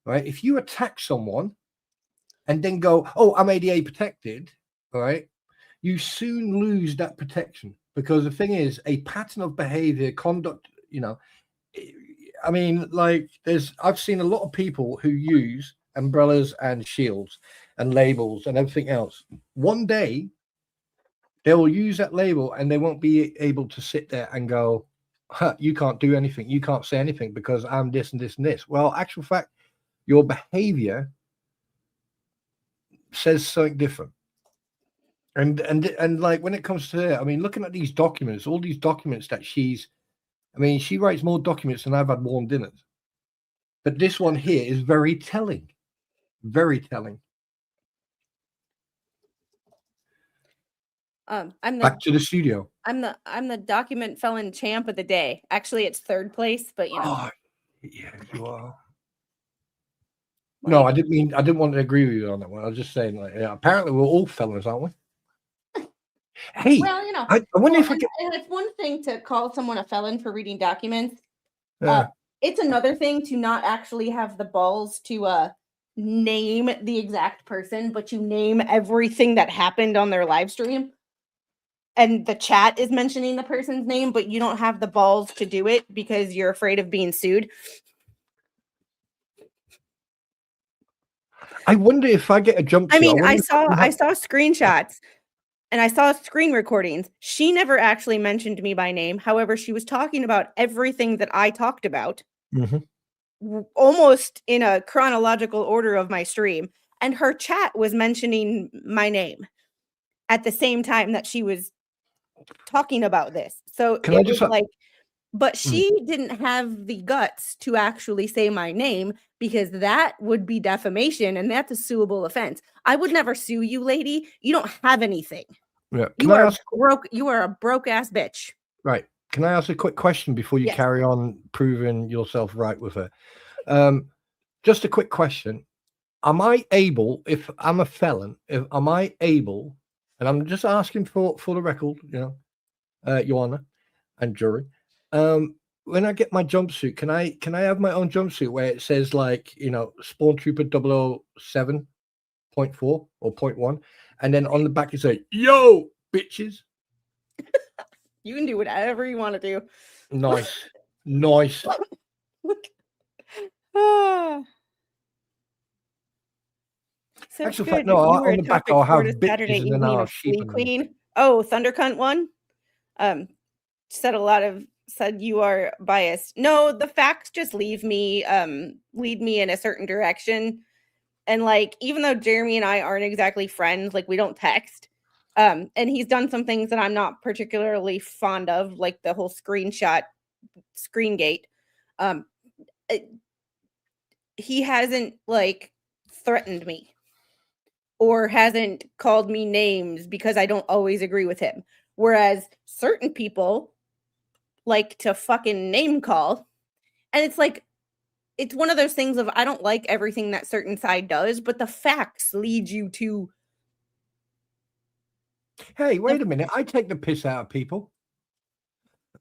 [SPEAKER 4] right? If you attack someone and then go, oh, I'm ADA protected, all right, you soon lose that protection, because the thing is, a pattern of behavior, conduct, you know, I mean, like, I've seen a lot of people who use umbrellas and shields and labels and everything else. One day they will use that label and they won't be able to sit there and go, you can't do anything, you can't say anything because I'm this and this and this. Well, actual fact, your behavior says something different. And like, when it comes to her, I mean, looking at these documents, all these documents that she writes more documents than I've had warm dinners. But this one here is very telling. Very telling. Back to the studio.
[SPEAKER 3] I'm the document felon champ of the day. Actually, it's third place, but you know.
[SPEAKER 4] Oh, yeah, you are. No,
[SPEAKER 3] Like,
[SPEAKER 4] I didn't want to agree with you on that one. I was just saying, like, yeah, apparently we're all felons, aren't we? Hey,
[SPEAKER 3] well, you know,
[SPEAKER 4] I wonder
[SPEAKER 3] well,
[SPEAKER 4] if I could.
[SPEAKER 3] and it's one thing to call someone a felon for reading documents.
[SPEAKER 4] Uh,
[SPEAKER 3] It's another thing to not actually have the balls to name the exact person, but you name everything that happened on their live stream. And the chat is mentioning the person's name, but you don't have the balls to do it because you're afraid of being sued.
[SPEAKER 4] I wonder if I get a jumpsuit.
[SPEAKER 3] I mean, I
[SPEAKER 4] wonder if can
[SPEAKER 3] saw screenshots and I saw screen recordings. She never actually mentioned me by name. However, she was talking about everything that I talked about,
[SPEAKER 4] Mhm.
[SPEAKER 3] almost in a chronological order of my stream. And her chat was mentioning my name at the same time that she was talking about this. So
[SPEAKER 4] Can I
[SPEAKER 3] it
[SPEAKER 4] just?
[SPEAKER 3] was like, but
[SPEAKER 4] Mm.
[SPEAKER 3] she didn't have the guts to actually say my name because that would be defamation and that's a suable offense. I would never sue you, lady. You don't have anything.
[SPEAKER 4] Yeah. Can I ask?
[SPEAKER 3] You are a broke ass bitch.
[SPEAKER 4] Right. Can I ask a quick question before you
[SPEAKER 3] Yes.
[SPEAKER 4] carry on proving yourself right with her? Just a quick question. Am I able, if I'm a felon, am I able, and I'm just asking for the record, Your Honor and jury, when I get my jumpsuit, can I have my own jumpsuit where it says like, Spawn Trooper 007.4 or 0.1, and then on the back it say, "Yo, bitches."
[SPEAKER 3] You can do whatever you want to do.
[SPEAKER 4] Nice, nice.
[SPEAKER 3] Ah. So
[SPEAKER 4] Actual
[SPEAKER 3] good.
[SPEAKER 4] fact, no.
[SPEAKER 3] You were
[SPEAKER 4] On
[SPEAKER 3] a
[SPEAKER 4] the back,
[SPEAKER 3] topic
[SPEAKER 4] I'll
[SPEAKER 3] for
[SPEAKER 4] have
[SPEAKER 3] the Saturday
[SPEAKER 4] bitches, and then
[SPEAKER 3] evening
[SPEAKER 4] I'll
[SPEAKER 3] of
[SPEAKER 4] have sheep.
[SPEAKER 3] Flea Queen. Oh, Thundercunt one. Said you are biased. No, the facts just lead me in a certain direction. And like, even though Jeremy and I aren't exactly friends, like we don't text. And he's done some things that I'm not particularly fond of, like the whole screen gate. Um, he hasn't like threatened me or hasn't called me names because I don't always agree with him. Whereas certain people like to fucking name call. And it's like, it's one of those things of I don't like everything that certain side does, but the facts lead you to.
[SPEAKER 4] Hey, wait a minute. I take the piss out of people.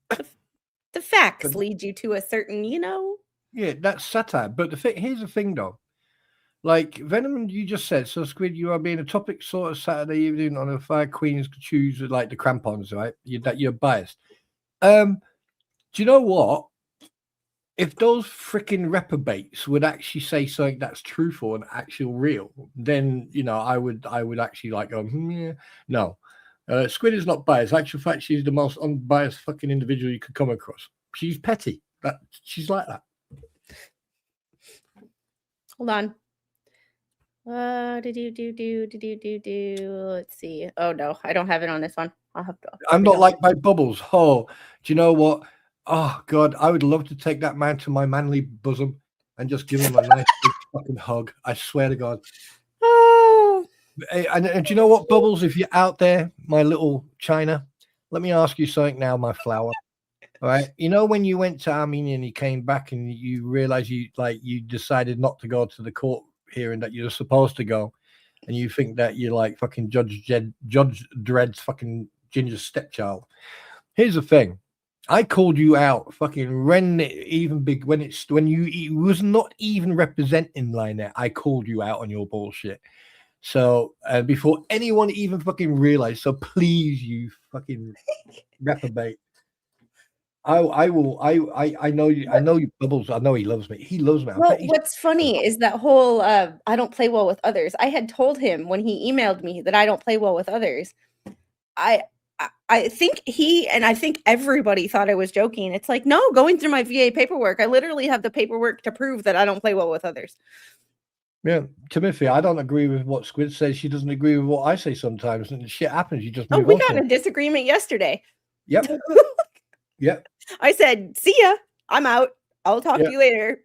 [SPEAKER 3] The facts lead you to a certain,
[SPEAKER 4] Yeah, that's satire. But here's the thing, though. Like Venom, you just said, so Squid, you are being a topic sort of Saturday evening on a Fire Queens choose like the crampons, right? That you're biased. Do you know what? If those freaking reprobates would actually say something that's truthful and actual real, then I would actually like go, yeah, no. Squid is not biased. Actual fact, she's the most unbiased fucking individual you could come across. She's petty. She's like that.
[SPEAKER 3] Hold on. Let's see. Oh no, I don't have it on this one. I'll have to.
[SPEAKER 4] I'm not like my bubbles. Oh, do you know what? Oh God, I would love to take that man to my manly bosom and just give him a nice big fucking hug. I swear to God.
[SPEAKER 3] Oh.
[SPEAKER 4] And do you know what, Bubbles? If you're out there, my little China, let me ask you something now, my flower. All right. When you went to Armenia and you came back and you realized you decided not to go to the court hearing that you're supposed to go, and you think that you're like fucking Judge Dredd's fucking ginger stepchild. Here's the thing. I called you out fucking when you was not even representing Lynette. I called you out on your bullshit. So before anyone even fucking realized, so please, you fucking reprobate. I will. I know you. I know you, Bubbles. I know he loves me. He loves me.
[SPEAKER 3] Well, what's funny is that whole I don't play well with others. I had told him when he emailed me that I don't play well with others. I think I think everybody thought I was joking. It's like, no, going through my VA paperwork, I literally have the paperwork to prove that I don't play well with others.
[SPEAKER 4] Yeah, Timothy, I don't agree with what Squid says. She doesn't agree with what I say sometimes, and shit happens. You just move
[SPEAKER 3] we
[SPEAKER 4] on.
[SPEAKER 3] got in a disagreement yesterday.
[SPEAKER 4] Yep. Yep.
[SPEAKER 3] I said, see ya. I'm out. I'll talk to you later.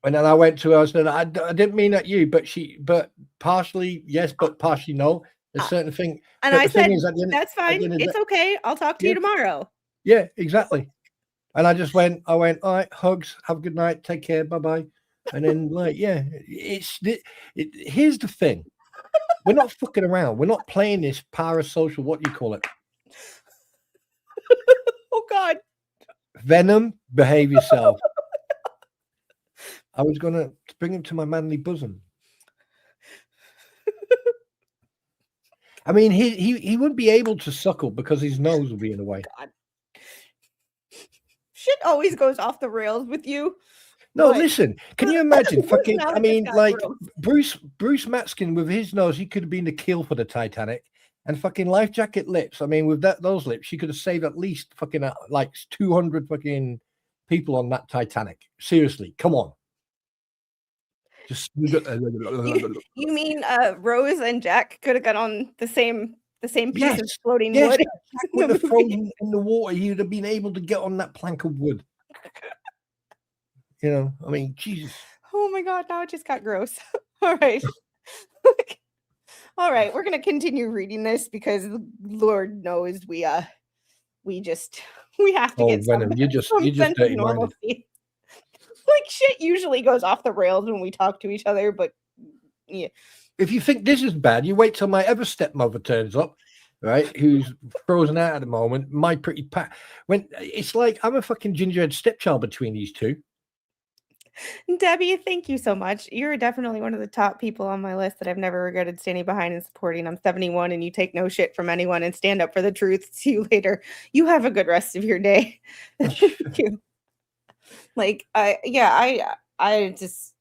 [SPEAKER 4] And then I went to her. I said, I didn't mean at you, but partially yes, but partially no. A certain thing.
[SPEAKER 3] And I said, that's fine. It's okay. I'll talk to you tomorrow.
[SPEAKER 4] Yeah, exactly. And I went, all right, hugs, have a good night, take care, bye-bye. And then, like, yeah, here's the thing. We're not fucking around. We're not playing this parasocial, what do you call it?
[SPEAKER 3] Oh, God.
[SPEAKER 4] Venom, behave yourself. I was going to bring him to my manly bosom. I mean, he wouldn't be able to suckle because his nose would be in the way.
[SPEAKER 3] God. Shit always goes off the rails with you.
[SPEAKER 4] No,
[SPEAKER 3] but-
[SPEAKER 4] listen, can you imagine fucking,
[SPEAKER 3] Now
[SPEAKER 4] I
[SPEAKER 3] it
[SPEAKER 4] mean,
[SPEAKER 3] just got
[SPEAKER 4] like
[SPEAKER 3] gross.
[SPEAKER 4] Bruce Matskin with his nose, he could have been the keel for the Titanic. And fucking life jacket lips. I mean, with those lips, she could have saved at least fucking like 200 fucking people on that Titanic. Seriously, come on. Just
[SPEAKER 3] You mean Rose and Jack could have got on the same piece of
[SPEAKER 4] Yes,
[SPEAKER 3] floating
[SPEAKER 4] yes,
[SPEAKER 3] wood?
[SPEAKER 4] Jack would have frozen in the water. He would have been able to get on that plank of wood. You know, I mean, Jesus.
[SPEAKER 3] Oh my God, now it just got gross. All right. All right, we're gonna continue reading this because Lord knows we have to
[SPEAKER 4] Oh,
[SPEAKER 3] get
[SPEAKER 4] Venom, you're just
[SPEAKER 3] some sense of
[SPEAKER 4] dirty-minded.
[SPEAKER 3] normalcy. Like shit usually goes off the rails when we talk to each other, but yeah.
[SPEAKER 4] If you think this is bad, you wait till my other stepmother turns up, right? Who's frozen out at the moment. My pretty pat. When it's like I'm a fucking gingerbread stepchild between these two.
[SPEAKER 3] Debbie, thank you so much. You're definitely one of the top people on my list that I've never regretted standing behind and supporting. I'm 71 and you take no shit from anyone and stand up for the truth. See you later. You have a good rest of your day. Thank you. Like, I just,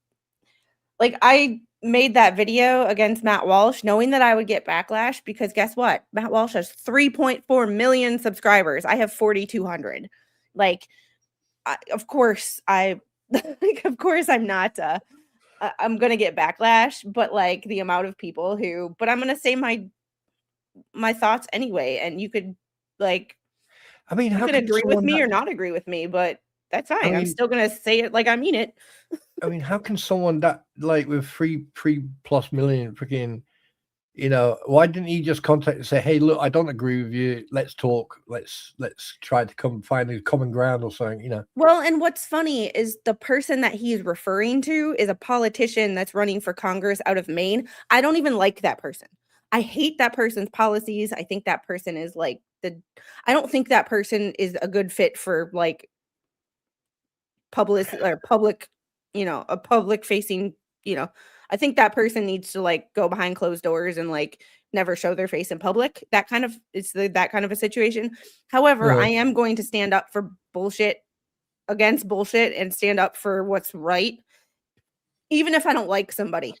[SPEAKER 3] like, I made that video against Matt Walsh knowing that I would get backlash because guess what? Matt Walsh has 3.4 million subscribers. I have 4,200. Like, of course, like, of course I'm not I'm gonna get backlash, but like the amount of people who but I'm gonna say my thoughts anyway, and you could like
[SPEAKER 4] I mean,
[SPEAKER 3] you
[SPEAKER 4] how
[SPEAKER 3] can
[SPEAKER 4] can
[SPEAKER 3] agree with
[SPEAKER 4] someone
[SPEAKER 3] me
[SPEAKER 4] that,
[SPEAKER 3] or not agree with me, but that's fine. I'm
[SPEAKER 4] mean-
[SPEAKER 3] still gonna say it like I mean it.
[SPEAKER 4] I mean, how can someone that like with 3+ million freaking, you know, why didn't he just contact and say, hey, look, I don't agree with you. Let's talk. Let's try to find a common ground or something, you know.
[SPEAKER 3] Well, and what's funny is the person that he's referring to is a politician that's running for Congress out of Maine. I don't even like that person. I hate that person's policies. I think that person is like I don't think that person is a good fit for like public, you know, a public facing, you know, I think that person needs to like go behind closed doors and like never show their face in public. That kind of that kind of a situation. However, I am going to stand up for bullshit against bullshit and stand up for what's right, even if I don't like somebody.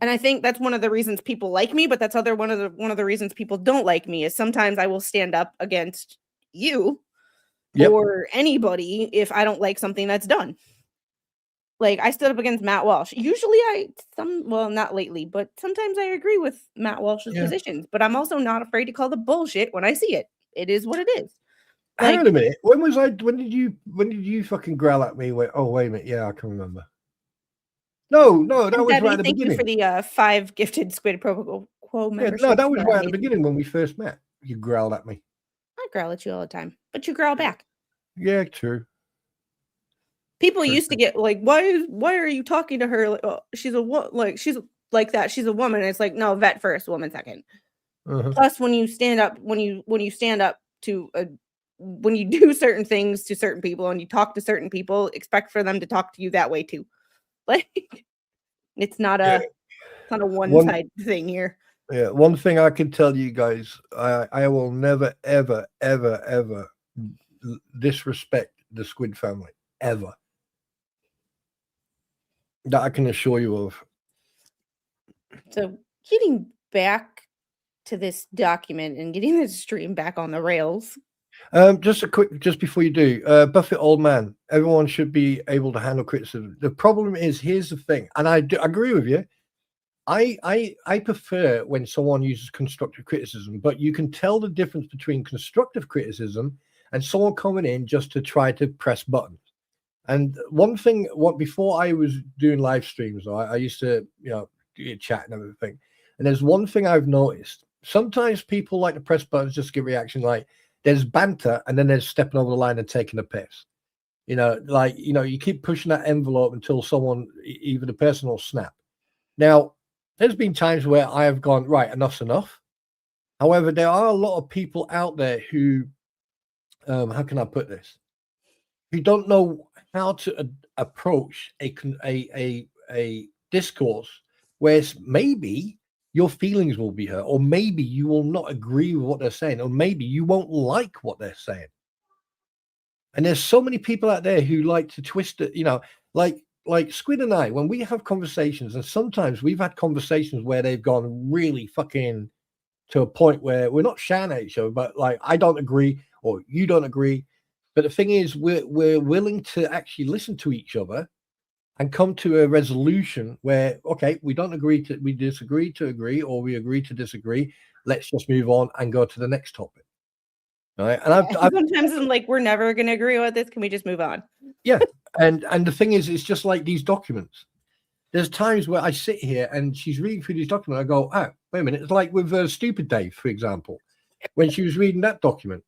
[SPEAKER 3] And I think that's one of the reasons people like me, but that's one of the reasons people don't like me is sometimes I will stand up against you or anybody if I don't like something that's done. Like I stood up against Matt Walsh. Usually not lately, but sometimes I agree with Matt Walsh's positions, but I'm also not afraid to call the bullshit when I see it. It is what it is.
[SPEAKER 4] Hang on a minute. When did you fucking growl at me? Oh, wait a minute. Yeah, I can remember. No, that was
[SPEAKER 3] Debbie,
[SPEAKER 4] right at the beginning.
[SPEAKER 3] Thank you for the 5 gifted Squid Pro memberships.
[SPEAKER 4] No, that was right at the beginning when we first met. You growled at me.
[SPEAKER 3] I growl at you all the time, but you growl back.
[SPEAKER 4] Yeah, true.
[SPEAKER 3] People used to get like, why are you talking to her? Like, oh, she's like that. She's a woman. And it's like, no, vet first, woman second. Plus, when you stand up to when you do certain things to certain people and you talk to certain people, expect for them to talk to you that way too. Like it's not a one-side thing here.
[SPEAKER 4] Yeah, one thing I can tell you guys, I will never, ever, ever, ever disrespect the Squid family. Ever. That I can assure you of.
[SPEAKER 3] So getting back to this document and getting this stream back on the rails.
[SPEAKER 4] Just before you do, Buffett old man, everyone should be able to handle criticism. The problem is, here's the thing, and I agree with you. I prefer when someone uses constructive criticism, but you can tell the difference between constructive criticism and someone coming in just to try to press buttons. And one thing, before I was doing live streams, I used to, chat and everything. And there's one thing I've noticed. Sometimes people like to press buttons just to get reaction. Like there's banter, and then there's stepping over the line and taking a piss. Like, you keep pushing that envelope until someone, even the person, will snap. Now, there's been times where I have gone, right, enough's enough. However, there are a lot of people out there who, how can I put this? Who don't know how to approach a discourse where maybe your feelings will be hurt, or maybe you will not agree with what they're saying, or maybe you won't like what they're saying. And there's so many people out there who like to twist it, like Squid and I, when we have conversations, and sometimes we've had conversations where they've gone really fucking to a point where we're not shouting at each other, but like, I don't agree or you don't agree. But the thing is, we're willing to actually listen to each other and come to a resolution where, okay, we disagree to agree, or we agree to disagree. Let's just move on and go to the next topic. All right. And I've
[SPEAKER 3] sometimes I'm like, we're never going to agree with this. Can we just move on?
[SPEAKER 4] Yeah. And the thing is, it's just like these documents. There's times where I sit here and she's reading through these documents. I go, oh, wait a minute. It's like with Stupid Dave, for example, when she was reading that document,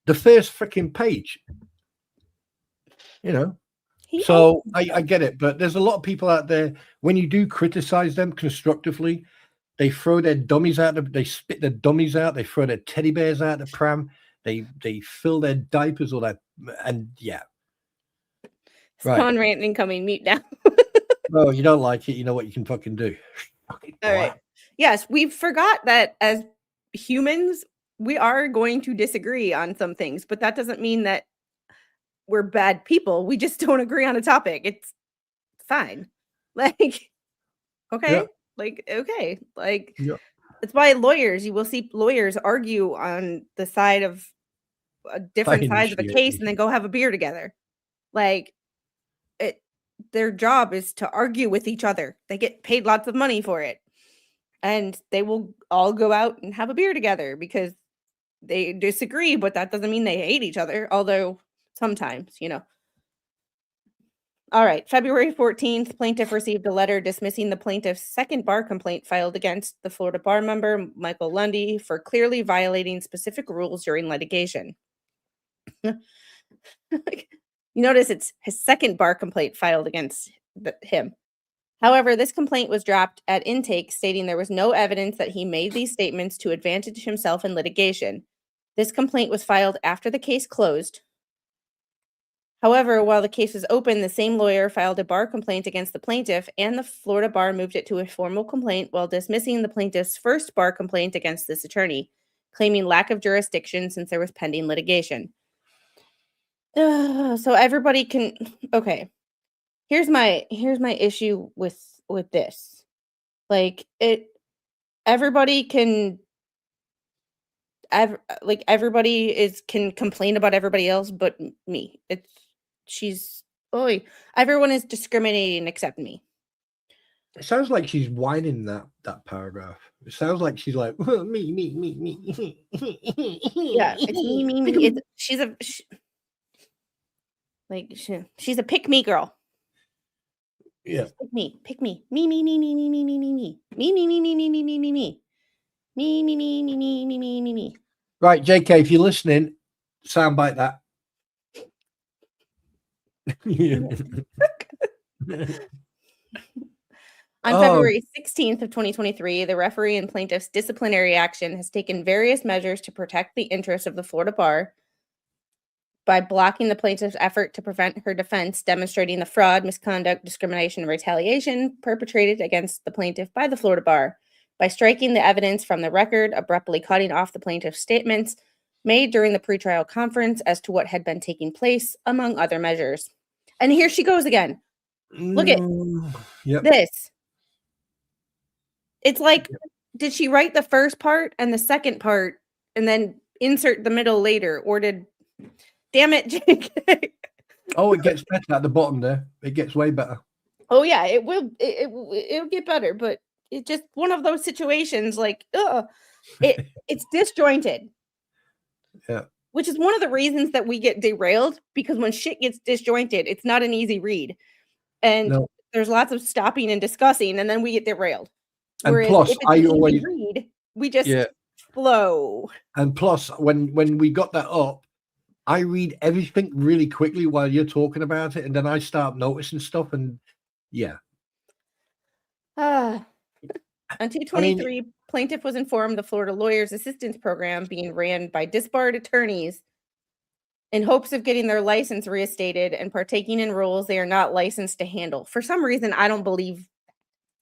[SPEAKER 4] the first freaking page, So I get it. But there's a lot of people out there, when you do criticize them constructively, they throw their dummies out. They spit their dummies out. They throw their teddy bears out the pram. They fill their diapers or that. And yeah.
[SPEAKER 3] Spawn rant incoming. Mute now.
[SPEAKER 4] No, you don't like it. You know what you can fucking do.
[SPEAKER 3] All right. Yes, we forgot that as humans, we are going to disagree on some things, but that doesn't mean that we're bad people. We just don't agree on a topic. It's fine. Like, okay.
[SPEAKER 4] Yeah.
[SPEAKER 3] Like, okay. Like,
[SPEAKER 4] Yeah.
[SPEAKER 3] That's why you will see lawyers argue on the side of different sides of a case and then go have a beer together. Like, their job is to argue with each other. They get paid lots of money for it. And they will all go out and have a beer together because they disagree, but that doesn't mean they hate each other. Although sometimes, All right. February 14th, plaintiff received a letter dismissing the plaintiff's second bar complaint filed against the Florida bar member, Michael Lundy, for clearly violating specific rules during litigation. You notice it's his second bar complaint filed against him. However, this complaint was dropped at intake, stating there was no evidence that he made these statements to advantage himself in litigation. This complaint was filed after the case closed. However, while the case was open, the same lawyer filed a bar complaint against the plaintiff, and the Florida bar moved it to a formal complaint while dismissing the plaintiff's first bar complaint against this attorney, claiming lack of jurisdiction since there was pending litigation. So everybody can. Okay, here's my issue with this. Like, everybody can. Everybody can complain about everybody else, but me. Everyone is discriminating except me.
[SPEAKER 4] It sounds like she's whining that paragraph. It sounds like she's like, me.
[SPEAKER 3] Yeah, it's me. She's a pick me girl.
[SPEAKER 4] Yeah.
[SPEAKER 3] Pick me. Me.
[SPEAKER 4] Right, JK, if you're listening, soundbite that.
[SPEAKER 3] On February 16th of 2023, the referee and plaintiff's disciplinary action has taken various measures to protect the interests of the Florida bar by blocking the plaintiff's effort to prevent her defense, demonstrating the fraud, misconduct, discrimination, and retaliation perpetrated against the plaintiff by the Florida bar, by striking the evidence from the record, abruptly cutting off the plaintiff's statements made during the pretrial conference as to what had been taking place, among other measures. And here she goes again. Look at this. It's like, did she write the first part and the second part and then insert the middle later? Or damn it, JK.
[SPEAKER 4] Oh, it gets better at the bottom there. It gets way better.
[SPEAKER 3] Oh, yeah, it will. It'll get better, but it's just one of those situations like, it's disjointed.
[SPEAKER 4] Yeah.
[SPEAKER 3] Which is one of the reasons that we get derailed, because when shit gets disjointed, it's not an easy read. And there's lots of stopping and discussing, and then we get derailed.
[SPEAKER 4] And
[SPEAKER 3] whereas
[SPEAKER 4] plus,
[SPEAKER 3] if it's an easy read, we just flow.
[SPEAKER 4] And plus, when we got that up, I read everything really quickly while you're talking about it, and then I start noticing stuff, and yeah.
[SPEAKER 3] On
[SPEAKER 4] I
[SPEAKER 3] 223, plaintiff was informed the Florida Lawyers Assistance Program being ran by disbarred attorneys in hopes of getting their license reinstated and partaking in roles they are not licensed to handle. For some reason, I don't believe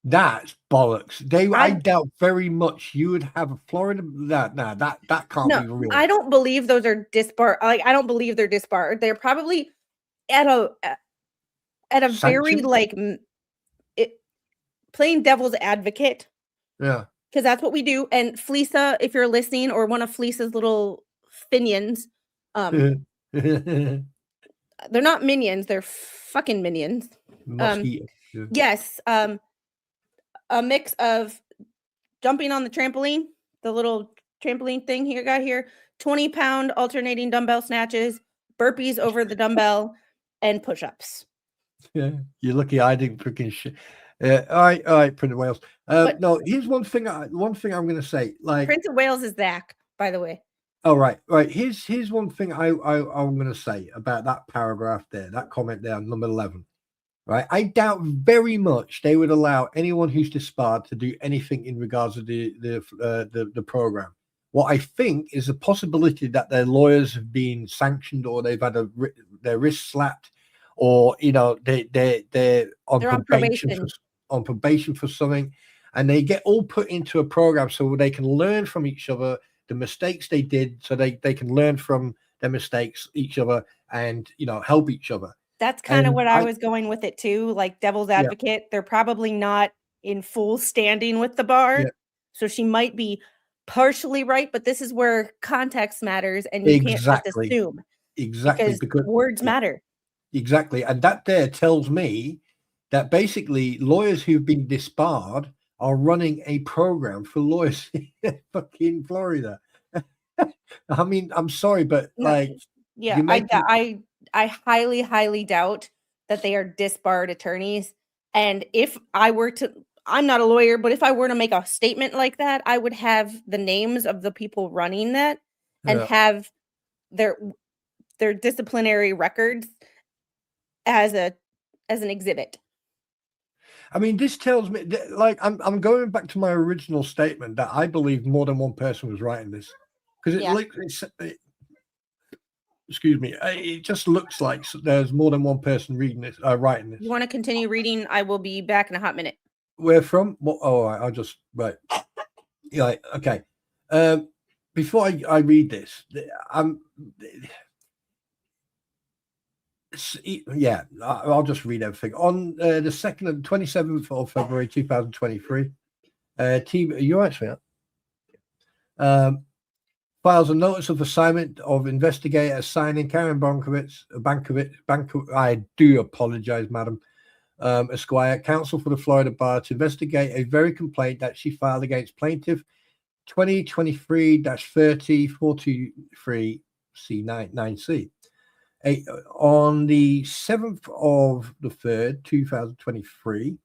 [SPEAKER 4] that's bollocks. I
[SPEAKER 3] I
[SPEAKER 4] doubt very much you would have a Florida. That can't
[SPEAKER 3] no,
[SPEAKER 4] be real.
[SPEAKER 3] I don't believe those are disbarred. Like, I don't believe they're disbarred. They're probably at a very
[SPEAKER 4] Sanctioned?
[SPEAKER 3] like playing devil's advocate,
[SPEAKER 4] Yeah.
[SPEAKER 3] because that's what we do. And Fleesa, if you're listening, or one of Fleesa's little finions, they're not minions, they're fucking minions.
[SPEAKER 4] Mosquito. Yeah.
[SPEAKER 3] Yes, a mix of jumping on the trampoline, the little trampoline thing here, got here, 20-pound alternating dumbbell snatches, burpees over the dumbbell, and push-ups.
[SPEAKER 4] Yeah, you're lucky I didn't freaking shit. All right, Prince of Wales. No, here's one thing I'm going to say. Like,
[SPEAKER 3] Prince of Wales is Zach, by the way.
[SPEAKER 4] Oh, right. Here's one thing I'm going to say about that paragraph there, that comment there, number 11. Right, I doubt very much they would allow anyone who's disbarred to do anything in regards to the program. What I think is a possibility that their lawyers have been sanctioned, or they've had their wrists slapped, or they're on probation for something, and they get all put into a program so they can learn from each other the mistakes they did, so they can learn from their mistakes each other, and help each other.
[SPEAKER 3] That's kind of what I was going with it too, like devil's advocate. They're probably not in full standing with the bar, so she might be partially right, but this is where context matters, and you can't just assume.
[SPEAKER 4] Exactly,
[SPEAKER 3] because words matter.
[SPEAKER 4] Exactly, and that there tells me that basically lawyers who've been disbarred are running a program for lawyers in fucking Florida. I mean, I'm sorry, but
[SPEAKER 3] I highly, highly doubt that they are disbarred attorneys. And if I were to, I'm not a lawyer, but if I were to make a statement like that, I would have the names of the people running that and have their disciplinary records as an exhibit.
[SPEAKER 4] I mean, this tells me, like, I'm going back to my original statement that I believe more than one person was writing this, because excuse me, it just looks like there's more than one person reading this, writing this.
[SPEAKER 3] You want to continue reading? I will be back in a hot minute.
[SPEAKER 4] Where from? Well, all right, I'll just Yeah, okay. Before I read this, I'll just read everything. On the 2nd and 27th of February 2023, you actually files a notice of assignment of investigator assigning Karen Bankovitz, I do apologize, madam, Esquire, counsel for the Florida Bar, to investigate a very complaint that she filed against plaintiff 2023-30-423 C9C. On the 7th of the 3rd, 2023,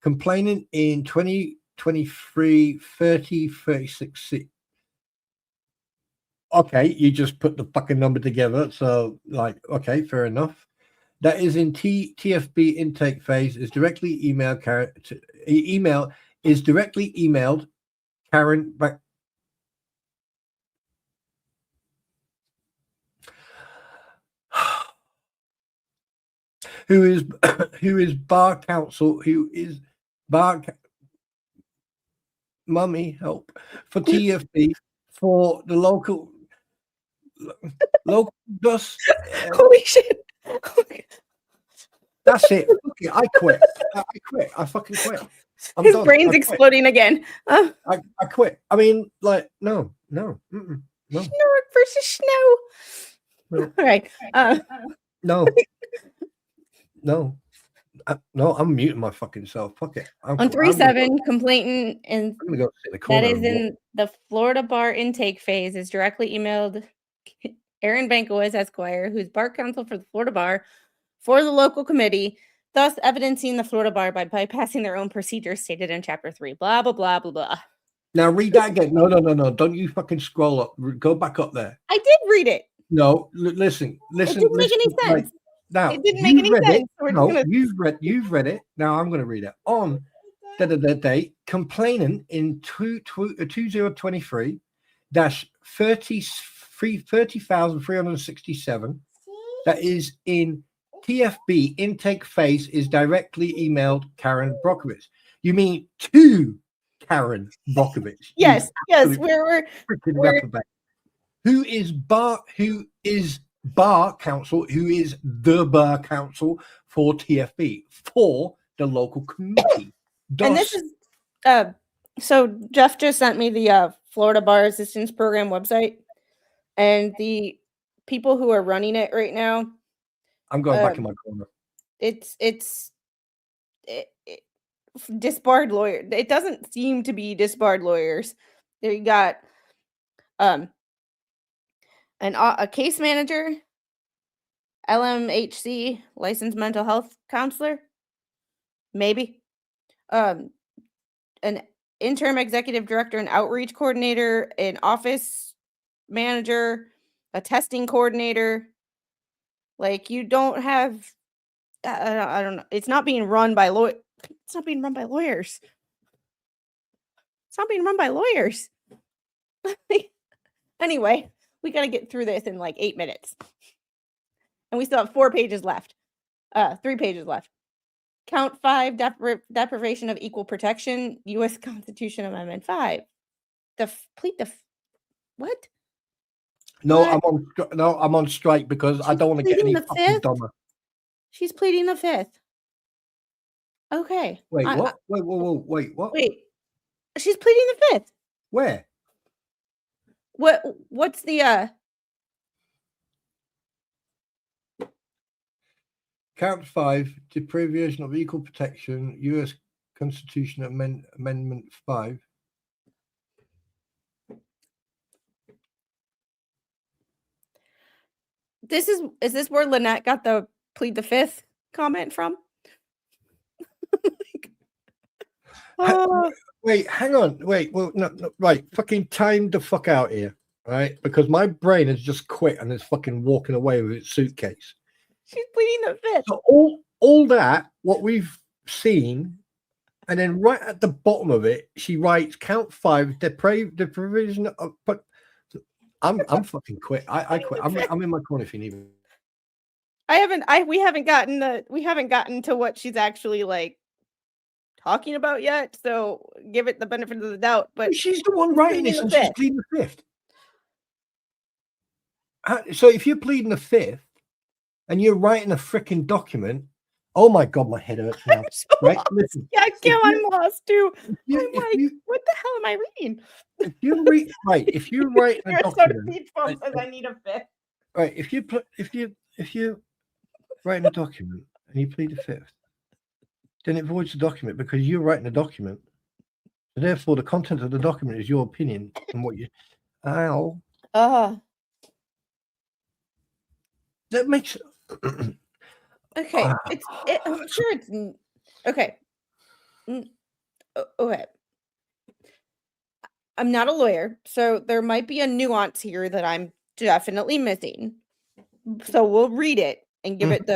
[SPEAKER 4] complainant in 2023-30-36C. Okay, you just put the fucking number together. So, okay, fair enough. That is in TFB intake phase. Is directly emailed Karen. Is directly emailed Karen back. Who is bar counsel? Who is bar? Mummy, help for TFB for the local dust.
[SPEAKER 3] Holy shit!
[SPEAKER 4] That's it. Okay, I quit. I quit. I fucking quit.
[SPEAKER 3] His brain's exploding again.
[SPEAKER 4] I quit. I mean, like, no.
[SPEAKER 3] Snort versus snow.
[SPEAKER 4] No.
[SPEAKER 3] All right.
[SPEAKER 4] No. I'm muting my fucking self. Fuck it.
[SPEAKER 3] On 3-7, complainant and
[SPEAKER 4] I'm gonna go sit in the corner.
[SPEAKER 3] That is in the Florida bar intake phase is directly emailed Aaron Bankowitz, Esquire, who's bar counsel for the Florida Bar for the local committee, thus evidencing the Florida Bar by bypassing their own procedures stated in Chapter 3. Blah, blah, blah, blah, blah.
[SPEAKER 4] Now read that again. No. Don't you fucking scroll up. Go back up there.
[SPEAKER 3] I did read it.
[SPEAKER 4] No, listen.
[SPEAKER 3] It didn't make any sense.
[SPEAKER 4] Right. Now,
[SPEAKER 3] It didn't make any
[SPEAKER 4] read
[SPEAKER 3] sense.
[SPEAKER 4] it.
[SPEAKER 3] So we're
[SPEAKER 4] No,
[SPEAKER 3] just gonna...
[SPEAKER 4] you've read it. Now I'm going to read it. On the date, complainant in 2023 dash 30,367 that is in TFB intake phase is directly emailed Karen Brockovich. You mean to Karen Brockovich?
[SPEAKER 3] Yes,
[SPEAKER 4] we're
[SPEAKER 3] we're
[SPEAKER 4] reprobate. Who is bar counsel, who is the bar counsel for TFB, for the local committee.
[SPEAKER 3] and this is so Jeff just sent me the Florida Bar Assistance Program website, and the people who are running it right now,
[SPEAKER 4] I'm going back in my corner.
[SPEAKER 3] it's disbarred lawyer. It doesn't seem to be disbarred lawyers. There you got a case manager, LMHC, licensed mental health counselor, maybe, an interim executive director, an outreach coordinator, an office manager, a testing coordinator. Like, you don't have, I don't know. It's not being run by It's not being run by lawyers. It's not being run by lawyers. Anyway, we got to get through this in like 8 minutes. And we still have 4 pages left. 3 pages left. Count 5, deprivation of equal protection, U.S. Constitution Amendment 5. What?
[SPEAKER 4] No,
[SPEAKER 3] What?
[SPEAKER 4] I'm on strike because I don't want to get any fucking dumber.
[SPEAKER 3] She's pleading the 5th. Okay.
[SPEAKER 4] Wait, what? Wait, what?
[SPEAKER 3] Wait. She's pleading the 5th.
[SPEAKER 4] Where?
[SPEAKER 3] What's the
[SPEAKER 4] Count 5, deprivation of equal protection, U.S. Constitution Amendment 5.
[SPEAKER 3] Is this where Lynette got the plead the 5th comment from?
[SPEAKER 4] Wait, hang on. Wait, well, no, right. Fucking time the fuck out here, right? Because my brain has just quit and it's fucking walking away with its suitcase.
[SPEAKER 3] She's pleading the 5th.
[SPEAKER 4] So all that, what we've seen, and then right at the bottom of it, she writes count 5, deprivation of. But I'm fucking quit. I quit. I'm in my corner if you need me.
[SPEAKER 3] We haven't gotten to what she's actually like talking about yet, so give it the benefit of the doubt. But
[SPEAKER 4] she's the one writing this, and she's pleading the 5th. So if you're pleading the 5th and you're writing a freaking document, oh my god, my head hurts now. Right? Listen,
[SPEAKER 3] yeah, Kim, I'm lost too. I'm like, what the hell am I reading?
[SPEAKER 4] If you read right, if you write a document,
[SPEAKER 3] says I need a 5th.
[SPEAKER 4] Right, if you writing a document and you plead the 5th, then it voids the document because you're writing a document. So therefore, the content of the document is your opinion and what you. Ow. That makes.
[SPEAKER 3] Okay, I'm sure it's okay. Okay. I'm not a lawyer, so there might be a nuance here that I'm definitely missing. So we'll read it and give it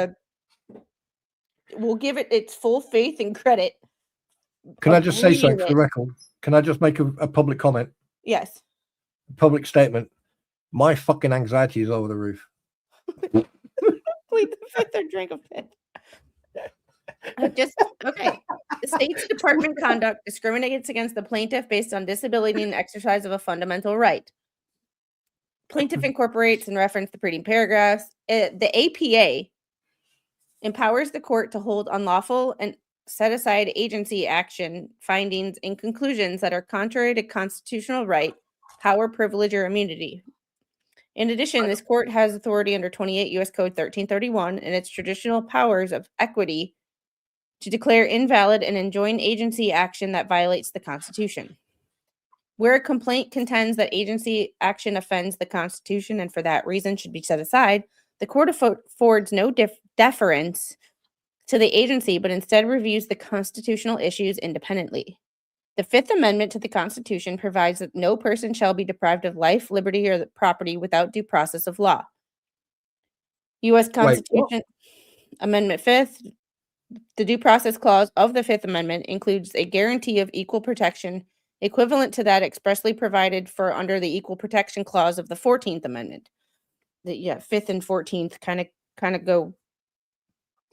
[SPEAKER 3] we'll give it its full faith and credit.
[SPEAKER 4] Can I just say something for the record? Can I just make a public comment?
[SPEAKER 3] Yes.
[SPEAKER 4] Public statement. My fucking anxiety is over the roof.
[SPEAKER 3] Plead the 5th or drink a 5th. Okay. The state's department conduct discriminates against the plaintiff based on disability and exercise of a fundamental right. Plaintiff incorporates and reference the preceding paragraphs. The APA empowers the court to hold unlawful and set aside agency action findings and conclusions that are contrary to constitutional right, power, privilege, or immunity. In addition, this court has authority under 28 U.S. Code 1331 and its traditional powers of equity to declare invalid and enjoin agency action that violates the Constitution. Where a complaint contends that agency action offends the Constitution and for that reason should be set aside, the court affords no deference to the agency, but instead reviews the constitutional issues independently. The Fifth Amendment to the Constitution provides that no person shall be deprived of life, liberty, or property without due process of law. U.S.
[SPEAKER 4] Wait, what?
[SPEAKER 3] Constitution Amendment 5th, the Due Process Clause of the Fifth Amendment includes a guarantee of equal protection equivalent to that expressly provided for under the Equal Protection Clause of the 14th Amendment. Yeah, 5th and 14th kind of go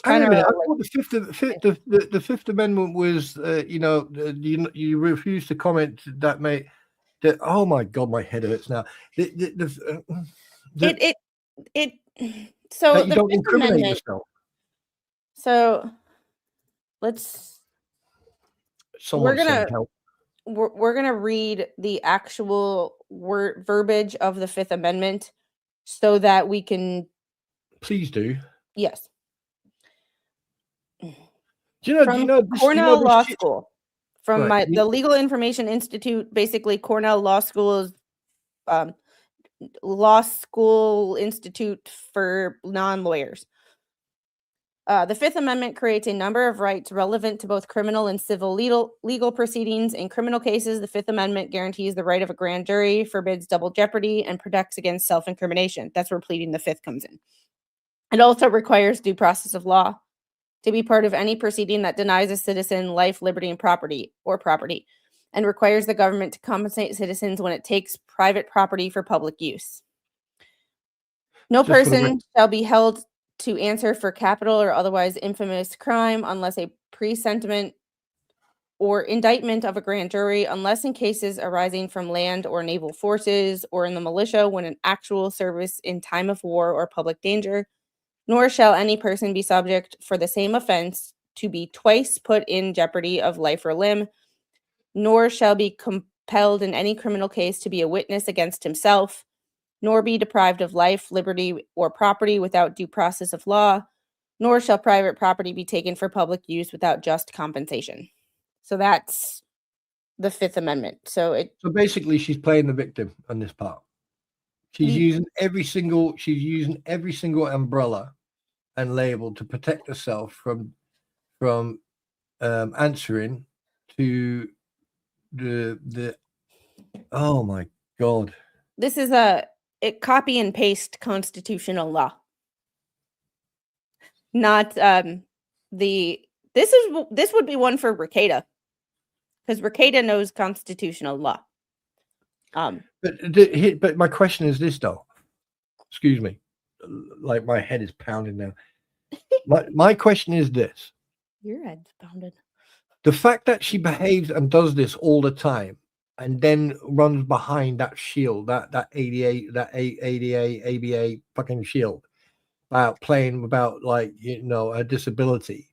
[SPEAKER 4] Hang on a minute. I
[SPEAKER 3] like,
[SPEAKER 4] thought the Fifth Amendment was, you refused to comment that may that. Oh my God, my head hurts now. The,
[SPEAKER 3] it so
[SPEAKER 4] that you
[SPEAKER 3] the
[SPEAKER 4] don't
[SPEAKER 3] Fifth
[SPEAKER 4] incriminate
[SPEAKER 3] Amendment.
[SPEAKER 4] yourself.
[SPEAKER 3] So let's
[SPEAKER 4] Someone saying help.
[SPEAKER 3] we're gonna read the actual verbiage of the Fifth Amendment so that we can.
[SPEAKER 4] Please do.
[SPEAKER 3] Yes.
[SPEAKER 4] Do you know this,
[SPEAKER 3] Cornell Law
[SPEAKER 4] shit?
[SPEAKER 3] School. From
[SPEAKER 4] Right.
[SPEAKER 3] the Legal Information Institute, basically Cornell Law School is law school institute for non-lawyers. The Fifth Amendment creates a number of rights relevant to both criminal and civil legal proceedings. In criminal cases, the Fifth Amendment guarantees the right of a grand jury, forbids double jeopardy, and protects against self-incrimination. That's where pleading the Fifth comes in. It also requires due process of law to be part of any proceeding that denies a citizen life, liberty, and property, and requires the government to compensate citizens when it takes private property for public use. No person shall be held to answer for capital or otherwise infamous crime unless a presentiment or indictment of a grand jury, unless in cases arising from land or naval forces or in the militia when an actual service in time of war or public danger, nor shall any person be subject for the same offense to be twice put in jeopardy of life or limb, nor shall be compelled in any criminal case to be a witness against himself, nor be deprived of life, liberty, or property without due process of law, nor shall private property be taken for public use without just compensation. So that's the Fifth Amendment. So
[SPEAKER 4] basically she's playing the victim on this part. She's using every single umbrella and label to protect herself from answering to the oh my God.
[SPEAKER 3] This is a copy and paste constitutional law. Not this would be one for Ricada, because Ricada knows constitutional law.
[SPEAKER 4] But my question is this though. Excuse me. Like my head is pounding now. My question is this.
[SPEAKER 3] Your head's pounded.
[SPEAKER 4] The fact that she behaves and does this all the time and then runs behind that shield, that ADA, ABA fucking shield about playing about a disability.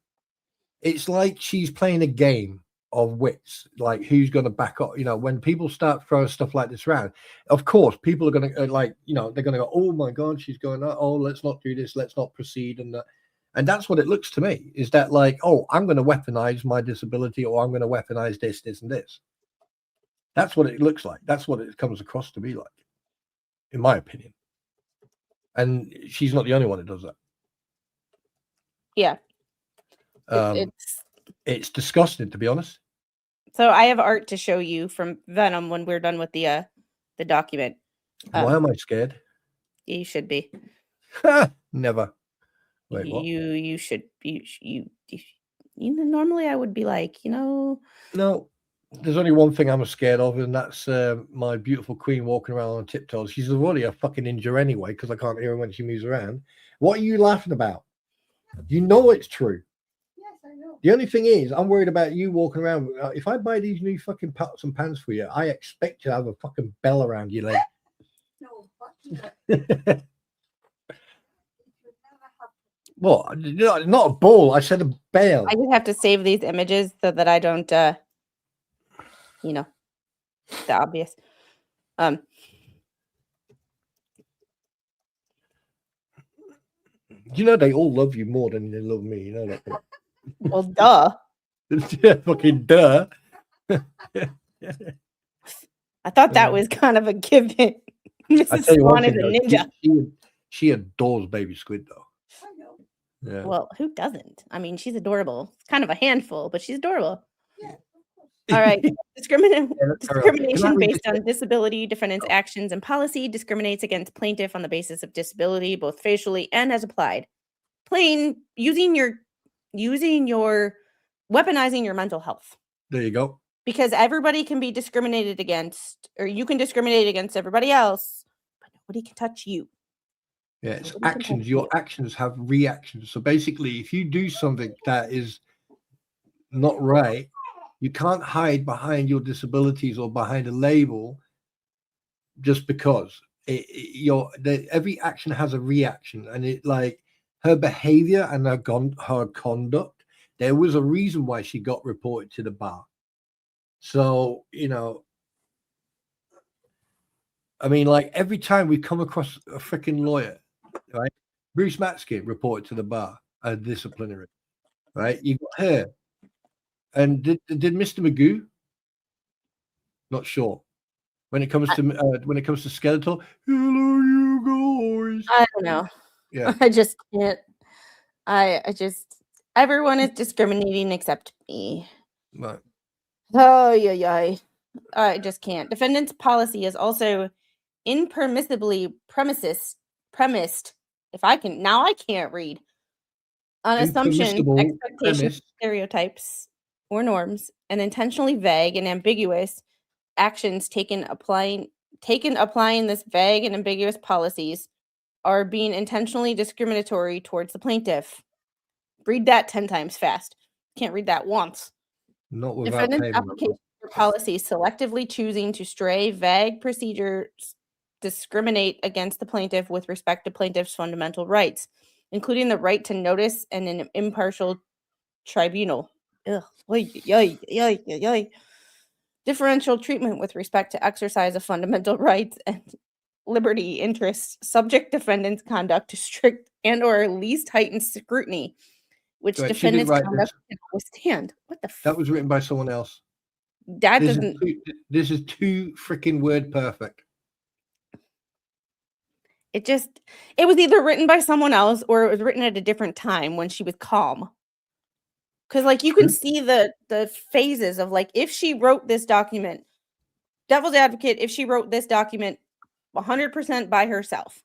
[SPEAKER 4] It's like she's playing a game of wits, like who's going to back up. When people start throwing stuff like this around, of course, people are going to they're going to go, oh my God, she's going, oh, let's not do this, let's not proceed. And that's what it looks to me, is that like, oh, I'm going to weaponize my disability, or I'm going to weaponize this, and this. That's what it looks like. That's what it comes across to be like, in my opinion. And she's not the only one that does that.
[SPEAKER 3] Yeah.
[SPEAKER 4] It's disgusting, to be honest.
[SPEAKER 3] So I have art to show you from Venom when we're done with the document.
[SPEAKER 4] Why am I scared?
[SPEAKER 3] You should be.
[SPEAKER 4] Never. Wait, what?
[SPEAKER 3] You should be. Normally I would be like,
[SPEAKER 4] No, there's only one thing I'm scared of, and that's my beautiful queen walking around on tiptoes. She's already a fucking ninja anyway, because I can't hear her when she moves around. What are you laughing about? You know it's true.
[SPEAKER 5] Yes, I know.
[SPEAKER 4] The only thing is, I'm worried about you walking around. If I buy these new fucking pots and pans for you, I expect you to have a fucking bell around your leg.
[SPEAKER 5] No, but
[SPEAKER 4] What? Not a ball. I said a bell.
[SPEAKER 3] I just have to save these images so that I don't, the obvious.
[SPEAKER 4] They all love you more than they love me. You know that.
[SPEAKER 3] Well, duh.
[SPEAKER 4] Yeah, fucking duh.
[SPEAKER 3] I thought that was kind of a given. Mrs. Swan is a ninja.
[SPEAKER 4] She adores baby squid, though.
[SPEAKER 5] I know.
[SPEAKER 4] Yeah.
[SPEAKER 3] Well, who doesn't? I mean, she's adorable. It's kind of a handful, but she's adorable.
[SPEAKER 5] Yeah, of course.
[SPEAKER 3] All right.
[SPEAKER 4] Yeah, let's carry on. Can I
[SPEAKER 3] Discrimination
[SPEAKER 4] read
[SPEAKER 3] based
[SPEAKER 4] this?
[SPEAKER 3] on disability, defendant's actions and policy discriminates against plaintiff on the basis of disability, both facially and as applied. Plain using your weaponizing your mental health.
[SPEAKER 4] There you go.
[SPEAKER 3] Because everybody can be discriminated against, or you can discriminate against everybody else, but nobody can touch you.
[SPEAKER 4] Yeah, it's
[SPEAKER 3] Nobody can
[SPEAKER 4] actions.
[SPEAKER 3] touch
[SPEAKER 4] Your
[SPEAKER 3] you.
[SPEAKER 4] actions have reactions. So basically, if you do something that is not right, you can't hide behind your disabilities or behind a label just because every action has a reaction, and it like her behavior and her conduct. There was a reason why she got reported to the bar. So I mean, like every time we come across a freaking lawyer, right? Bruce Matsky reported to the bar as disciplinary, right? You got her, and did Mr. Magoo? Not sure. When it comes to Skeletor, hello, you guys.
[SPEAKER 3] I don't know.
[SPEAKER 4] Yeah,
[SPEAKER 3] I just can't. I just everyone is discriminating except me.
[SPEAKER 4] right.
[SPEAKER 3] Oh yeah. I just can't. Defendant's policy is also impermissibly premised. If I can now, I can't read on assumptions,
[SPEAKER 4] Impermissible
[SPEAKER 3] expectations,
[SPEAKER 4] premise.
[SPEAKER 3] stereotypes, or norms, and intentionally vague and ambiguous actions taken applying this vague and ambiguous policies are being intentionally discriminatory towards the plaintiff. Read that 10 times fast. Can't read that once.
[SPEAKER 4] Not without
[SPEAKER 3] Defendant's
[SPEAKER 4] payment.
[SPEAKER 3] application for policy selectively choosing to stray vague procedures discriminate against the plaintiff with respect to plaintiff's fundamental rights, including the right to notice and an impartial tribunal. Ugh. Differential treatment with respect to exercise of fundamental rights and liberty interests subject defendant's conduct to strict and or least heightened scrutiny, which
[SPEAKER 4] Right, she didn't
[SPEAKER 3] defendant's
[SPEAKER 4] write
[SPEAKER 3] conduct
[SPEAKER 4] this.
[SPEAKER 3] cannot withstand. What the
[SPEAKER 4] That was written by someone else.
[SPEAKER 3] that
[SPEAKER 4] This
[SPEAKER 3] doesn't
[SPEAKER 4] this is too freaking word perfect.
[SPEAKER 3] it was either written by someone else or it was written at a different time when she was calm. Because like you can see the phases of like if she wrote this document, devil's advocate, if she wrote this document 100% by herself,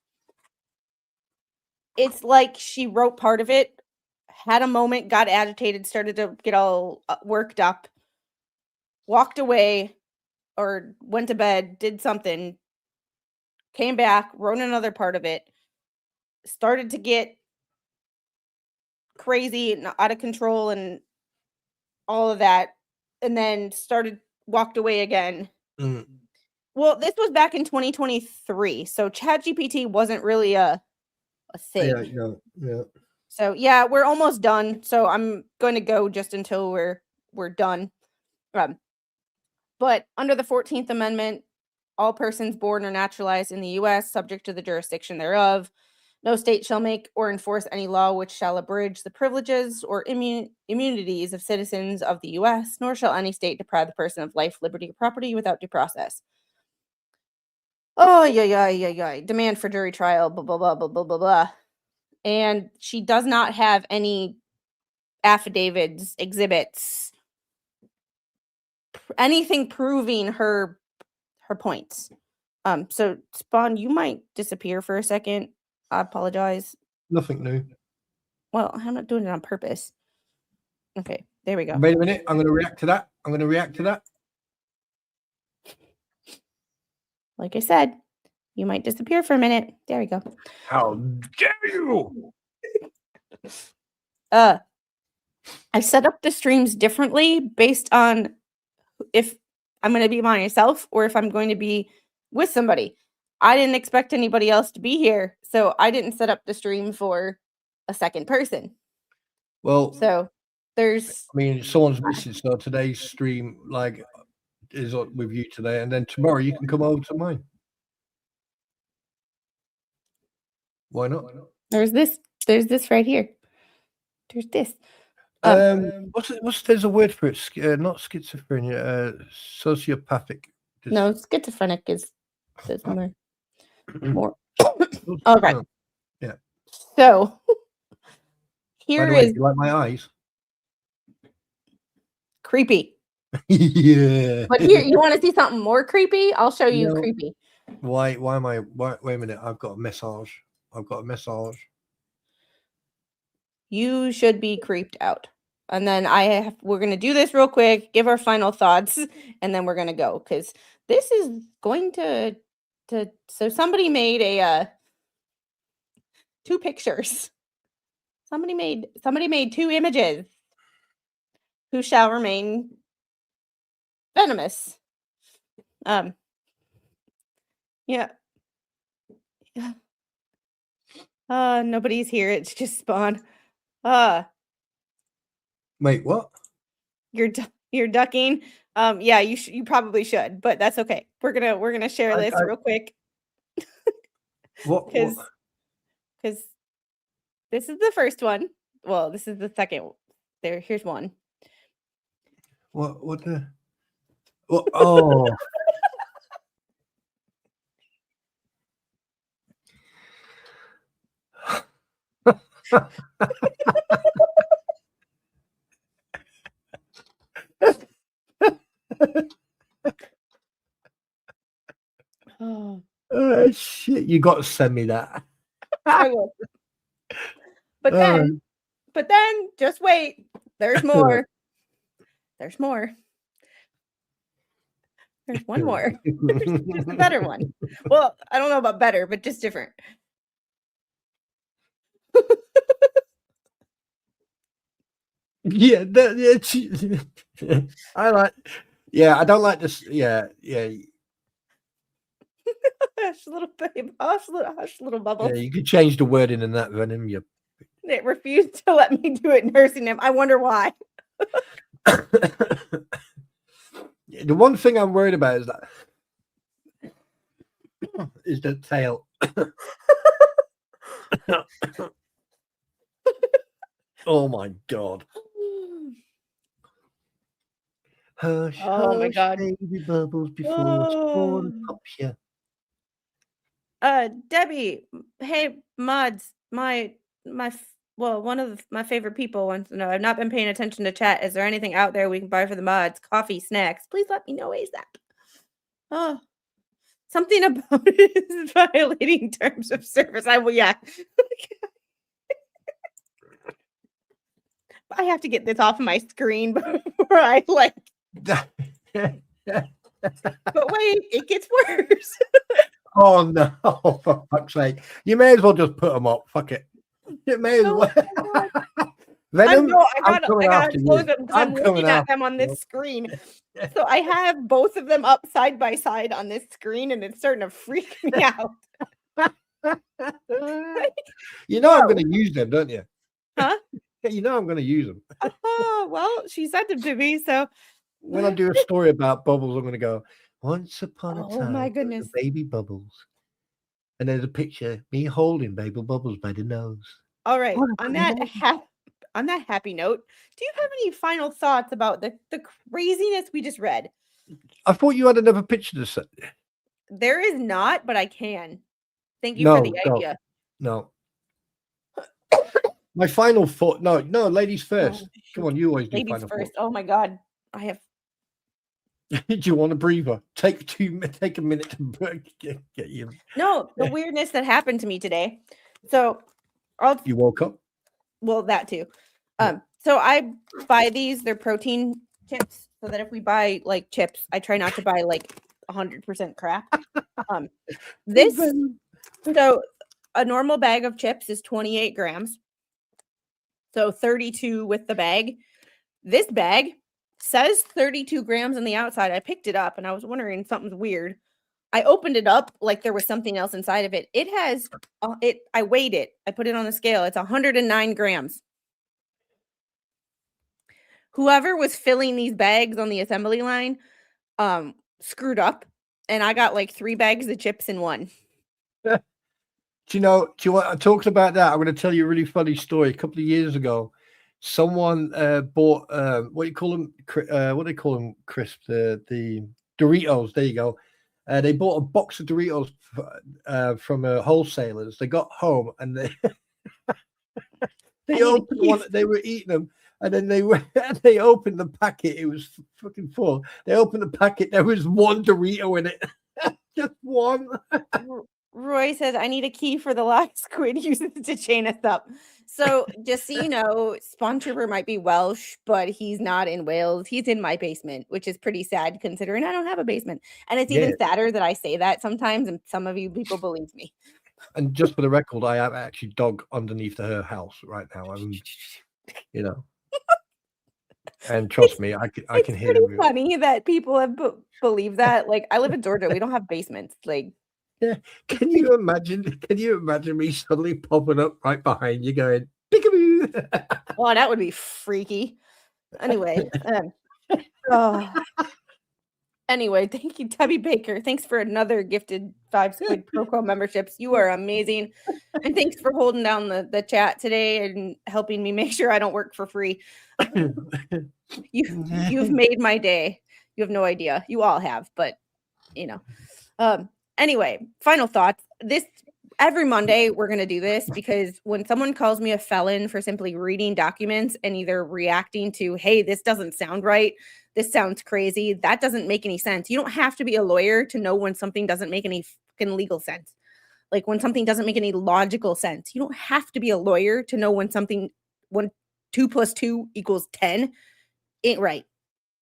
[SPEAKER 3] it's like she wrote part of it, had a moment, got agitated, started to get all worked up, walked away or went to bed, did something, came back, wrote another part of it, started to get crazy and out of control and all of that, and then walked away again.
[SPEAKER 4] Mm.
[SPEAKER 3] Well, this was back in 2023, so ChatGPT wasn't really a thing.
[SPEAKER 4] Yeah.
[SPEAKER 3] So yeah, we're almost done. So I'm going to go just until we're done. But under the 14th Amendment, all persons born or naturalized in the U.S., subject to the jurisdiction thereof, no state shall make or enforce any law which shall abridge the privileges or immunities of citizens of the U.S., nor shall any state deprive the person of life, liberty, or property without due process. Oh, yeah. Demand for jury trial, blah, blah, blah, blah, blah, blah, blah. And she does not have any affidavits, exhibits, anything proving her points. So Spawn, you might disappear for a second. I apologize.
[SPEAKER 4] Nothing new.
[SPEAKER 3] Well, I'm not doing it on purpose. Okay, there we go.
[SPEAKER 4] Wait a minute. I'm going to react to that.
[SPEAKER 3] Like I said, you might disappear for a minute. There we go.
[SPEAKER 4] How dare you?
[SPEAKER 3] I set up the streams differently based on if I'm going to be by myself or if I'm going to be with somebody. I didn't expect anybody else to be here, so I didn't set up the stream for a second person.
[SPEAKER 4] Well,
[SPEAKER 3] So there's
[SPEAKER 4] someone's missing, so today's stream is with you today, and then tomorrow you can come over to mine. Why not?
[SPEAKER 3] there's this right here. There's this.
[SPEAKER 4] There's a word for it? Not schizophrenia, sociopathic.
[SPEAKER 3] No, schizophrenic is more. Okay.
[SPEAKER 4] Yeah.
[SPEAKER 3] So
[SPEAKER 4] By
[SPEAKER 3] here
[SPEAKER 4] the way,
[SPEAKER 3] is
[SPEAKER 4] do you like my eyes?
[SPEAKER 3] creepy.
[SPEAKER 4] Yeah.
[SPEAKER 3] But here, you want to see something more creepy? I'll show you
[SPEAKER 4] No.
[SPEAKER 3] creepy.
[SPEAKER 4] Why am I? Wait a minute. I've got a massage.
[SPEAKER 3] You should be creeped out. And then we're gonna do this real quick, give our final thoughts, and then we're gonna go because this is going to so somebody made a 2 pictures. Somebody made 2 images who shall remain venomous. Yeah. Yeah. Nobody's here. It's just Spawn.
[SPEAKER 4] Wait, what?
[SPEAKER 3] You're ducking. Yeah, you probably should, but that's okay. We're gonna share this real quick.
[SPEAKER 4] What?
[SPEAKER 3] Because this is the first one. Well, this is the second. Here's one.
[SPEAKER 4] What the? What? Oh.
[SPEAKER 3] Oh,
[SPEAKER 4] Shit! You got to send me that.
[SPEAKER 3] I will. But then, just wait. There's more. There's more. There's one more. There's a better one. Well, I don't know about better, but just different.
[SPEAKER 4] Yeah, I like. Yeah, I don't like this. Yeah.
[SPEAKER 3] Hush, little babe. Hush, little bubble.
[SPEAKER 4] Yeah, you could change the wording in that, Venom. You.
[SPEAKER 3] They refused to let me do it nursing him. I wonder why.
[SPEAKER 4] The one thing I'm worried about is the tail. Oh my god. Hush,
[SPEAKER 3] Oh my god.
[SPEAKER 4] baby bubbles before Spawn pops you.
[SPEAKER 3] Debbie, hey, mods, my one of my favorite people wants to know. I've not been paying attention to chat. Is there anything out there we can buy for the mods? Coffee, snacks. Please let me know ASAP. Oh, something about it is violating terms of service. Yeah. I have to get this off my screen before I like. But wait, it gets worse.
[SPEAKER 4] Oh no, for fuck's sake. You may as well just put them up. Fuck it. It may as well. Venom,
[SPEAKER 3] I gotta close them because I'm looking at them on this screen. So I have both of them up side by side on this screen, and it's starting to freak me out.
[SPEAKER 4] You know I'm going to use them, don't you?
[SPEAKER 3] Huh?
[SPEAKER 4] You know I'm going to use them.
[SPEAKER 3] Oh, well, she sent them to me, so
[SPEAKER 4] when I do a story about bubbles, I'm going to go, once upon a time,
[SPEAKER 3] oh my goodness,
[SPEAKER 4] baby bubbles. And there's a picture, me holding baby bubbles by the nose.
[SPEAKER 3] All right. On that happy note, do you have any final thoughts about the craziness we just read?
[SPEAKER 4] I thought you had another picture to set.
[SPEAKER 3] There is not, but I can. Thank you for the idea.
[SPEAKER 4] No. My final thought. No, ladies first. Oh, come on, you always do
[SPEAKER 3] ladies
[SPEAKER 4] final
[SPEAKER 3] first.
[SPEAKER 4] thought.
[SPEAKER 3] Oh my god. I have.
[SPEAKER 4] Do you want a breather? Take a minute to get you.
[SPEAKER 3] No, the weirdness that happened to me today. So
[SPEAKER 4] you woke up?
[SPEAKER 3] Well, that too. So I buy these, they're protein chips, so that if we buy like chips, I try not to buy like 100% crap. So a normal bag of chips is 28 grams. So 32 with the bag. This bag says 32 grams on the outside. I picked it up and I was wondering something's weird. I opened it up like there was something else inside of it. It has I weighed it. I put it on the scale. It's 109 grams. Whoever was filling these bags on the assembly line screwed up, and I got like 3 bags of chips in one.
[SPEAKER 4] Do you want talking about that? I'm going to tell you a really funny story. A couple of years ago, someone bought what do they call them, crisp, the Doritos. There you go. They bought a box of Doritos from wholesalers. They got home and they opened one. They were eating them, And then they went, they opened the packet. It was fucking full. They opened the packet. There was one Dorito in it, just one.
[SPEAKER 3] Roy says, I need a key for the lock. Squid uses it to chain us up. So just so you know, Spawn Trooper might be Welsh, but he's not in Wales. He's in my basement, which is pretty sad considering I don't have a basement. And it's even sadder that I say that sometimes, and some of you people believe me.
[SPEAKER 4] And just for the record, I have actually dog underneath her house right now. You know. And trust me, I can hear
[SPEAKER 3] them.
[SPEAKER 4] them.
[SPEAKER 3] It's funny that people have believe that. Like, I live in Georgia. We don't have basements. Like,
[SPEAKER 4] yeah. Can you imagine? Can you imagine me suddenly popping up right behind you, going peekaboo?
[SPEAKER 3] Oh, that would be freaky. Anyway, anyway, thank you, Debbie Baker. Thanks for another gifted 5 Squid Pro memberships. You are amazing, and thanks for holding down the chat today and helping me make sure I don't work for free. You've made my day. You have no idea. You all have, but you know. Anyway, final thoughts. Every Monday we're going to do this because when someone calls me a felon for simply reading documents and either reacting to, hey, this doesn't sound right, this sounds crazy, that doesn't make any sense. You don't have to be a lawyer to know when something doesn't make any fucking legal sense. Like when something doesn't make any logical sense. You don't have to be a lawyer to know when 2 + 2 = 10 ain't right.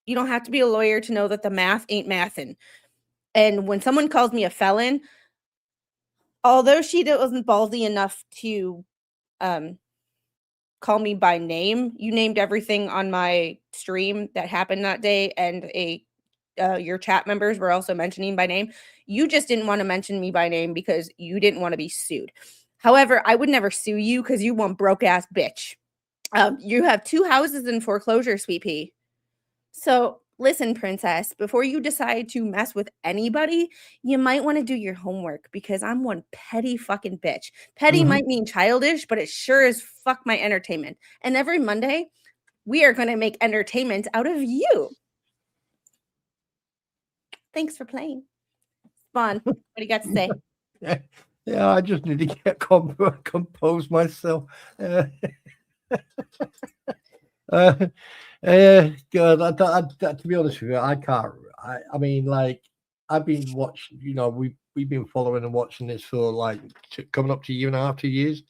[SPEAKER 3] You don't have to be a lawyer to know that the math ain't mathin'. And when someone calls me a felon, although she wasn't ballsy enough to call me by name, you named everything on my stream that happened that day, and your chat members were also mentioning by name. You just didn't want to mention me by name because you didn't want to be sued. However, I would never sue you because you one broke ass bitch. You have 2 houses in foreclosure, Sweet Pea. So listen, princess, before you decide to mess with anybody, you might want to do your homework because I'm one petty fucking bitch. Petty might mean childish, but it sure is fuck my entertainment. And every Monday, we are going to make entertainment out of you. Thanks for playing. Spawn, what do you got to say?
[SPEAKER 4] Yeah, I just need to get compose myself. God, to be honest with you, I can't. I mean, like, I've been watching. You know, we've been following and watching this for like coming up to 1.5 2 years.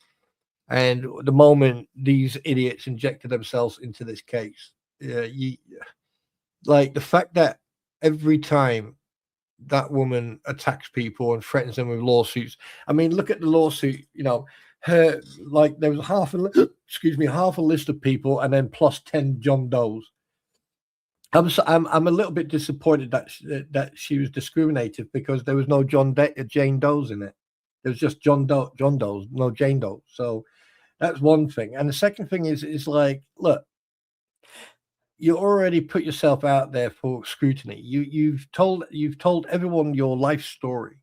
[SPEAKER 4] And the moment these idiots injected themselves into this case, like the fact that every time that woman attacks people and threatens them with lawsuits. I mean, look at the lawsuit. You know, her like there was half a list of people, and then plus 10 John Does. I'm a little bit disappointed that she was discriminated because there was no Jane Does in it. There was just John Does, no Jane Doe. So that's one thing. And the second thing is like, look, you already put yourself out there for scrutiny. You've told everyone your life story,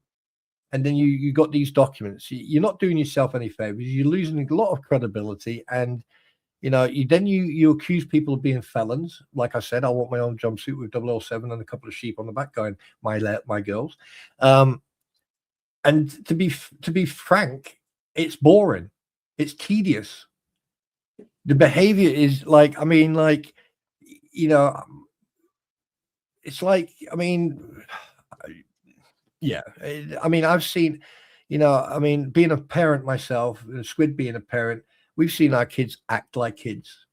[SPEAKER 4] and then you got these documents. You're not doing yourself any favors. You're losing a lot of credibility, and you know you accuse people of being felons. Like I said, I want my own jumpsuit with 007 and a couple of sheep on the back going, my girls. And to be frank, it's boring. It's tedious. The behavior is like, I mean, like, you know, it's like, I mean, yeah, I mean, I've seen, you know, I mean, being a parent myself, Squid being a parent, we've seen our kids act like kids,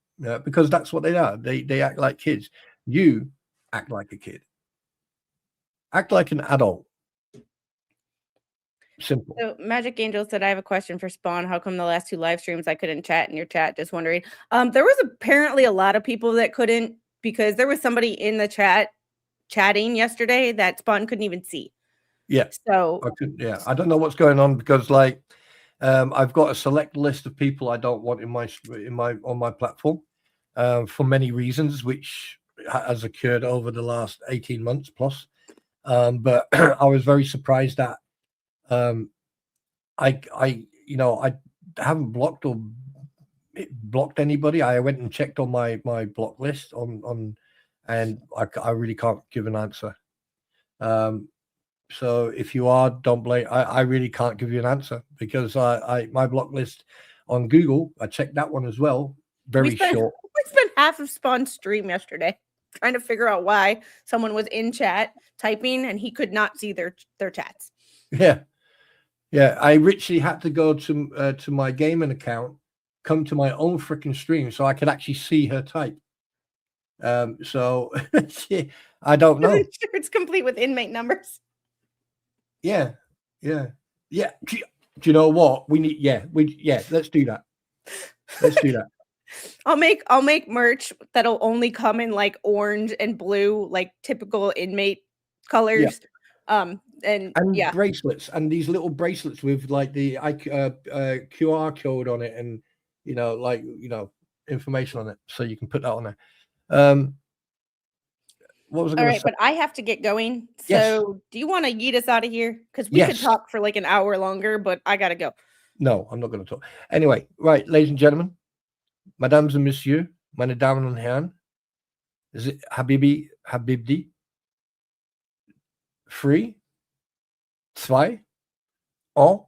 [SPEAKER 4] because that's what they are. They act like kids. You act like a kid. Act like an adult. Simple.
[SPEAKER 3] So Magic Angel said, I have a question for Spawn. How come the last 2 live streams I couldn't chat in your chat? Just wondering. There was apparently a lot of people that couldn't because there was somebody in the chat chatting yesterday that Spawn couldn't even see.
[SPEAKER 4] Yeah.
[SPEAKER 3] So
[SPEAKER 4] I don't know what's going on because like I've got a select list of people I don't want on my platform for many reasons, which has occurred over the last 18 months plus. But I was very surprised that I haven't blocked anybody. I went and checked on my block list and I really can't give an answer. So if you are, don't blame. I really can't give you an answer because my block list on Google, I checked that one as well. Very short.
[SPEAKER 3] We spent half of Spawn's stream yesterday, trying to figure out why someone was in chat typing and he could not see their chats.
[SPEAKER 4] Yeah. Yeah. I literally had to go to my gaming account, come to my own freaking stream so I could actually see her type. So I don't know.
[SPEAKER 3] Sure, it's complete with inmate numbers.
[SPEAKER 4] Yeah. Do you know what we need? Let's do that. Let's do that.
[SPEAKER 3] I'll make merch that'll only come in like orange and blue, like typical inmate colors. And yeah,
[SPEAKER 4] bracelets, and these little bracelets with like the QR code on it, and information on it, so you can put that on there. What was I
[SPEAKER 3] all
[SPEAKER 4] going
[SPEAKER 3] right,
[SPEAKER 4] to say?
[SPEAKER 3] but I have to get going. So
[SPEAKER 4] Yes.
[SPEAKER 3] do you want to yeet us out of here? Because we could
[SPEAKER 4] Yes.
[SPEAKER 3] talk for like an hour longer, but I gotta go.
[SPEAKER 4] No, I'm not going to talk. Anyway, right, ladies and gentlemen, mesdames et messieurs, meine Damen und Herren, is it Habibdi? 3, 2, 1,